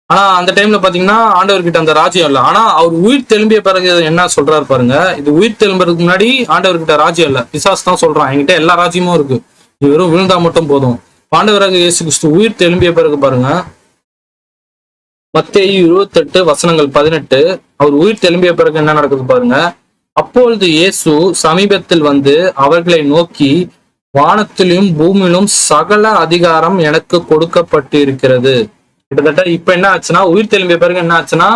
ஆனா அந்த டைம்ல பாத்தீங்கன்னா ஆண்டவர்கிட்ட அந்த ராஜ்யம் இல்லை. ஆனா அவர் உயிர் தெலும்பிய பிறகு என்ன சொல்றாரு பாருங்க, இது உயிர் தெலும்புறதுக்கு முன்னாடி ஆண்டவர்கிட்ட ராஜ்யம் இல்லை, பிசாசு தான் சொல்றான் என்கிட்ட எல்லா ராஜ்யமும் இருக்கு, நீ வெறும் விழுந்தா மட்டும் போதும். ஆண்டவராக இயேசு கிறிஸ்து உயிர் தெலும்பிய பிறகு பாருங்க, மத்தேயு 28:18, அவர் உயிர் தெலும்பிய பிறகு என்ன நடக்குது பாருங்க. அப்பொழுது இயேசு சமீபத்தில் வந்து அவர்களை நோக்கி, வானத்திலும் பூமியிலும் சகல அதிகாரம் எனக்கு கொடுக்கப்பட்டு இருக்கிறது. கிட்டத்தட்ட இப்ப என்ன ஆச்சுன்னா, உயிர் தெலும்பிய பிறகு என்ன ஆச்சுன்னா,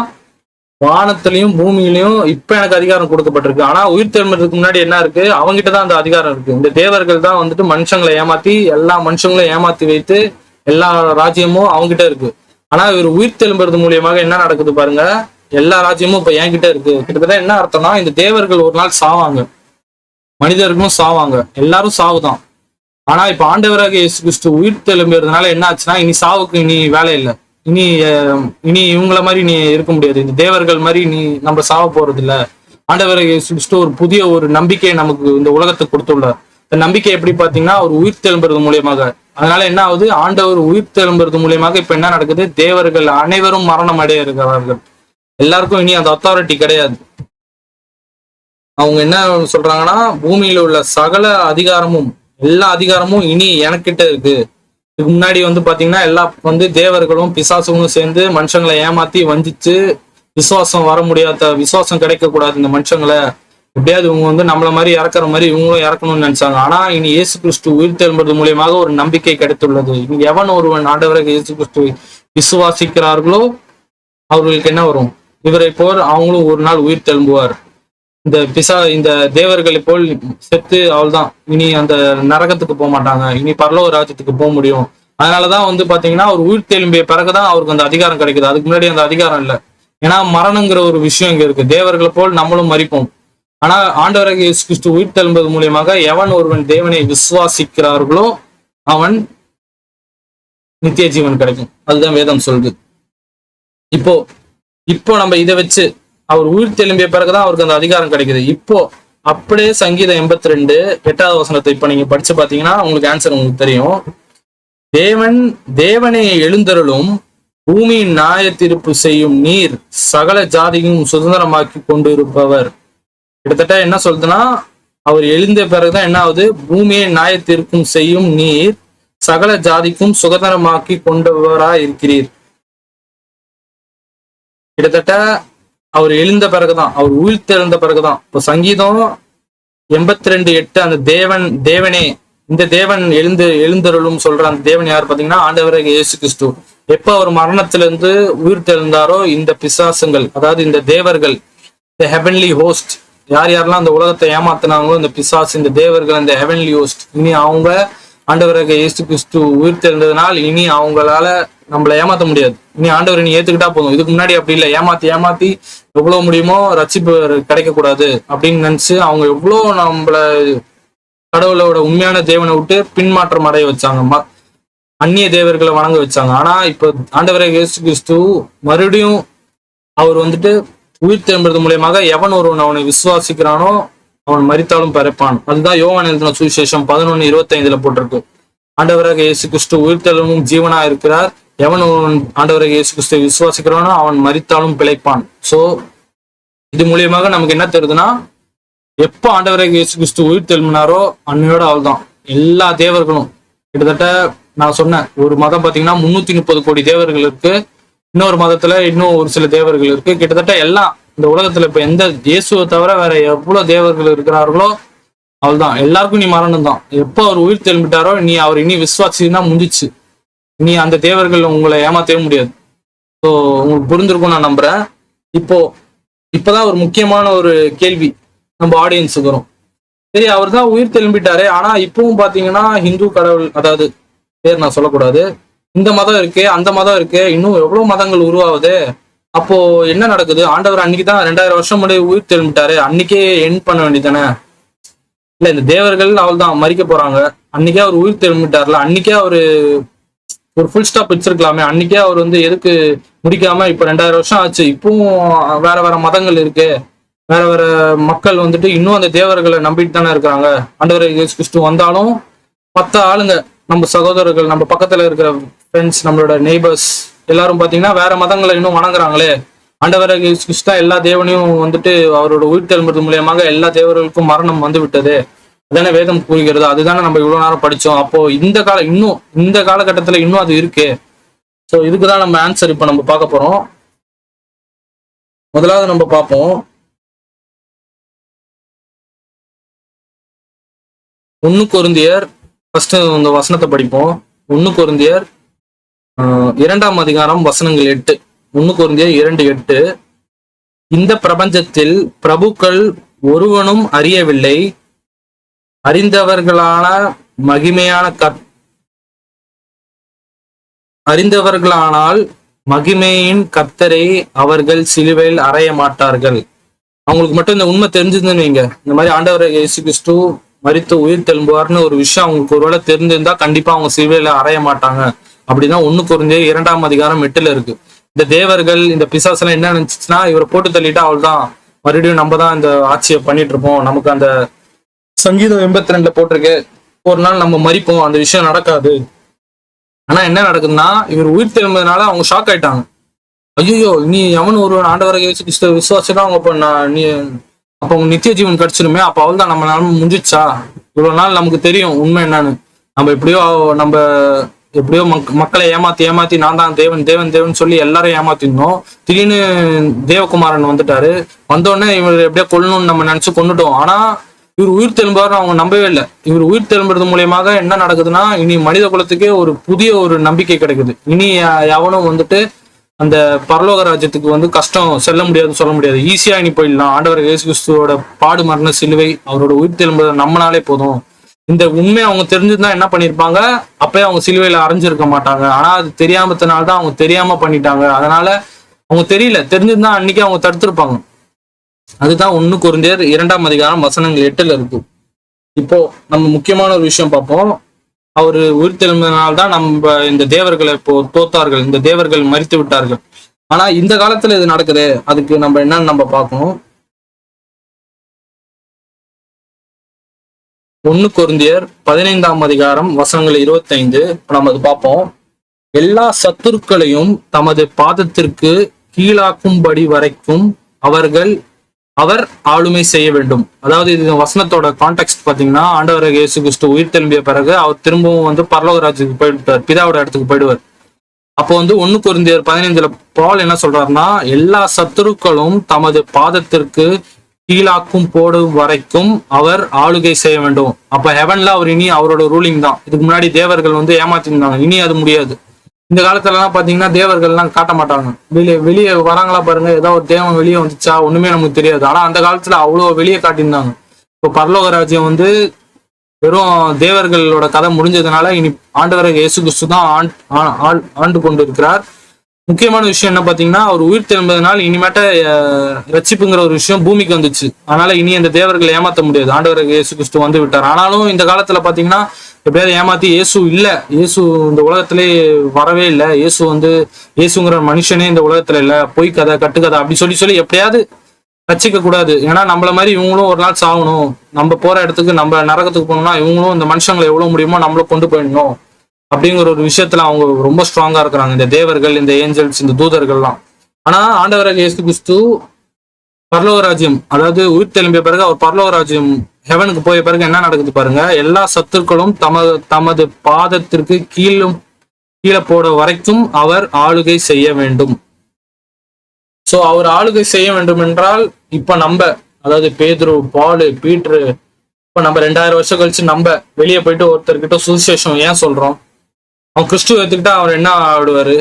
வானத்திலையும் பூமியிலையும் இப்ப எனக்கு அதிகாரம் கொடுக்கப்பட்டிருக்கு. ஆனா உயிர் தெலும்புறதுக்கு முன்னாடி என்ன இருக்கு? அவங்ககிட்டதான் அந்த அதிகாரம் இருக்கு. இந்த தேவர்கள் தான் வந்துட்டு மனுஷங்களை ஏமாத்தி, எல்லா மனுஷங்களையும் ஏமாத்தி வைத்து எல்லா ராஜ்யமும் அவங்ககிட்ட இருக்கு. ஆனா இவர் உயிர் தெலும்புறது மூலியமாக என்ன நடக்குது பாருங்க, எல்லா ராஜ்யமும் இப்ப என்கிட்ட இருக்கு. கிட்டத்தட்ட என்ன அர்த்தம்னா, இந்த தேவர்கள் ஒரு நாள் சாவாங்க, மனிதர்களும் சாவாங்க, எல்லாரும் சாவுதான். ஆனா இப்ப ஆண்டவராக இயேசு கிறிஸ்து உயிர் தெலும்புறதுனால என்ன ஆச்சுன்னா, இனி சாவுக்கு இனி வேலை இல்லை. இனி இவங்கள மாதிரி நீ இருக்க முடியாது, இந்த தேவர்கள் மாதிரி நம்ம சாவ போறது இல்ல. ஆண்டவராக இயேசு கிறிஸ்து ஒரு புதிய ஒரு நம்பிக்கையை நமக்கு இந்த உலகத்துக்கு கொடுத்துள்ளார். இந்த நம்பிக்கை எப்படி பாத்தீங்கன்னா, ஒரு உயிர் தெலும்புறது மூலியமாக. அதனால என்ன ஆகுது, ஆண்டவர் உயிர் தெலும்புறது மூலியமாக இப்ப என்ன நடக்குது, தேவர்கள் அனைவரும் மரணம் அடைய இருக்கிறார்கள். எல்லாருக்கும் இனி அந்த அத்தாரிட்டி கிடையாது. அவங்க என்ன சொல்றாங்கன்னா, பூமியில உள்ள சகல அதிகாரமும் எல்லா அதிகாரமும் இனி எனக்கிட்ட இருக்கு. இதுக்கு முன்னாடி வந்து பாத்தீங்கன்னா எல்லா தேவர்களும் பிசாசுகளும் சேர்ந்து மனுஷங்களை ஏமாத்தி வஞ்சிச்சு, விசுவாசம் வர முடியாத, விசுவாசம் கிடைக்க கூடாது இந்த மனுஷங்களை, எப்படியாவது இவங்க நம்மள மாதிரி இறக்குற மாதிரி இவங்களும் இறக்கணும்னு நினைச்சாங்க. ஆனா இனி இயேசு கிறிஸ்து உயிர் தெழும்பது மூலியமாக ஒரு நம்பிக்கை கிடைத்துள்ளது. இனி எவன் ஒருவன் ஆண்டவராக இயேசு கிறிஸ்து விசுவாசிக்கிறார்களோ அவர்களுக்கு என்ன வரும், இவரை போல் அவங்களும் ஒரு நாள் உயிர் தெழும்புவார். இந்த தேவர்களை போல் செத்து அவள்தான் இனி அந்த நரகத்துக்கு போக மாட்டாங்க, இனி பரலோக ராஜ்யத்துக்கு போக முடியும். அதனாலதான் பாத்தீங்கன்னா அவர் உயிர் தெழும்பிய பிறகுதான் அவருக்கு அந்த அதிகாரம் கிடைக்குது. அதுக்கு முன்னாடி அந்த அதிகாரம் இல்லை. ஏன்னா மரணங்கிற ஒரு விஷயம் இங்க இருக்கு. தேவர்களை போல் நம்மளும் மறிப்போம். ஆனா ஆண்டவராக இயேசு கிறிஸ்து உயிர் தெழும்பது மூலியமாக எவன் ஒருவன் தேவனை விசுவாசிக்கிறார்களோ அவன் நித்திய ஜீவன் கிடைக்கும். அதுதான் வேதம் சொல்லுது. இப்போ நம்ம இதை வச்சு அவர் உயிர் தெழும்பிய பிறகுதான் அவருக்கு அந்த அதிகாரம் கிடைக்குது. இப்போ அப்படியே சங்கீதம் 82:8 இப்ப நீங்க படிச்சு பாத்தீங்கன்னா உங்களுக்கு ஆன்சர் உங்களுக்கு தெரியும். தேவனை எழுந்தருளும் பூமியின் நியாய தீர்ப்பு செய்யும் நீர் சகல ஜாதியும் சுதந்திரமாக்கி கொண்டு இருப்பவர். கிட்டத்தட்ட என்ன சொல்றதுன்னா, அவர் எழுந்த பிறகுதான் என்ன ஆகுது, பூமியை நியாய தீர்ப்பும் செய்யும் நீர் சகல ஜாதிக்கும் சுதந்திரமாக்கி கொண்டவரா இருக்கிறீர். கிட்டத்தட்ட அவர் எழுந்த பிறகுதான், அவர் உயிர் தெழுந்த பிறகுதான். இப்போ சங்கீதம் 82:8 அந்த தேவனே, இந்த தேவன் எழுந்தருளும் சொல்ற அந்த தேவன் யார் பாத்தீங்கன்னா ஆண்டவராக இயேசு கிறிஸ்து. எப்ப அவர் மரணத்திலிருந்து உயிர் தெழுந்தாரோ இந்த பிசாசுங்கள், அதாவது இந்த தேவர்கள், இந்த ஹெவன்லி ஹோஸ்ட், யாரெல்லாம் அந்த உலகத்தை ஏமாத்தினாங்களோ இந்த பிசாசு, இந்த தேவர்கள், இந்த ஹெவன்லி ஹோஸ்ட், இனி அவங்க ஆண்டவராக இயேசு கிறிஸ்து உயிர் தெழுந்ததுனால் இனி அவங்களால நம்மளை ஏமாத்த முடியாது. இனி ஆண்டவர் நீ ஏத்துக்கிட்டா போதும். இதுக்கு முன்னாடி அப்படி இல்லை, ஏமாத்தி எவ்வளவு முடியுமோ ரட்சிப்பு கிடைக்க கூடாது அப்படின்னு நினைச்சு அவங்க எவ்வளவு நம்மள கடவுளோட உண்மையான தேவனை விட்டு பின்மாற்றம் அடைய வச்சாங்க, அந்நிய தேவர்களை வணங்க வச்சாங்க. ஆனா இப்ப ஆண்டவராக இயேசு கிறிஸ்து மறுபடியும் அவர் உயிர் தெழும்பது மூலியமாக எவன் ஒருவன் அவனை விசுவாசிக்கிறானோ அவன் மரித்தாலும் பிறப்பான். அதுதான் யோவான் எழுதின சுவிசேஷம் 11:25 போட்டிருக்கு. ஆண்டவராக இயேசு கிறிஸ்து உயிர் தெழும்பும் ஜீவனா இருக்கிறார். எவன் ஒருவன் ஆண்டவராக இயேசு கிறிஸ்துவை விசுவாசிக்கிறானோ அவன் மரித்தாலும் பிழைப்பான். சோ இது மூலியமாக நமக்கு என்ன தெரியுதுன்னா, எப்போ ஆண்டவராக இயேசு கிறிஸ்து உயிர் தெழும்பினாரோ அன்னையோட அவள் தான் எல்லா தேவர்களும் கிட்டத்தட்ட நான் சொன்னேன், ஒரு மதம் பாத்தீங்கன்னா 330 கோடி தேவர்கள் இருக்கு, இன்னொரு மதத்துல இன்னும் ஒரு சில தேவர்கள் இருக்கு. கிட்டத்தட்ட எல்லாம் இந்த உலகத்துல இப்ப எந்த இயேசுவை தவிர வேற எவ்வளவு தேவர்கள் இருக்கிறார்களோ அவள்தான், எல்லாருக்கும் நீ மரணம் தான். எப்போ அவர் உயிர் தெழும்பிட்டாரோ நீ அவர் இனி விசுவாசினா முடிஞ்சிச்சு, நீ அந்த தேவர்கள் உங்களை ஏமாத்தவே முடியாது. ஸோ உங்களுக்கு புரிஞ்சிருக்கும் நான் நம்புறேன். இப்பதான் ஒரு முக்கியமான ஒரு கேள்வி நம்ம ஆடியன்ஸுக்கு வரும். சரி, அவர் தான் உயிர் தெழும்பிட்டாரு, ஆனா இப்பவும் பாத்தீங்கன்னா ஹிந்து கடவுள், அதாவது பேர் நான் சொல்லக்கூடாது, இந்த மதம் இருக்கு அந்த மதம் இருக்கு, இன்னும் எவ்வளவு மதங்கள் உருவாகுது, அப்போ என்ன நடக்குது? ஆண்டவர் அன்னைக்குதான் 2000 வருஷம் முன்னாடி உயிர் தெழும்பிட்டாரு, அன்னைக்கே எண்ட் பண்ண வேண்டியதானே? இல்ல, இந்த தேவர்கள் அவள் தான் மறிக்க போறாங்க, அன்னைக்கே அவர் உயிர் தெழும்பிட்டார்ல, அன்னைக்கே அவரு ஒரு ஃபுல் ஸ்டாப் வச்சிருக்கலாமே, அன்னைக்கே அவர் எதுக்கு முடிக்காம இப்ப 2000 வருஷம் ஆச்சு, இப்பவும் வேற வேற மதங்கள் இருக்கு, வேற வேற மக்கள் இன்னும் அந்த தேவர்களை நம்பிட்டு தானே இருக்கிறாங்க. ஆண்டவர் இயேசு கிறிஸ்து வந்தாலும் மற்ற ஆளுங்க, நம்ம சகோதரர்கள், நம்ம பக்கத்துல இருக்கிற ஃப்ரெண்ட்ஸ், நம்மளோட நெய்பர்ஸ் எல்லாரும் பாத்தீங்கன்னா வேற மதங்களை இன்னும் வணங்குறாங்களே. ஆண்டவர் இயேசு கிறிஸ்து எல்லா தேவனையும் அவரோட உயிர் தெழும்புறது மூலியமாக எல்லா தேவர்களுக்கும் மரணம் வந்து விட்டது, அதானே வேதம் கூறுகிறது, அதுதானே நம்ம இவ்வளவு நேரம் படிச்சோம். அப்போ இந்த காலகட்டத்துல இன்னும் அது இருக்கு. ஸோ இதுக்குதான் நம்ம ஆன்சர் இப்ப நம்ம பார்க்க போறோம். முதலாவது நம்ம பார்ப்போம், 1 கொரிந்தியர், ஃபர்ஸ்ட் இந்த வசனத்தை படிப்போம். 1 கொரிந்தியர் 2ஆம் அதிகாரம் வசனங்கள் 8. 1 கொரிந்தியர் 2:8. இந்த பிரபஞ்சத்தில் பிரபுக்கள் ஒருவனும் அறியவில்லை, அறிந்தவர்களானால் மகிமையின் கர்த்தரை அவர்கள் சிலுவையில் அறைய மாட்டார்கள். அவங்களுக்கு மட்டும் இந்த உண்மை தெரிஞ்சிருந்துன்னு வைங்க, இந்த மாதிரி ஆண்டவர் இயேசு கிறிஸ்து மரித்து உயிர் தெழும்புவார்னு ஒரு விஷயம் அவங்களுக்கு ஒருவேளை தெரிஞ்சிருந்தா கண்டிப்பா அவங்க சிலுவையில அறைய மாட்டாங்க. அப்படிதான் 1 கொரிந்தியர் 2ஆம் அதிகாரம் 8 இருக்கு. இந்த தேவர்கள், இந்த பிசாசெல்லாம் என்ன நினைச்சுன்னா, இவரை போட்டு தள்ளிட்டா அவள் தான், மறுபடியும் நம்ம தான் இந்த ஆட்சியை பண்ணிட்டு இருப்போம், நமக்கு அந்த சங்கீதம் 82 போட்டிருக்கு, ஒரு நாள் நம்ம மறிப்போம், அந்த விஷயம் நடக்காது. ஆனா என்ன நடக்குதுன்னா, இவர் உயிர் தெழும்பதுனால அவங்க ஷாக் ஆயிட்டாங்க. ஐயோ, நீ எவன் ஒருவன் ஆண்டவரை இயேசு கிறிஸ்துவ விசுவாசிதான் அப்ப உங்க நித்திய ஜீவன் கிடைச்சிருமே, அப்ப அவள் தான் நம்ம நிலைமை முடிஞ்சிச்சா? இவ்வளவு நாள் நமக்கு தெரியும் உண்மை என்னன்னு, நம்ம எப்படியோ மக்களை ஏமாத்தி நான் தான் தேவன் சொல்லி எல்லாரும் ஏமாத்திருந்தோம். திடீர்னு தேவகுமாரன் வந்துட்டாரு, வந்தோடனே இவர் எப்படியோ கொல்லணும்னு நம்ம நினைச்சு கொண்டுட்டோம். ஆனா இவர் உயிர் தெழும்பாரு அவங்க நம்பவே இல்லை. இவர் உயிர் தெழும்புறது மூலியமாக என்ன நடக்குதுன்னா, இனி மனித குலத்துக்கே ஒரு புதிய ஒரு நம்பிக்கை கிடைக்குது. இனி எவனும் அந்த பரலோக ராஜ்யத்துக்கு கஷ்டம் செல்ல முடியாது, சொல்ல முடியாது, ஈஸியா இனி போயிடலாம். ஆண்டவர் இயேசு கிறிஸ்துவோட பாடு மரண சிலுவை, அவரோட உயிர் தெழும்பதை நம்மனாலே போதும். இந்த உண்மையை அவங்க தெரிஞ்சுதான் என்ன பண்ணிருப்பாங்க, அப்பயே அவங்க சிலுவையில அரைஞ்சிருக்க மாட்டாங்க. ஆனா அது தெரியாமத்தினால்தான் அவங்க தெரியாம பண்ணிட்டாங்க. அதனால அவங்க தெரியல, தெரிஞ்சிருந்தா அன்னைக்கு அவங்க தடுத்திருப்பாங்க. அதுதான் 1 கொரிந்தியர் 2ஆம் அதிகாரம் வசனங்கள் 8 இருக்கு. இப்போ நம்ம முக்கியமான ஒரு விஷயம் பார்ப்போம். அவரு உயிர் தெழுந்தனால்தான் நம்ம இந்த தேவர்களை இப்போ தோத்தார்கள், இந்த தேவர்கள் மரித்து விட்டார்கள். ஆனா இந்த காலத்துல இது நடக்குது, அதுக்கு நம்ம என்னன்னு நம்ம பார்க்கணும். 1 கொரிந்தியர் 15ஆம் அதிகாரம் வசனங்கள் 25 நம்ம அது பார்ப்போம். எல்லா சத்துருக்களையும் தமது பாதத்திற்கு கீழாக்கும்படி வரைக்கும் அவர் ஆளுமை செய்ய வேண்டும். அதாவது இது வசனத்தோட கான்டெக்ட் பாத்தீங்கன்னா, ஆண்டவர் இயேசு கிறிஸ்து உயிர் தெழும்பிய பிறகு அவர் திரும்பவும் பரலோக ராஜ்யத்துக்கு போயிட்டார், பிதாவோட இடத்துக்கு போயிடுவார். அப்போ 1 கொரிந்தியர் 15 பால் என்ன சொல்றாருன்னா, எல்லா சத்துருக்களும் தமது பாதத்திற்கு கீழாக்கும் போடும் வரைக்கும் அவர் ஆளுகை செய்ய வேண்டும். அப்ப ஹெவன்ல அவர் இனி அவரோட ரூலிங் தான். இதுக்கு முன்னாடி தேவர்கள் ஏமாத்திருந்தாங்க, இனி அது முடியாது. இந்த காலத்துல எல்லாம் பாத்தீங்கன்னா தேவர்கள் எல்லாம் காட்ட மாட்டாங்க, வெளியே வராங்களா பாருங்க, ஏதாவது ஒரு தேவன் வெளியே வந்துச்சா ஒண்ணுமே நமக்கு தெரியாது. ஆனா அந்த காலத்துல அவ்வளவு வெளியே காட்டியிருந்தாங்க. இப்போ பரலோக ராஜ்யம் வெறும் தேவர்களோட கதை முடிஞ்சதுனால இனி ஆண்டவர் இயேசு கிறிஸ்து தான் ஆண்டு கொண்டு இருக்கிறார். முக்கியமான விஷயம் என்ன பாத்தீங்கன்னா, அவர் உயிர் தெழும்பதனால் இனிமேட்ட ரட்சிப்புங்கிற ஒரு விஷயம் பூமிக்கு வந்துச்சு. அதனால இனி அந்த தேவர்களை ஏமாத்த முடியாது, ஆண்டவர் இயேசு கிறிஸ்து வந்து விட்டார். ஆனாலும் இந்த காலத்துல பாத்தீங்கன்னா எப்படியாவது ஏமாத்தி, இயேசு இந்த உலகத்திலே வரவே இல்லை, இயேசுங்கிற மனுஷனே இந்த உலகத்துல இல்ல, பொய் கதை கட்டுக்கதை அப்படி சொல்லி எப்படியாவது ரட்சிக்க கூடாது. ஏன்னா நம்மள மாதிரி இவங்களும் ஒரு நாள் சாகணும், நம்ம போற இடத்துக்கு, நம்ம நரகத்துக்கு போகணும்னா இவங்களும் இந்த மனுஷங்களை எவ்வளவு முடியுமோ நம்மள கொண்டு போயிடணும் அப்படிங்கிற ஒரு விஷயத்துல அவங்க ரொம்ப ஸ்ட்ராங்கா இருக்கிறாங்க, இந்த தேவர்கள், இந்த ஏஞ்சல்ஸ், இந்த தூதர்கள்லாம். ஆனா ஆண்டவர் இயேசு கிறிஸ்து பரலோக ராஜ்யம், அதாவது உயிர் தெழும்பிய பிறகு அவர் பரலோக ராஜ்யம் ஹெவனுக்கு போய பிறகு என்ன நடக்குது பாருங்க. எல்லா சத்துருக்களும் தமது பாதத்திற்கு கீழே போட வரைக்கும் அவர் ஆளுகை செய்ய வேண்டும். சோ அவர் ஆளுகை செய்ய வேண்டும் என்றால் இப்ப அதாவது பேதுரு, பாலு, பீட்ரு, இப்ப நம்ம 2000 வருஷம் கழிச்சு நம்ம வெளியே போயிட்டு ஒருத்தர்கிட்ட சுவிசேஷம் ஏன் சொல்றோம்? அவன் கிறிஸ்துவ ஏத்துக்கிட்டா அவர் என்ன ஆடுவாரு?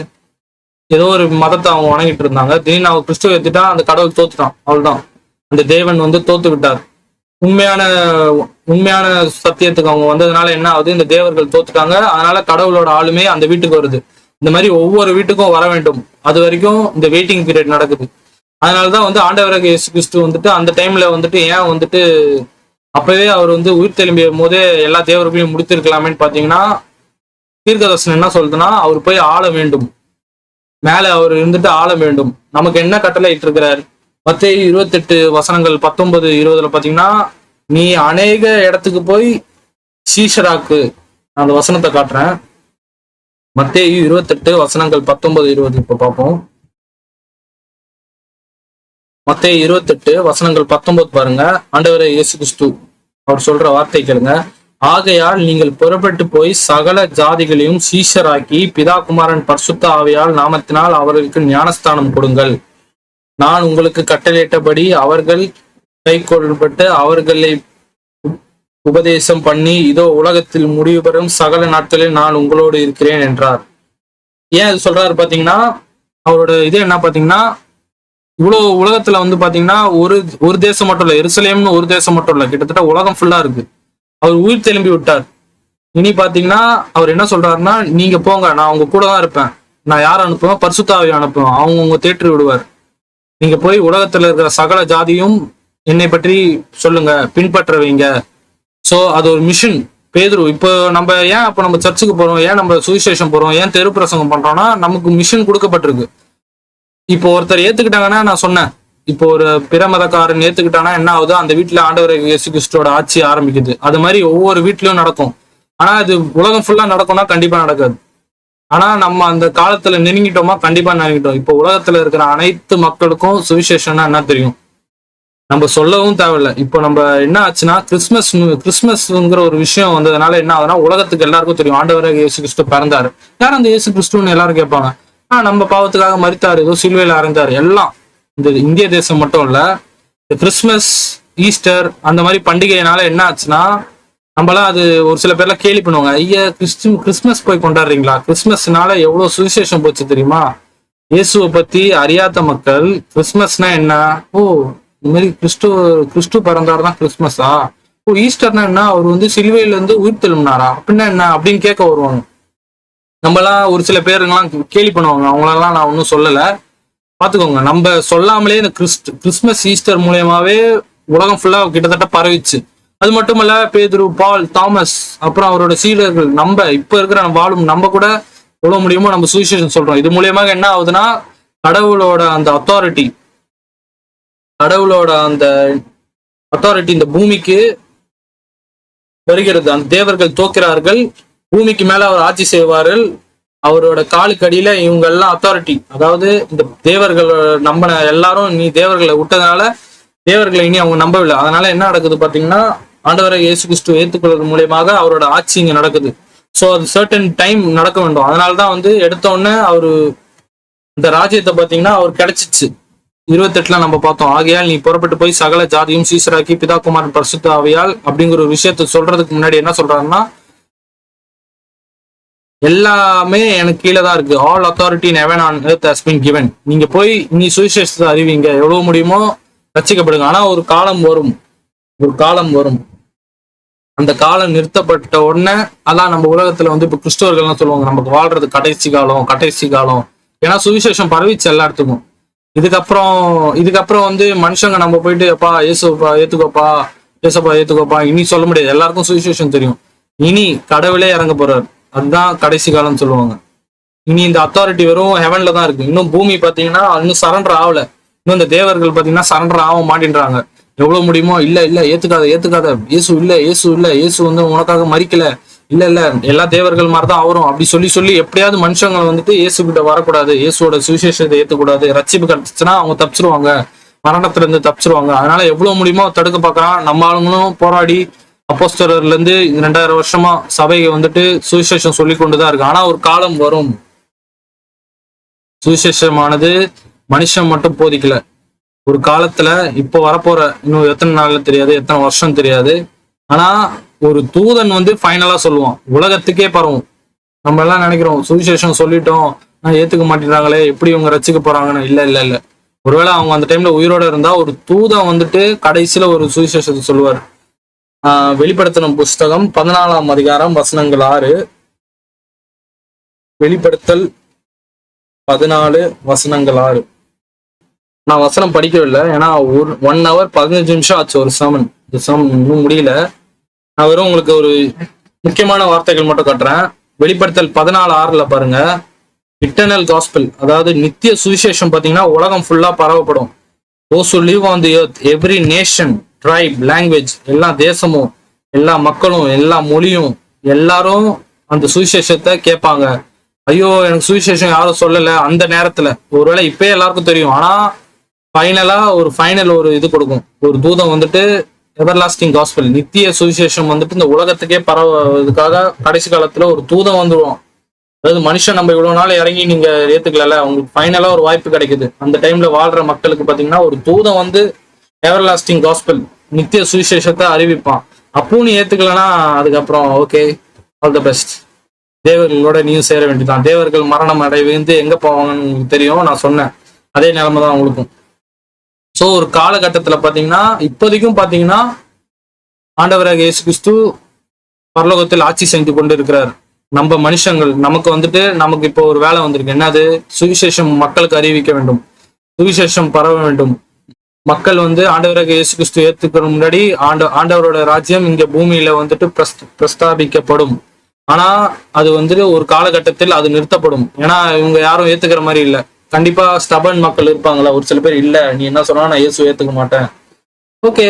ஏதோ ஒரு மதத்தை அவங்க வணங்கிட்டு இருந்தாங்க. திடீர்னு அவங்க கிறிஸ்துவ ஏத்துட்டா அந்த கடவுள் தோத்துட்டான், அவ்வளவுதான். அந்த தேவன் தோத்து விட்டார். உண்மையான சத்தியத்துக்கு அவங்க வந்ததுனால என்ன ஆகுது? இந்த தேவர்கள் தோத்துட்டாங்க. அதனால கடவுளோட ஆளுமே அந்த வீட்டுக்கு வருது. இந்த மாதிரி ஒவ்வொரு வீட்டுக்கும் வர வேண்டும். அது வரைக்கும் இந்த வெயிட்டிங் பீரியட் நடக்குது. அதனாலதான் ஆண்டவராக இயேசு கிறிஸ்து அந்த டைம்ல ஏன் அப்பவே அவர் உயிர் தெளிம்பிய போதே எல்லா தேவர்களையும் முடித்திருக்கலாமேன்னு பாத்தீங்கன்னா, தீர்க்கதர்சனம் என்ன சொல்றதுன்னா, அவர் போய் ஆள வேண்டும், மேல அவர் ஆள வேண்டும். நமக்கு என்ன கட்டளை இட்டு இருக்கிறார்? மத்தேயு 28:19-20 பாத்தீங்கன்னா, நீ அநேக இடத்துக்கு போய் சீஷராக்கு. நான் அந்த வசனத்தை காட்டுறேன். மத்தேயு 28:19-20 இப்ப பார்ப்போம். மத்தேயு 28:19 பாருங்க. ஆண்டவரே இயேசு கிறிஸ்து அவர் சொல்ற வார்த்தை கேளுங்க. ஆகையால் நீங்கள் புறப்பட்டு போய் சகல ஜாதிகளையும் சீஷராக்கி பிதா குமாரன் பரிசுத்த ஆவியால் நாமத்தினால் அவர்களுக்கு ஞானஸ்தானம் கொடுங்கள். நான் உங்களுக்கு கட்டளையிட்டபடி அவர்கள் கை கொள்ளப்பட்டு அவர்களை உபதேசம் பண்ணி, இதோ உலகத்தில் முடிவு பெறும் சகல நாட்களில் நான் உங்களோடு இருக்கிறேன் என்றார். ஏன் இது சொல்றாரு பாத்தீங்கன்னா, அவரோட இது என்ன பாத்தீங்கன்னா, இவ்வளவு உலகத்துல பாத்தீங்கன்னா ஒரு தேசம் மட்டும் இல்ல, எருசலேம்னு ஒரு தேசம் மட்டும் இல்ல, கிட்டத்தட்ட உலகம் ஃபுல்லா இருக்கு. அவர் உயிர் திரும்பி விட்டார். இனி பாத்தீங்கன்னா அவர் என்ன சொல்றாருன்னா, நீங்க போங்க, நான் உங்க கூட தான் இருப்பேன். நான் யாரை அனுப்புவேன்? பரிசுத்த ஆவியை அனுப்புவேன். அவங்க தேற்றி விடுவார். நீங்க போய் உலகத்துல இருக்கிற சகல ஜாதியும் என்னை பற்றி சொல்லுங்க, பின்பற்ற வைங்க. சோ அது ஒரு மிஷன். பேதுரு இப்போ நம்ம சர்ச்சுக்கு போறோம், ஏன் நம்ம சுவிசேஷம் போறோம், ஏன் தெரு பிரசங்கம் பண்றோம்னா, நமக்கு மிஷன் கொடுக்கப்பட்டிருக்கு. இப்போ ஒருத்தர் ஏத்துக்கிட்டாங்கன்னா, நான் சொன்னேன், இப்போ ஒரு பிற மதக்காரன் ஏத்துக்கிட்டானா என்ன ஆகுது? அந்த வீட்டுல ஆண்டவர் இயேசு கிறிஸ்துவோட ஆட்சி ஆரம்பிக்குது. அது மாதிரி ஒவ்வொரு வீட்லயும் நடக்கும். ஆனா அது உலகம் ஃபுல்லா நடக்கும்னா கண்டிப்பா நடக்காது. ஆனா நம்ம அந்த காலத்துல நெருங்கிட்டோமா? கண்டிப்பா நெருங்கிட்டோம். இப்போ உலகத்துல இருக்கிற அனைத்து மக்களுக்கும் சுவிசேஷம்னா என்ன தெரியும், நம்ம சொல்லவும் தேவையில்லை. இப்போ நம்ம என்ன ஆச்சுன்னா, கிறிஸ்துமஸ்ங்கிற ஒரு விஷயம் வந்ததுனால என்ன ஆகுதுன்னா, உலகத்துக்கு எல்லாருக்கும் தெரியும் ஆண்டவராக இயேசு கிறிஸ்து பிறந்தாரு. யார் அந்த இயேசு கிறிஸ்துன்னு எல்லாரும் கேட்பாங்க. நம்ம பாவத்துக்காக மரித்தாரு, ஏதோ சிலுவையில அறைந்தாரு. எல்லாம் இந்த இந்திய தேசம் மட்டும் இல்ல, இந்த கிறிஸ்துமஸ், ஈஸ்டர் அந்த மாதிரி பண்டிகைனால என்ன ஆச்சுன்னா, நம்மளாம் அது ஒரு சில பேர்லாம் கேலி பண்ணுவாங்க. ஐயா கிறிஸ்துமஸ் போய் கொண்டாடுறீங்களா? கிறிஸ்துமஸ்னால எவ்வளவு சுவிசேஷம் போச்சு தெரியுமா? இயேசுவை பத்தி அறியாத மக்கள் கிறிஸ்துமஸ்னா என்ன, ஓ இந்த மாதிரி கிறிஸ்து பிறந்தாருதான் கிறிஸ்துமஸா, ஓ ஈஸ்டர்னா என்ன, அவர் சிலுவையில உயிர் தெழும்பினாரா அப்படின்னா என்ன அப்படின்னு கேட்க வருவாங்க. நம்மளாம் ஒரு சில பேருங்கெல்லாம் கேலி பண்ணுவாங்க. அவங்களெல்லாம் நான் ஒன்றும் சொல்லல, பாத்துக்கோங்க. நம்ம சொல்லாமலே இந்த கிறிஸ்துமஸ், ஈஸ்டர் மூலியமாவே உலகம் ஃபுல்லா கிட்டத்தட்ட பரவிச்சு. அது மட்டுமல்ல, பேதுரு, பால், தாமஸ், அப்புறம் அவரோட சீடர்கள், நம்ம இப்ப இருக்கிற வாழும் நம்ம கூட எவ்வளவு முடியுமோ நம்ம சுவிசேஷம் சொல்றோம். இது மூலியமாக என்ன ஆகுதுன்னா, கடவுளோட அந்த அத்தாரிட்டி இந்த பூமிக்கு வருகிறது. அந்த தேவர்கள் தோக்கிறார்கள், பூமிக்கு மேல அவர் ஆட்சி செய்வார்கள். அவரோட காலுக்கு அடியில இவங்க எல்லாம் அத்தாரிட்டி, அதாவது இந்த தேவர்கள் நம்பின எல்லாரும் நீ தேவர்களை விட்டதுனால தேவர்களை இனி அவங்க நம்பவில்லை. அதனால என்ன நடக்குது பாத்தீங்கன்னா, ஆண்டவரை இயேசு கிறிஸ்து ஏற்றுக்கொள்வது மூலியமாக அவரோட ஆட்சி இங்க நடக்குது. ஸோ அது சர்டன் டைம் நடக்க வேண்டும். அதனாலதான் எடுத்த உடனே அவரு இந்த ராஜ்யத்தை பாத்தீங்கன்னா அவர் கிடைச்சிச்சு. 28 நம்ம பார்த்தோம். ஆகையால் நீ புறப்பட்டு போய் சகல ஜாதியும் சீசராக்கி பிதா குமாரன் பரிசுத்த ஆவியால் அப்படிங்கிற ஒரு விஷயத்த சொல்றதுக்கு முன்னாடி என்ன சொல்றாருன்னா, எல்லாமே எனக்கு கீழே தான் இருக்கு. All authority in heaven on earth has been given. நீங்க போய் நீ சுவிசேஷத்தை அறிவிங்க, எவ்வளவு முடியுமோ ரட்சிக்கப்படுங்க. ஆனா ஒரு காலம் வரும். அந்த காலம் நிறுத்தப்பட்ட உடனே அதான் நம்ம உலகத்துல இப்ப கிறிஸ்தவர்கள்லாம் சொல்லுவாங்க, நமக்கு வாழ்றது கடைசி காலம். ஏன்னா சுவிசேஷம் பரவிச்சு எல்லா இடத்துக்கும். இதுக்கப்புறம் மனுஷங்க நம்ம போயிட்டு அப்பா ஏசப்பா ஏத்துக்கோப்பா இனி சொல்ல முடியாது. எல்லாருக்கும் சுவிசேஷம் தெரியும். இனி கடவுளே இறங்க போறாரு. அதுதான் கடைசி காலம் சொல்லுவாங்க. இனி இந்த அத்தாரிட்டி வெறும் ஹெவன்ல தான் இருக்கு. இன்னும் பூமி பாத்தீங்கன்னா இன்னும் சரண்டர் ஆகல. இன்னும் இந்த தேவர்கள் பாத்தீங்கன்னா சரண்டர் ஆக மாட்டேன்றாங்க. எவ்வளவு முடியுமோ இல்ல ஏத்துக்காத, இயேசு உனக்காக மறிக்கல, இல்ல எல்லா தேவர்கள் மாதிரிதான் அவரும் அப்படி சொல்லி எப்படியாவது மனுஷங்களை இயேசு கிட்ட வரக்கூடாது, இயேசுவோட சுவிசேஷத்தை ஏத்துக்கூடாது. ரட்சிப்பு கிடைச்சுன்னா அவங்க தப்பிச்சிருவாங்க மரணத்துல இருந்து தப்பிச்சிருவாங்க. அதனால எவ்வளவு முடியுமோ தடுக்க பார்க்கறான். நம்ம ஆளுங்களும் போராடி அப்போஸ்தலர்ல இருந்து 2000 வருஷமா சபையை வந்துட்டு சுவிசேஷம் சொல்லி கொண்டுதான் இருக்கு. ஆனா ஒரு காலம் வரும், சுவிசேஷமானது மனுஷன் மட்டும் போதிக்கல. ஒரு காலத்துல இப்போ வரப்போற இன்னும் எத்தனை நாள்ல தெரியாது, எத்தனை வருஷம் தெரியாது. ஆனா ஒரு தூதன் வந்து ஃபைனலா சொல்லுவான், உலகத்துக்கே பரவும். நம்ம எல்லாம் நினைக்கிறோம் சுவிசேஷம் சொல்லிட்டோம், ஏத்துக்க மாட்டேங்கிறாங்களே, எப்படி இவங்க ரசிக்க போறாங்கன்னு. இல்ல இல்ல இல்ல, ஒருவேளை அவங்க அந்த டைம்ல உயிரோட இருந்தா ஒரு தூதன் வந்துட்டு கடைசியில ஒரு சுவிசேஷத்தை சொல்லுவார். வெளிப்படுத்தணும் புஸ்தகம் 14ஆம் அதிகாரம் வசனங்கள் 6. வெளிப்படுத்தல் 14 வசனங்கள் 6. நான் வசனம் படிக்கவில்லை, ஏன்னா 1 hour 15 நிமிஷம் ஆச்சு ஒரு சமன். இந்த சமன் இன்னும் முடியல. நான் வெறும் உங்களுக்கு ஒரு முக்கியமான வார்த்தைகள் மட்டும் காட்டுறேன். வெளிப்படுத்தல் 14:6 பாருங்க, இட்டர்னல் காஸ்பல், அதாவது நித்திய சுவிசேஷம் பாத்தீங்கன்னா உலகம் ஃபுல்லா பரவப்படும். those who live on the earth, every nation, tribe, language, எல்லா தேசமும், எல்லா மக்களும், எல்லா மொழியும், எல்லாரும் அந்த சுவிசேஷத்தை கேட்பாங்க. ஐயோ எனக்கு சுவிசேஷம் யாரும் சொல்லல அந்த நேரத்துல. ஒருவேளை இப்பயே எல்லாருக்கும் தெரியும், ஆனா ஃபைனலா ஒரு இது கொடுக்கும். ஒரு தூதம் வந்துட்டு எவர்லாஸ்டிங் காஸ்பல், நித்திய சுவிசேஷம் வந்துட்டு இந்த உலகத்துக்கே பரவுறதுக்காக கடைசி காலத்துல ஒரு தூதம் வந்துடுவோம். அதாவது மனுஷன் நம்ம இவ்வளவு நாள் இறங்கி நீங்க ஏத்துக்கல, உங்களுக்கு ஃபைனலா ஒரு வாய்ப்பு கிடைக்குது. அந்த டைம்ல வாழ்ற மக்களுக்கு பாத்தீங்கன்னா ஒரு தூதம் வந்து எவர்லாஸ்டிங் காஸ்பல், நித்திய சுவிசேஷத்தை அறிவிப்பான். அப்பவும் நீ ஏத்துக்கலன்னா அதுக்கப்புறம் ஓகே, ஆல் த பெஸ்ட், தேவர்களோட நீயும் சேர வேண்டியதான். தேவர்கள் மரணம் அடைந்து எங்க போவாங்கன்னு உங்களுக்கு தெரியும். நான் சொன்னேன் அதே நிலைமை தான் உங்களுக்கும். ஸோ ஒரு காலகட்டத்துல பாத்தீங்கன்னா இப்போதைக்கும் பாத்தீங்கன்னா ஆண்டவராக இயேசு கிறிஸ்து பரலோகத்தில் ஆட்சி செஞ்சு கொண்டு இருக்கிறார். நம்ம மனுஷங்கள் நமக்கு இப்போ ஒரு வேலை வந்திருக்கு. என்னது? சுவிசேஷம் மக்களுக்கு அறிவிக்க வேண்டும், சுவிசேஷம் பரவ வேண்டும். மக்கள் வந்து ஆண்டவராக இயேசு கிறிஸ்து ஏத்துக்கிற முன்னாடி ஆண்டவரோட ராஜ்யம் இங்க பூமியில வந்துட்டு பிரஸ்தாபிக்கப்படும். ஆனா அது வந்துட்டு ஒரு காலகட்டத்தில் அது நிறுத்தப்படும். ஏன்னா இவங்க யாரும் ஏத்துக்கிற மாதிரி இல்லை. கண்டிப்பா ஸ்டபன் மக்கள் இருப்பாங்களா, ஒரு சில பேர் இல்ல நீ என்ன சொன்னா நான் இயேசு ஏத்துக்க மாட்டேன். ஓகே,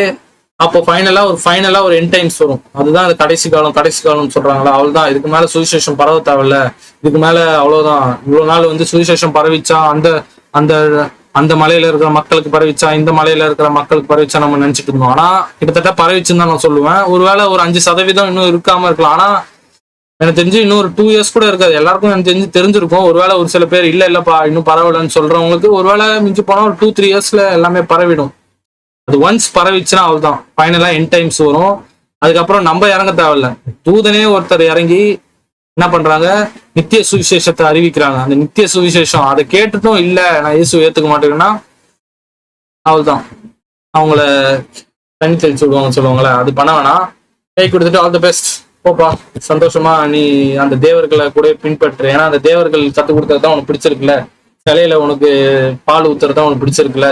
அப்போ ஃபைனலா ஒரு எண்ட் டைம்ஸ் வரும். அதுதான் அது கடைசி காலம் சொல்றாங்களா, அவ்வளவுதான். இதுக்கு மேல சுவிசேஷம் பரவ தேவையில்ல, இதுக்கு மேல அவ்வளவுதான். இவ்வளவு நாள் வந்து சுவிசேஷம் பரவிச்சா அந்த அந்த மலையில இருக்கிற மக்களுக்கு பரவிச்சா, இந்த மலையில இருக்கிற மக்களுக்கு பரவிச்சா நம்ம நினைச்சிட்டு இருந்தோம். ஆனா கிட்டத்தட்ட பரவிச்சுன்னு தான் நான் சொல்லுவேன். ஒருவேளை ஒரு 5% இன்னும் இருக்காம இருக்கலாம். ஆனா எனக்கு தெரிஞ்சு இன்னும் ஒரு 2 years கூட இருக்காது. எல்லாருக்கும் எனக்கு தெரிஞ்சிருக்கும். ஒருவேளை ஒரு சில பேர் இல்லப்பா இன்னும் பரவலன்னு சொல்றவங்களுக்கு ஒருவேளை மிஞ்சி போனா ஒரு 2-3 yearsல எல்லாமே பரவிடும். அது ஒன்ஸ் பரவிச்சுன்னா அவ்வளவுதான், ஃபைனலா எண்ட் டைம்ஸ் வரும். அதுக்கப்புறம் நம்ம இறங்க தேவையில்ல, தூதனே ஒருத்தர் இறங்கி என்ன பண்றாங்க, நித்திய சுவிசேஷத்தை அறிவிக்கிறாங்க. அந்த நித்திய சுவிசேஷம் அதை கேட்டுட்டும் இல்ல நான் இயேசு ஏத்துக்க மாட்டேங்கன்னா அவ்வளவுதான், அவங்கள தண்ணி தெளிச்சு விடுவாங்கன்னு சொல்லுவாங்களே, அது பண்ண வேணாம். கை கொடுத்துட்டு ஆல் த பெஸ்ட், போப்பா சந்தோஷமா நீ அந்த தேவர்களை கூட பின்பற்று. ஏன்னா அந்த தேவர்கள் கத்துக் கொடுக்கறதுதான் உனக்கு பிடிச்சிருக்குல்ல, சிலையில உனக்கு பால் ஊத்துறதுதான் உனக்கு பிடிச்சிருக்குல்ல,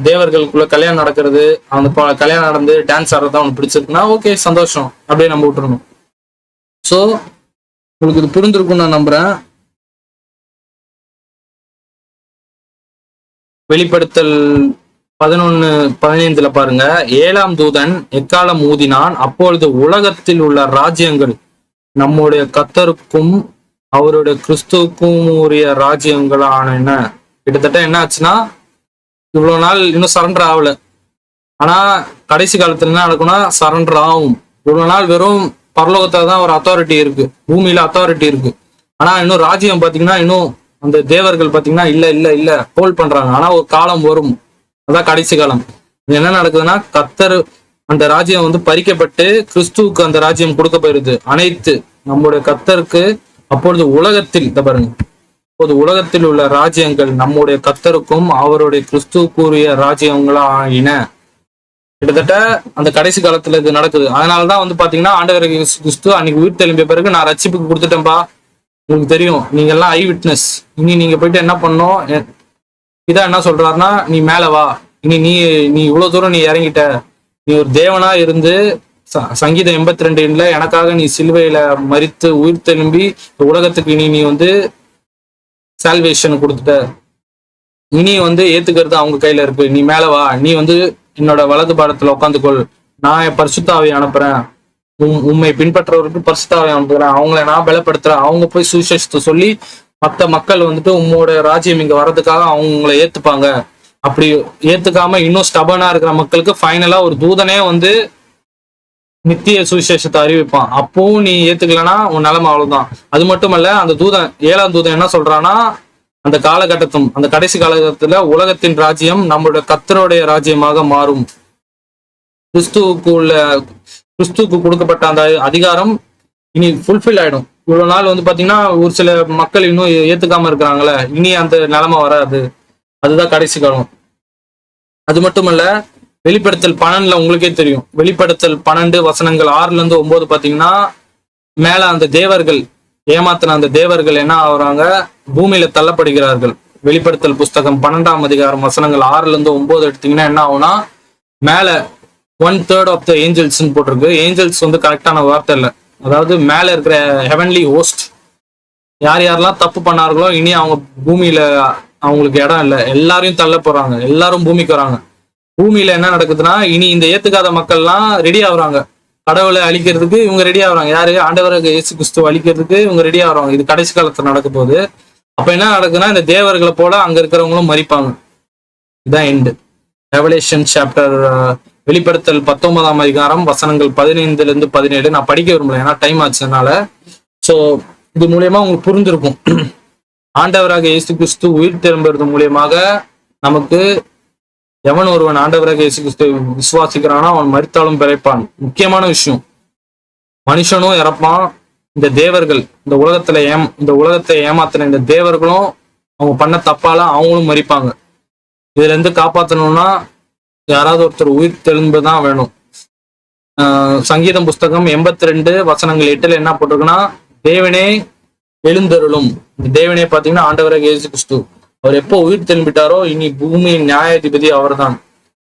தேவர்களுக்குள்ள கல்யாணம் நடக்கிறது, அந்த கல்யாணம் நடந்து டான்ஸ் ஆடுறதுதான் உனக்கு பிடிச்சிருக்குன்னா ஓகே சந்தோஷம், அப்படியே நம்ம விட்டுறணும். ஸோ உங்களுக்கு இது புரிஞ்சிருக்கும்னு நான் நம்புறேன். வெளிப்படுத்தல் 11:15 பாருங்க, 7ஆம் தூதன் எக்காலம் ஊதினான், அப்பொழுது உலகத்தில் உள்ள ராஜ்யங்கள் நம்முடைய கர்த்தருக்கும் அவருடைய கிறிஸ்துவுக்கும் உரிய ராஜ்யங்களான என்ன. கிட்டத்தட்ட என்ன ஆச்சுன்னா இவ்வளவு நாள் இன்னும் சரண்டர் ஆகல. ஆனா கடைசி காலத்துல என்ன நடக்கும்னா சரண்டர் ஆகும். இவ்வளவு நாள் வெறும் பரலோகத்துல தான் ஒரு அத்தாரிட்டி இருக்கு, பூமியில அத்தாரிட்டி இருக்கு. ஆனா இன்னும் ராஜ்யம் பாத்தீங்கன்னா இன்னும் அந்த தேவர்கள் பாத்தீங்கன்னா இல்ல ஹோல்ட் பண்றாங்க. ஆனா ஒரு காலம் வரும், அதான் கடைசி காலம். என்ன நடக்குதுன்னா கர்த்தர் அந்த ராஜ்யம் வந்து பறிக்கப்பட்டு கிறிஸ்துவுக்கு அந்த ராஜ்யம் கொடுக்க போயிருது. அனைத்து நம்முடைய கர்த்தருக்கு அப்பொழுது உலகத்தில் பாருங்க, அப்போது உலகத்தில் உள்ள ராஜ்யங்கள் நம்முடைய கர்த்தருக்கும் அவருடைய கிறிஸ்துவுக்குரிய ராஜ்யங்களா ஆயின. கிட்டத்தட்ட அந்த கடைசி காலத்துல இது நடக்குது. அதனாலதான் வந்து பாத்தீங்கன்னா ஆண்டவர் கிறிஸ்து அன்னைக்கு உயிர் தெளிம்பிய பிறகு நான் ரட்சிப்புக்கு கொடுத்துட்டேன்பா, உங்களுக்கு தெரியும், நீங்க எல்லாம் ஐ விட்னஸ். இனி நீங்க போயிட்டு என்ன பண்ணணும், இதான் என்ன சொல்றாருன்னா நீ மேல வா, இனி நீ இவ்வளவு தூரம் நீ இறங்கிட்ட, நீ ஒரு தேவனா இருந்து சங்கீதம் 82 எனக்காக நீ சிலுவையில மரித்து உயிர் தெலும்பி உலகத்துக்கு இனி நீ வந்து சால்வேஷன் கொடுத்துட்ட, இனி வந்து ஏத்துக்கிறது அவங்க கையில இருக்கு, நீ மேல வா, நீ வந்து என்னோட வலது பாடத்துல உட்காந்துக்கொள், நான் என் பரிசுத்தாவை அனுப்புறேன், உண்மை பின்பற்றவருக்கு பரிசுத்தாவை அனுப்புறேன், அவங்கள நான் பலப்படுத்துறேன், அவங்க போய் சுவிசேஷத்தை சொல்லி மற்ற மக்கள் வந்துட்டு உங்களோட ராஜ்யம் இங்க வர்றதுக்காக அவங்களை ஏத்துப்பாங்க, அப்படி ஏத்துக்காம இன்னும் ஸ்டபனா இருக்கிற மக்களுக்கு ஃபைனலா ஒரு தூதனே வந்து நித்திய சுவிசேஷத்தை அறிவிப்பான். அப்பவும் நீ ஏத்துக்கலன்னா உன் நிலைமை அவ்வளவுதான். அது மட்டும் இல்ல, அந்த தூதன் 7ஆம் தூதன் என்ன சொல்றான்னா, அந்த காலகட்டத்தும் அந்த கடைசி காலகட்டத்துல உலகத்தின் ராஜ்யம் நம்மளுடைய கர்த்தருடைய ராஜ்யமாக மாறும். கிறிஸ்துவுக்கு கொடுக்கப்பட்ட அந்த அதிகாரம் இனி ஃபுல்ஃபில் ஆயிடும். இவ்வளவு நாள் வந்து பாத்தீங்கன்னா ஒரு சில மக்கள் இன்னும் ஏத்துக்காம இருக்கிறாங்களே, இனி அந்த நிலைமை வராது. அதுதான் கடைசி காலம். அது மட்டும் இல்ல, வெளிப்படுத்தல் 12 உங்களுக்கே தெரியும். வெளிப்படுத்தல் 12 வசனங்கள் 6-9 பாத்தீங்கன்னா, மேல அந்த தேவர்கள் ஏமாத்தின அந்த தேவர்கள் என்ன ஆகுறாங்க, பூமியில தள்ளப்படுகிறார்கள். வெளிப்படுத்தல் புஸ்தகம் 12ஆம் அதிகாரம் வசனங்கள் 6-9 எடுத்தீங்கன்னா என்ன ஆகும்னா, மேல 1/3 ஆஃப் த ஏஞ்சல்ஸ் போட்டிருக்கு. ஏஞ்சல்ஸ் வந்து கரெக்டான வார்த்தை இல்லை, அதாவது மேல இருக்கிற ஹெவன்லி ஹோஸ்ட் யார் யாரெல்லாம் தப்பு பண்ணார்களோ இனி அவங்க பூமியில அவங்களுக்கு இடம் இல்லை, எல்லாரையும் தள்ள போறாங்க, எல்லாரும் பூமிக்கு வராங்க. பூமியில என்ன நடக்குதுன்னா, இனி இந்த ஏத்துக்காத மக்கள்லாம் ரெடி ஆகுறாங்க. கடவுளை அழிக்கிறதுக்கு இவங்க ரெடி ஆகுறாங்க. யாரு? ஆண்டவராக இயேசு கிறிஸ்துவ அழிக்கிறதுக்கு இவங்க ரெடி ஆகுறாங்க. இது கடைசி காலத்துல நடக்க போகுது. அப்ப என்ன நடக்குதுன்னா, இந்த தேவர்களை போல அங்க இருக்கிறவங்களும் மறிப்பாங்க. இதுதான் எண்டு. ரெவலேஷன் சாப்டர் வெளிப்படுத்தல் 19ஆம் அதிகாரம் வசனங்கள் 15-17 நான் படிக்க விரும்பல, ஏன்னா டைம் ஆச்சுனால. ஸோ இது மூலியமா உங்களுக்கு புரிஞ்சிருக்கும். ஆண்டவராக இயேசு கிறிஸ்து உயிர் திரும்புறது மூலியமாக நமக்கு எவன் ஒருவன் ஆண்டவராக இயேசு கிறிஸ்து விசுவாசிக்கிறானோ அவன் மரித்தாலும் பிழைப்பான். முக்கியமான விஷயம், மனுஷனும் இறப்பான். இந்த தேவர்கள் இந்த உலகத்தை ஏமாத்தின இந்த தேவர்களும் அவங்க பண்ண தப்பால அவங்களும் மறிப்பாங்க. இதுல இருந்து காப்பாற்றணும்னா யாராவது ஒருத்தர் உயிர் தெழும்புதான் வேணும். சங்கீதம் புஸ்தகம் 82 வசனங்கள் 8 என்ன போட்டிருக்குன்னா, தேவனே எழுந்தருளும். இந்த தேவனே பாத்தீங்கன்னா ஆண்டவராக இயேசு கிறிஸ்து. அவர் எப்போ உயிர் திரும்பிட்டாரோ இனி பூமியின் நியாயாதிபதி அவர் தான்.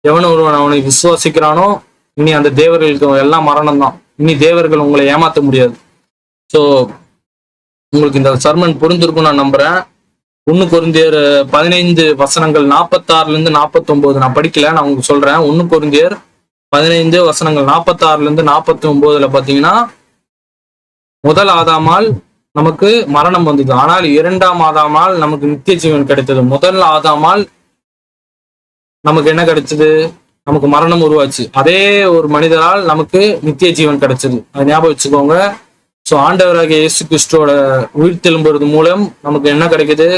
எவன் ஒருவன் அவனை விசுவாசிக்கிறானோ இனி அந்த தேவர்களுக்கு எல்லாம் மரணம் தான். இனி தேவர்கள் உங்களை ஏமாத்த முடியாது. ஸோ உங்களுக்கு இந்த சர்மன் புரிஞ்சிருக்கும் நான் நம்புறேன். 1 கொரிந்தியர் 15 வசனங்கள் 46-49 நான் படிக்கல, நான் உங்களுக்கு சொல்றேன். 1 கொரிந்தியர் 15 வசனங்கள் 46-49 பாத்தீங்கன்னா, முதல் ஆதாமால் நமக்கு மரணம் வந்தது, ஆனால் 2ஆம் ஆதாமால் நமக்கு நித்திய ஜீவன் கிடைத்தது. முதல் ஆதாமால் நமக்கு என்ன கிடைச்சது? நமக்கு மரணம் உருவாச்சு. அதே ஒரு மனிதரால் நமக்கு நித்திய ஜீவன் கிடைச்சது. அதை ஞாபகம் வச்சுக்கோங்க. ஸோ ஆண்டவராகிய இயேசு கிறிஸ்துவோட உயிர் திரும்புறது மூலம் நமக்கு என்ன கிடைக்குது?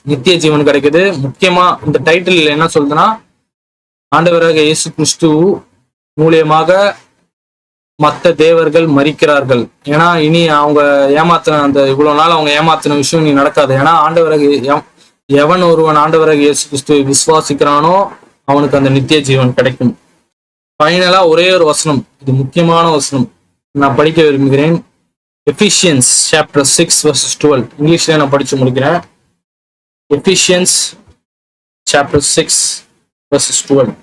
நித்திய ஜீவன் கிடைக்குது. முக்கியமா இந்த டைட்டில் என்ன சொல்றதுன்னா, ஆண்டவராகிய இயேசு கிறிஸ்து மூலியமாக மற்ற தேவர்கள் மரிக்கிறார்கள். ஏன்னா இனி அவங்க ஏமாத்தின அந்த இவ்வளவு நாள் அவங்க ஏமாத்தின விஷயம் இனி நடக்காது. ஏன்னா எவன் ஒருவன் ஆண்டவராகிய இயேசு கிறிஸ்துவை விசுவாசிக்கிறானோ அவனுக்கு அந்த நித்திய ஜீவன் கிடைக்கும். ஃபைனலா ஒரே ஒரு வசனம், இது முக்கியமான வசனம் நான் படிக்க விரும்புகிறேன். எபிஷியன்ஸ் சாப்டர் 6:12 இங்கிலீஷ்ல நான் படிச்சு முடிக்கிறேன். Ephesians chapter 6:12.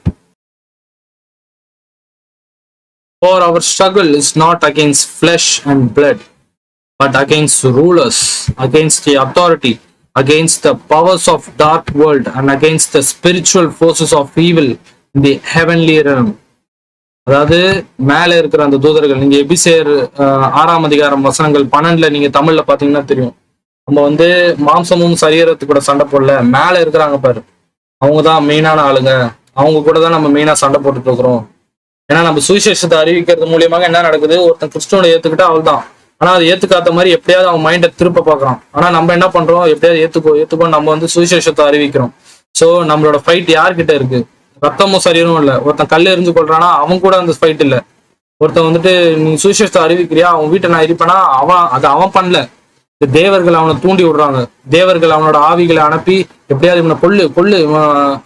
For our struggle is not against flesh and blood, but against rulers, against the authority, against the powers of dark world, and against the spiritual forces of evil in the heavenly realm. அதாவது மேல இருக்கிற அந்த தூதர்கள், நீங்க எபிசேர் 6ஆம் அதிகாரம் வசனங்கள் 12 நீங்க தமிழ்ல பாத்தீங்கன்னா தெரியும். நம்ம வந்து மாம்சமும் சரீரத்து கூட சண்டை போடல, மேல இருக்கிறாங்க பாரு, அவங்கதான் மெயினான ஆளுங்க. அவங்க கூட தான் நம்ம மெயினா சண்டை போட்டுட்டு இருக்கிறோம். ஏன்னா நம்ம சுவிசேஷத்தை அறிவிக்கிறது மூலியமாக என்ன நடக்குது? ஒருத்தன் கிறிஸ்துவனை ஏத்துக்கிட்டா அவள் தான். ஆனா அதை ஏத்துக்காத மாதிரி எப்படியாவது அவன் மைண்டை திருப்ப பாக்குறான். ஆனா நம்ம என்ன பண்றோம்? எப்படியாவது ஏத்துக்கோ நம்ம வந்து சுவிசேஷத்தை அறிவிக்கிறோம். சோ நம்மளோட ஃபைட் யார்கிட்ட இருக்கு? ரத்தமும் சரீரமும் இல்ல. ஒருத்தன் கல்ல எரிஞ்சு கொள்றானா அவன் கூட அந்த ஃபைட் இல்ல. ஒருத்தன் வந்துட்டு நீ சுவிசேஷத்தை அறிவிக்கிறியா, அவன் வீட்டை நான் இருப்பேனா, அவன் பண்ணல. இந்த தேவர்கள் அவனை தூண்டி விடுறாங்க. தேவர்கள் அவனோட ஆவிகளை அனுப்பி எப்படியாவது இவனை கொள்ளு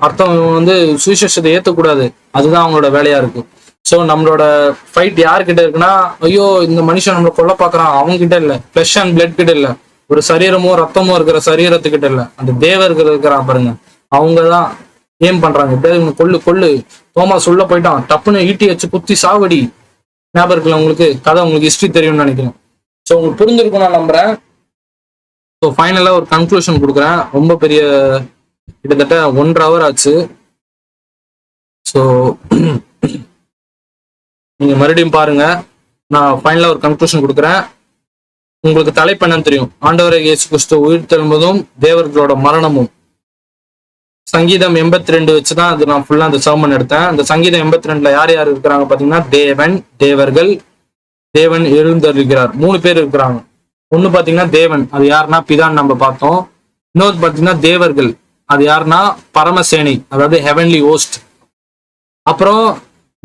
அர்த்தம் வந்து சுவிசேஷத்தை ஏத்தக்கூடாது. அதுதான் அவங்களோட வேலையா இருக்கு. ஸோ நம்மளோட ஃபைட் யார்கிட்ட இருக்குன்னா, ஐயோ இந்த மனுஷன் நம்மளை கொல்ல பாக்குறான், அவங்க கிட்ட இல்ல. ஃபிளஷ் அண்ட் பிளட் கிட்ட இல்ல. ஒரு சரீரமோ ரத்தமோ இருக்கிற சரீரத்துக்கிட்ட இல்ல. அந்த தேவர்கள் இருக்கிறான் பாருங்க, அவங்கதான் ஏம் பண்றாங்க. எப்படியாவது கொள்ளு தோமாஸ் உள்ள போயிட்டான், டப்புன்னு ஈட்டி வச்சு குத்தி சாவடி. ஞாபகம் இருக்குல்ல உங்களுக்கு? கதை உங்களுக்கு ஹிஸ்டரி தெரியும்னு நினைக்கிறேன். ஸோ உங்களுக்கு புரிஞ்சிருக்கும் நான் நம்புறேன். ஸோ ஃபைனலா ஒரு கன்க்ளூஷன் கொடுக்குறேன். ரொம்ப பெரிய கிட்டத்தட்ட 1.5 hour ஆச்சு. ஸோ நீங்க மறுபடியும் பாருங்க. நான் ஃபைனலா ஒரு கன்க்ளூஷன் கொடுக்குறேன். உங்களுக்கு தலைப்பு என்னன்னு தெரியும். ஆண்டவராகிய இயேசு கிறிஸ்து உயிர் தெழும்பதும் தேவர்களோட மரணமும். சங்கீதம் 82 வச்சுதான் அது நான் ஃபுல்லா அந்த சர்மன் எடுத்தேன். அந்த சங்கீதம் 82ல யார் யார் இருக்கிறாங்க பாத்தீங்கன்னா, தேவன், தேவர்கள், தேவன் எழுந்தருளுகிறார், 3 பேர் இருக்கிறாங்க. ஒண்ணு பாத்தீங்கன்னா தேவன், அது யாருன்னா பிதான் நம்ம பார்த்தோம். இன்னொரு பாத்தீங்கன்னா தேவர்கள், அது யாருன்னா பரமசேனை, அதாவது ஹெவன்லி ஹோஸ்ட். அப்புறம்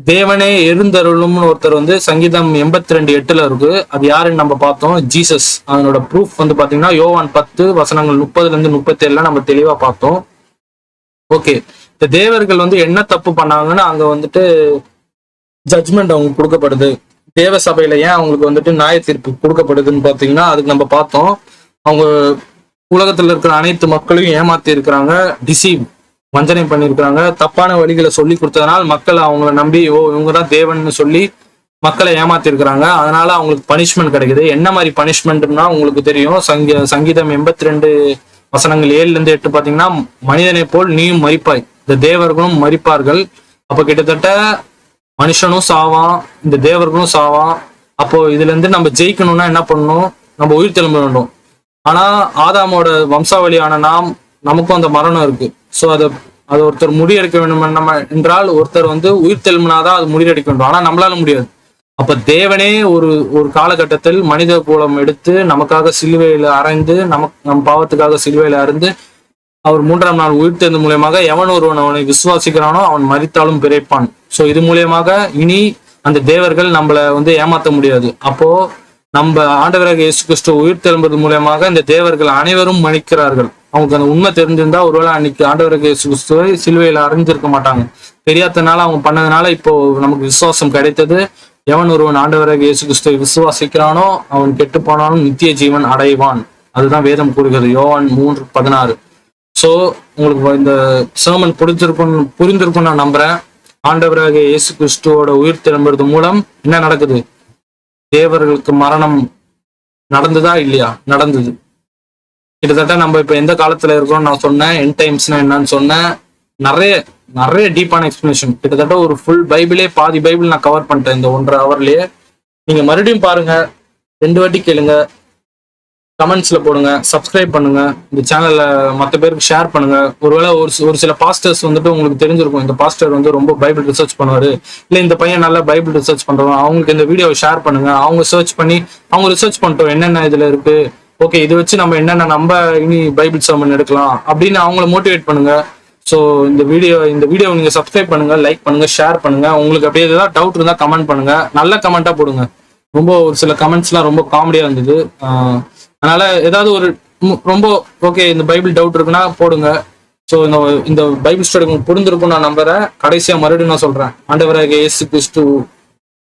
தேவனே எழுந்தருளும்னு ஒருத்தர் வந்து சங்கீதம் 82:8 இருக்கு, அது யாருன்னு நம்ம பார்த்தோம், ஜீசஸ். அதனோட ப்ரூஃப் வந்து பாத்தீங்கன்னா யோவான் 10 வசனங்கள் 30-37 நம்ம தெளிவா பார்த்தோம். ஓகே, இந்த தேவர்கள் வந்து என்ன தப்பு பண்ணாங்கன்னு அங்க வந்துட்டு ஜட்ஜ்மெண்ட் அவங்க கொடுக்கப்படுது. தேவ சபையில ஏன் அவங்களுக்கு வந்துட்டு நியாய தீர்ப்பு கொடுக்கப்படுதுன்னு பாத்தீங்கன்னா அதுக்கு நம்ம பார்த்தோம். அவங்க உலகத்துல இருக்கிற அனைத்து மக்களையும் ஏமாத்தி இருக்கிறாங்க, டிசீவ், வஞ்சனை பண்ணியிருக்கிறாங்க, தப்பான வழிகளை சொல்லி கொடுத்ததுனால மக்கள் அவங்கள நம்பி இவங்கதான் தேவன்னு சொல்லி மக்களை ஏமாத்தி இருக்கிறாங்க. அதனால அவங்களுக்கு பனிஷ்மெண்ட் கிடைக்குது. என்ன மாதிரி பனிஷ்மெண்ட்னா உங்களுக்கு தெரியும். சங்கீதம் 82 வசனங்கள் 7-8 பாத்தீங்கன்னா, மனிதனை போல் நீயும் மரிப்பாய், இந்த தேவர்களும் மரிப்பார்கள். அப்ப கிட்டத்தட்ட மனுஷனும் சாவான், இந்த தேவர்களும் சாவான். அப்போ இதுல இருந்து நம்ம ஜெயிக்கணும்னா என்ன பண்ணணும், நம்ம உயிர் தெழும்ப வேண்டும். ஆனா ஆதாமோட வம்சாவளியான நமக்கும் அந்த மரணம் இருக்கு. ஸோ அதை ஒருத்தர் முறியடிக்க வேண்டும் என்றால் ஒருத்தர் வந்து உயிர் தெழும்பினாதான் அது முறியடிக்க வேண்டும். ஆனா நம்மளால முடியாது. அப்ப தேவனே ஒரு காலகட்டத்தில் மனித குலம் எடுத்து நமக்காக சிலுவையில அறைந்து நம் பாவத்துக்காக சிலுவையில அறைந்து அவர் 3ஆம் நாள் உயிர்த்தெழுந்து மூலியமாக எவன் ஒருவன் அவனை விசுவாசிக்கிறானோ அவன் மரித்தாலும் பிழைப்பான். சோ இது மூலியமாக இனி அந்த தேவர்கள் நம்மள வந்து ஏமாத்த முடியாது. அப்போ நம்ம ஆண்டவராக இயேசு கிறிஸ்து உயிர்த்தெழும்பது மூலியமாக இந்த தேவர்கள் அனைவரும் மன்னிக்கிறார்கள். அவங்களுக்கு அந்த உண்மை தெரிஞ்சிருந்தா ஒருவேளை அன்னைக்கு ஆண்டவராக இயேசு கிறிஸ்துவை சிலுவையில அறிஞ்சிருக்க மாட்டாங்க. தெரியாதனால அவங்க பண்ணதுனால இப்போ நமக்கு விசுவாசம் கிடைத்தது. எவன் ஒருவன் ஆண்டவராக இயேசு கிறிஸ்துவை விசுவாசிக்கிறானோ அவன் கெட்டு போனாலும் நித்திய ஜீவன் அடைவான். அதுதான் வேதம் கூறுகிறது, யோவான் 3:16. சோ உங்களுக்கு இந்த சர்மன் புரிந்திருக்கும் நான் நம்புறேன். ஆண்டவராக இயேசு கிறிஸ்துவோட உயிர் திரும்புறது மூலம் என்ன நடக்குது, தேவர்களுக்கு மரணம் நடந்ததா இல்லையா? நடந்தது. கிட்டத்தட்ட நம்ம இப்ப எந்த காலத்துல இருக்கோம் நான் சொன்னேன், எண்ட் டைம்ஸ்னா என்னன்னு சொன்னேன். நிறைய டீப்பான எக்ஸ்பிளனேஷன், கிட்டத்தட்ட ஒரு ஃபுல் பைபிளே, பாதி பைபிள் நான் கவர் பண்ணிட்டேன் இந்த 1.5 ஹவர்லயே. நீங்க மறுபடியும் பாருங்க, 2 வாட்டி கேளுங்க, கமெண்ட்ஸ்ல போடுங்க, சப்ஸ்கிரைப் பண்ணுங்க, இந்த சேனல்ல மற்ற பேருக்கு ஷேர் பண்ணுங்க. ஒருவேளை ஒரு சில பாஸ்டர்ஸ் வந்துட்டு உங்களுக்கு தெரிஞ்சிருக்கும், இந்த பாஸ்டர் வந்து ரொம்ப பைபிள் ரிசர்ச் பண்ணுவாரு, இல்ல இந்த பையன் நல்லா பைபிள் ரிசர்ச் பண்றவங்க, அவங்களுக்கு இந்த வீடியோவை ஷேர் பண்ணுங்க. அவங்க சர்ச் பண்ணி அவங்க ரிசர்ச் பண்ணிட்டோம் என்னென்ன இதுல இருக்கு, ஓகே இது வச்சு நம்ம என்னென்ன நம்ம இனி பைபிள் சர்மன் எடுக்கலாம் அப்படின்னு அவங்கள மோட்டிவேட் பண்ணுங்க. ஸோ இந்த வீடியோ நீங்க சப்ஸ்கிரைப் பண்ணுங்க, லைக் பண்ணுங்க, ஷேர் பண்ணுங்க. உங்களுக்கு அப்படியே ஏதாவது டவுட் இருந்தா கமெண்ட் பண்ணுங்க, நல்ல கமெண்டா போடுங்க. ஒரு சில கமெண்ட்ஸ்லாம் ரொம்ப காமெடியா இருந்தது. அதனால ஏதாவது ஒரு ரொம்ப ஓகே இந்த பைபிள் டவுட் இருக்குன்னா போடுங்க. ஸோ இந்த பைபிள் ஸ்டடி உங்களுக்கு புரிந்திருக்கும் நான் நம்புறேன். கடைசியா மறுபடியும் நான் சொல்றேன், ஆண்டவராகிய இயேசு கிறிஸ்து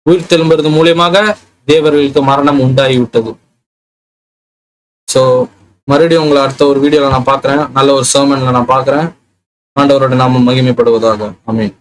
உயிர் தெழும்புறது மூலியமாக தேவர்களுக்கு மரணம் உண்டாகி விட்டது. ஸோ மறுபடியும் உங்களை அடுத்த ஒரு வீடியோல நான் பார்க்குறேன், நல்ல ஒரு சர்மன்ல நான் பார்க்குறேன். ஆண்டவரோட நாமம் மகிமைப்படுவதாக. ஆமென்.